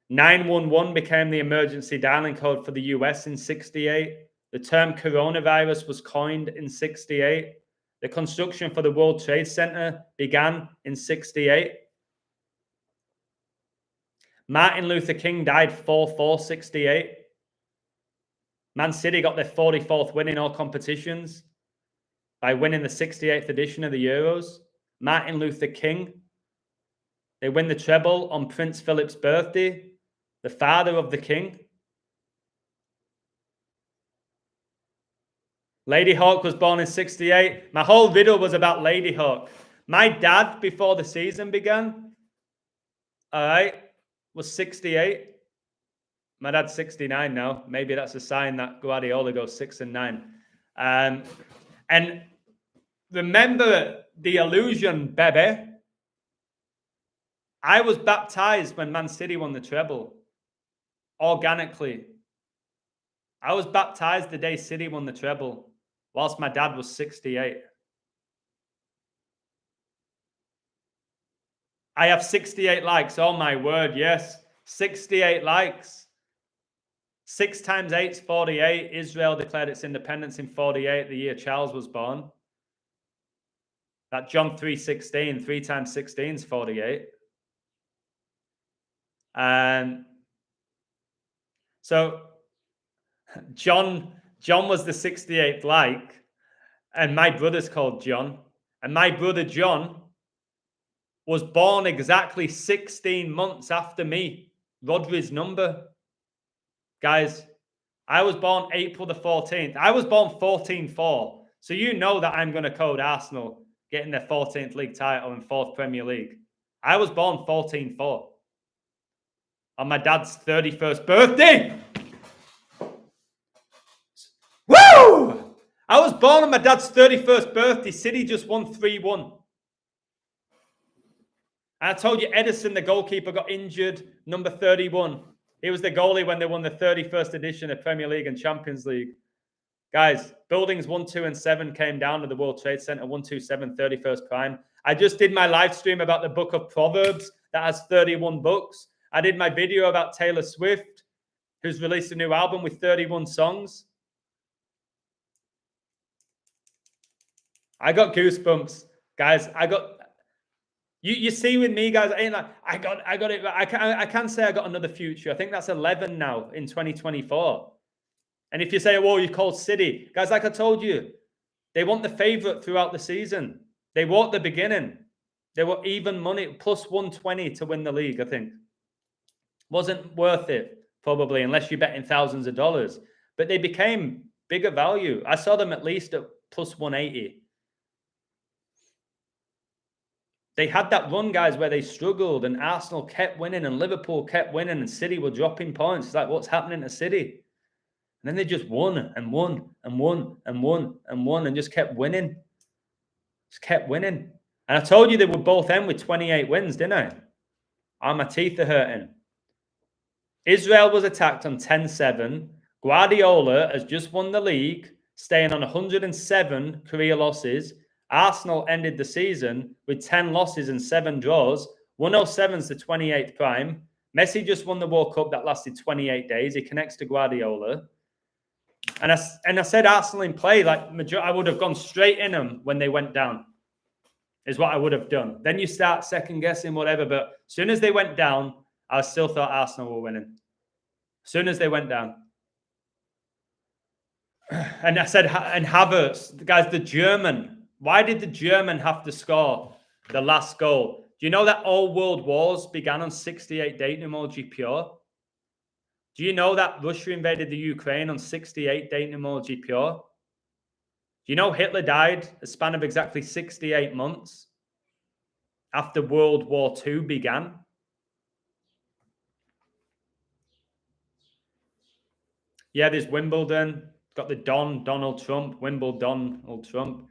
911 became the emergency dialing code for the US in 68. The term coronavirus was coined in 68. The construction for the World Trade Center began in 68. Martin Luther King died 4/4/68. Man City got their 44th win in all competitions by winning the 68th edition of the Euros. Martin Luther King. They win the treble on Prince Philip's birthday, the father of the king. Lady Hawk was born in 68. My whole video was about Lady Hawk. My dad, before the season began, all right, was 68. My dad's 69 now. Maybe that's a sign that Guardiola goes 6 and 9. And remember the illusion, baby. I was baptized when Man City won the treble. Organically. I was baptized the day City won the treble, whilst my dad was 68. I have 68 likes. Oh my word, yes. 68 likes. 6 times 8 is 48. Israel declared its independence in 48, the year Charles was born. That John 3:16, 3 times 16 is 48. So John was the 68th like, and my brother's called John. And my brother John was born exactly 16 months after me. Rodri's number. Guys, I was born April the 14th. I was born 14-4. So you know that I'm going to code Arsenal getting their 14th league title and 4th Premier League. I was born 14-4. On my dad's 31st birthday. Woo! I was born on my dad's 31st birthday. City just won 3-1. And I told you Edison, the goalkeeper, got injured, number 31. He was the goalie when they won the 31st edition of Premier League and Champions League. Guys, buildings 1, 2, and 7 came down to the World Trade Center, 1, 2, 7, 31st prime. I just did my live stream about the book of Proverbs that has 31 books. I did my video about Taylor Swift, who's released a new album with 31 songs. I got goosebumps, guys. You see with me, guys, I ain't like, I got it. I can't say I got another future. I think that's 11 now in 2024. And if you say, well, you called City, guys, like I told you, they want the favorite throughout the season. They were at the beginning. They were even money, plus 120 to win the league, I think. Wasn't worth it, probably, unless you're betting thousands of dollars. But they became bigger value. I saw them at least at plus 180. They had that run, guys, where they struggled and Arsenal kept winning and Liverpool kept winning and City were dropping points. It's like, what's happening to City? And then they just won and won and won and won and won and just kept winning. Just kept winning. And I told you they would both end with 28 wins, didn't I? Oh, my teeth are hurting. Israel was attacked on 10-7. Guardiola has just won the league, staying on 107 career losses. Arsenal ended the season with 10 losses and 7 draws. 107's the 28th prime. Messi just won the World Cup that lasted 28 days. He connects to Guardiola. And I said Arsenal in play, like I would have gone straight in them when they went down, is what I would have done. Then you start second guessing whatever. But as soon as they went down, I still thought Arsenal were winning. As soon as they went down. And I said, and Havertz, guys, the German. Why did the German have to score the last goal? Do you know that all world wars began on 68 date emoji pure? Do you know that Russia invaded the Ukraine on 68 date emoji pure? Do you know Hitler died a span of exactly 68 months after World War II began? Yeah, there's Wimbledon. Got the Donald Trump, Wimbledon, Donald Trump.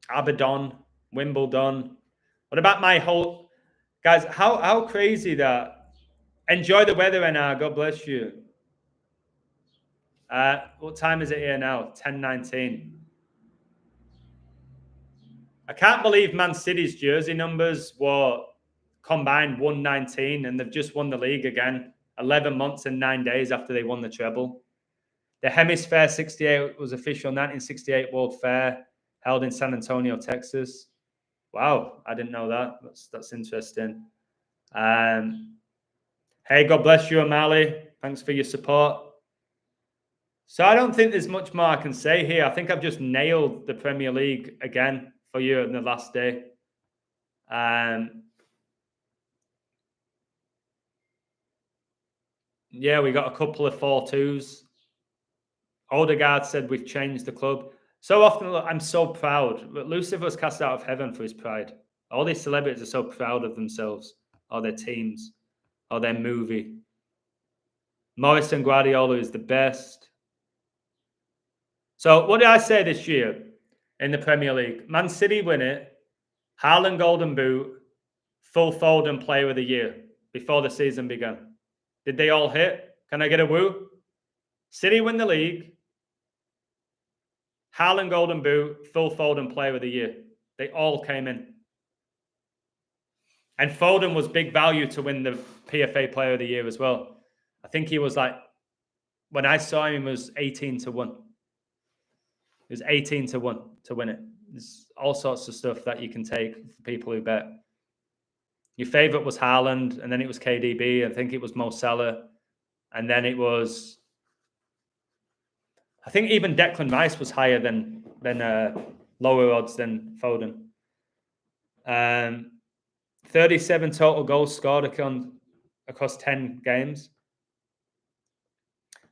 Abaddon, Wimbledon. What about my whole... Guys, how crazy that... Enjoy the weather, NR. God bless you. What time is it here now? 10:19. I can't believe Man City's jersey numbers were combined 119 and they've just won the league again 11 months and 9 days after they won the treble. The Hemisphere 68 was official 1968 World Fair held in San Antonio, Texas. Wow, I didn't know that. That's interesting. Hey, God bless you, O'Malley. Thanks for your support. So I don't think there's much more I can say here. I think I've just nailed the Premier League again for you in the last day. Yeah, we got a couple of 4-2s. Odegaard said we've changed the club. So often, look, I'm so proud. Lucifer's cast out of heaven for his pride. All these celebrities are so proud of themselves, or their teams, or their movie. Morrison Guardiola is the best. So what did I say this year in the Premier League? Man City win it. Haaland Golden Boot. Phil Foden Player of the Year before the season began. Did they all hit? Can I get a woo? City win the league. Haaland Golden Boot. Phil Foden Player of the Year. They all came in. And Foden was big value to win the PFA Player of the Year as well. I think he was like, when I saw him, he was 18-1. It was 18-1 to win it. There's all sorts of stuff that you can take for people who bet. Your favourite was Haaland, and then it was KDB. I think it was Mo Salah. And then it was... I think even Declan Rice was higher than lower odds than Foden. 37 total goals scored across 10 games.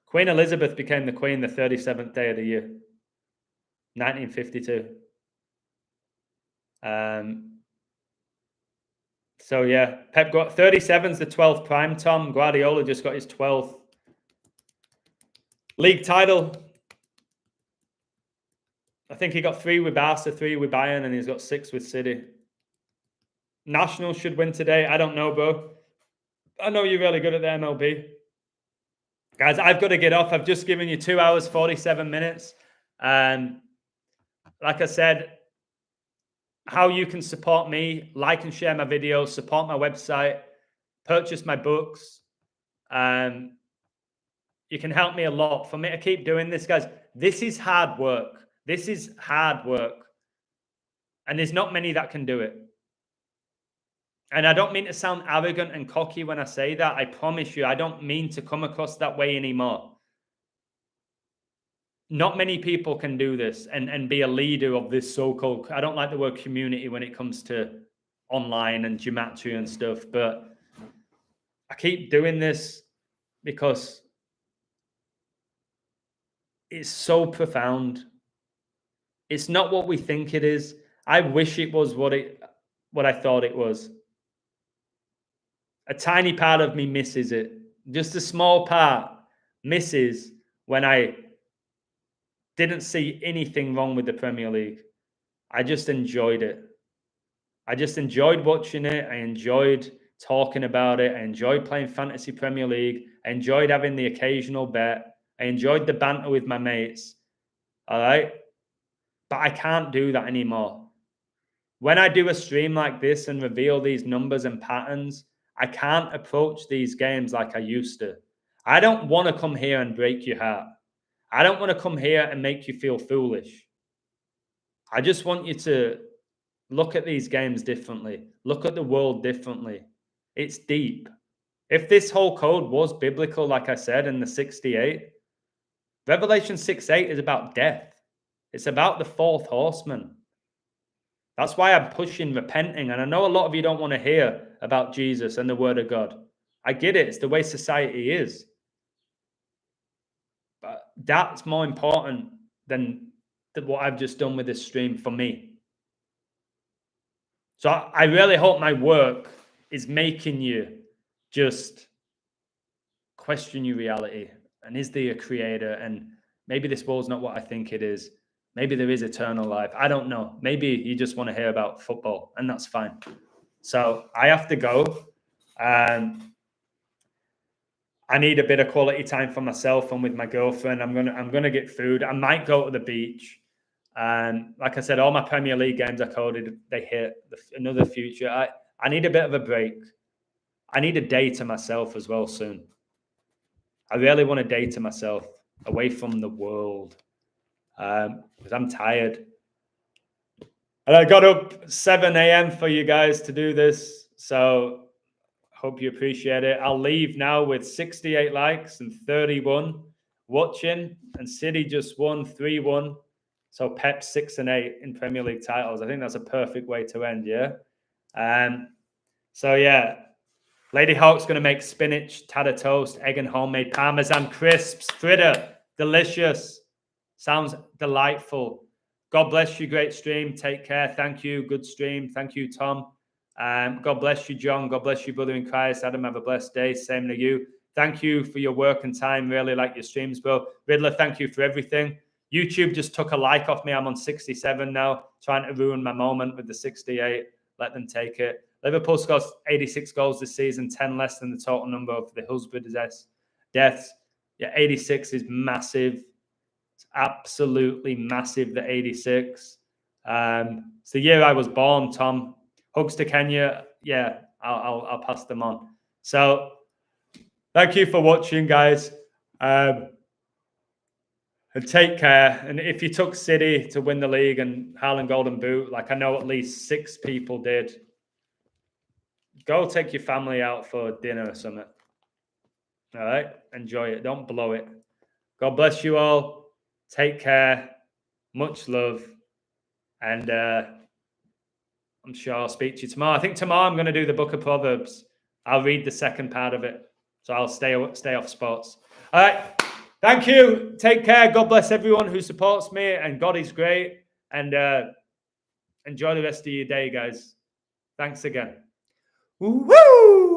Queen Elizabeth became the Queen the 37th day of the year, 1952. So yeah, Pep got 37's the 12th prime. Tom Guardiola just got his 12th league title. I think he got 3 with Barca, 3 with Bayern, and he's got 6 with City. National should win today. I don't know, bro. I know you're really good at the MLB. Guys, I've got to get off. I've just given you 2 hours, 47 minutes. And like I said, how you can support me, like and share my videos, support my website, purchase my books. You can help me a lot. For me to keep doing this, guys, this is hard work. This is hard work. And there's not many that can do it. And I don't mean to sound arrogant and cocky when I say that. I promise you, I don't mean to come across that way anymore. Not many people can do this and be a leader of this so-called... I don't like the word community when it comes to online and gematria and stuff, but I keep doing this because it's so profound. It's not what we think it is. I wish it was what I thought it was. A tiny part of me misses it. Just a small part misses when I didn't see anything wrong with the Premier League. I just enjoyed it. I just enjoyed watching it. I enjoyed talking about it. I enjoyed playing Fantasy Premier League. I enjoyed having the occasional bet. I enjoyed the banter with my mates. All right? But I can't do that anymore. When I do a stream like this and reveal these numbers and patterns, I can't approach these games like I used to. I don't want to come here and break your heart. I don't want to come here and make you feel foolish. I just want you to look at these games differently. Look at the world differently. It's deep. If this whole code was biblical, like I said, in the 68, Revelation 6:8 is about death. It's about the fourth horseman. That's why I'm pushing repenting. And I know a lot of you don't want to hear about Jesus and the word of God. I get it. It's the way society is. But that's more important than what I've just done with this stream for me. So I really hope my work is making you just question your reality. And is there a creator? And maybe this world's not what I think it is. Maybe there is eternal life. I don't know. Maybe you just want to hear about football, and that's fine. So I have to go. I need a bit of quality time for myself and with my girlfriend. I'm gonna get food. I might go to the beach. And like I said, all my Premier League games are coded. They hit another future. I need a bit of a break. I need a day to myself as well soon. I really want a day to myself away from the world. Because I'm tired. And I got up 7 a.m. for you guys to do this. So hope you appreciate it. I'll leave now with 68 likes and 31 watching. And City just won 3-1. So Pep 6 and 8 in Premier League titles. I think that's a perfect way to end, yeah? So yeah, Lady Hawk's going to make spinach, tater toast, egg and homemade parmesan crisps, fritter, delicious. Sounds delightful. God bless you. Great stream. Take care. Thank you. Good stream. Thank you, Tom. God bless you, John. God bless you, brother in Christ. Adam, have a blessed day. Same to you. Thank you for your work and time. Really like your streams, bro. Riddler, thank you for everything. YouTube just took a like off me. I'm on 67 now. Trying to ruin my moment with the 68. Let them take it. Liverpool scores 86 goals this season, 10 less than the total number of the Hillsborough deaths. Yeah, 86 is massive. It's absolutely massive, the 86. It's the year I was born, Tom. Hugs to Kenya. Yeah, I'll pass them on. So thank you for watching, guys. And take care. And if you took City to win the league and Haaland Golden Boot, like I know at least 6 people did, go take your family out for dinner or something. All right? Enjoy it. Don't blow it. God bless you all. Take care. Much love. And I'm sure I'll speak to you tomorrow. I think tomorrow I'm going to do the Book of Proverbs. I'll read the second part of it. So I'll stay off sports. All right. Thank you. Take care. God bless everyone who supports me. And God is great. And enjoy the rest of your day, guys. Thanks again. Woo!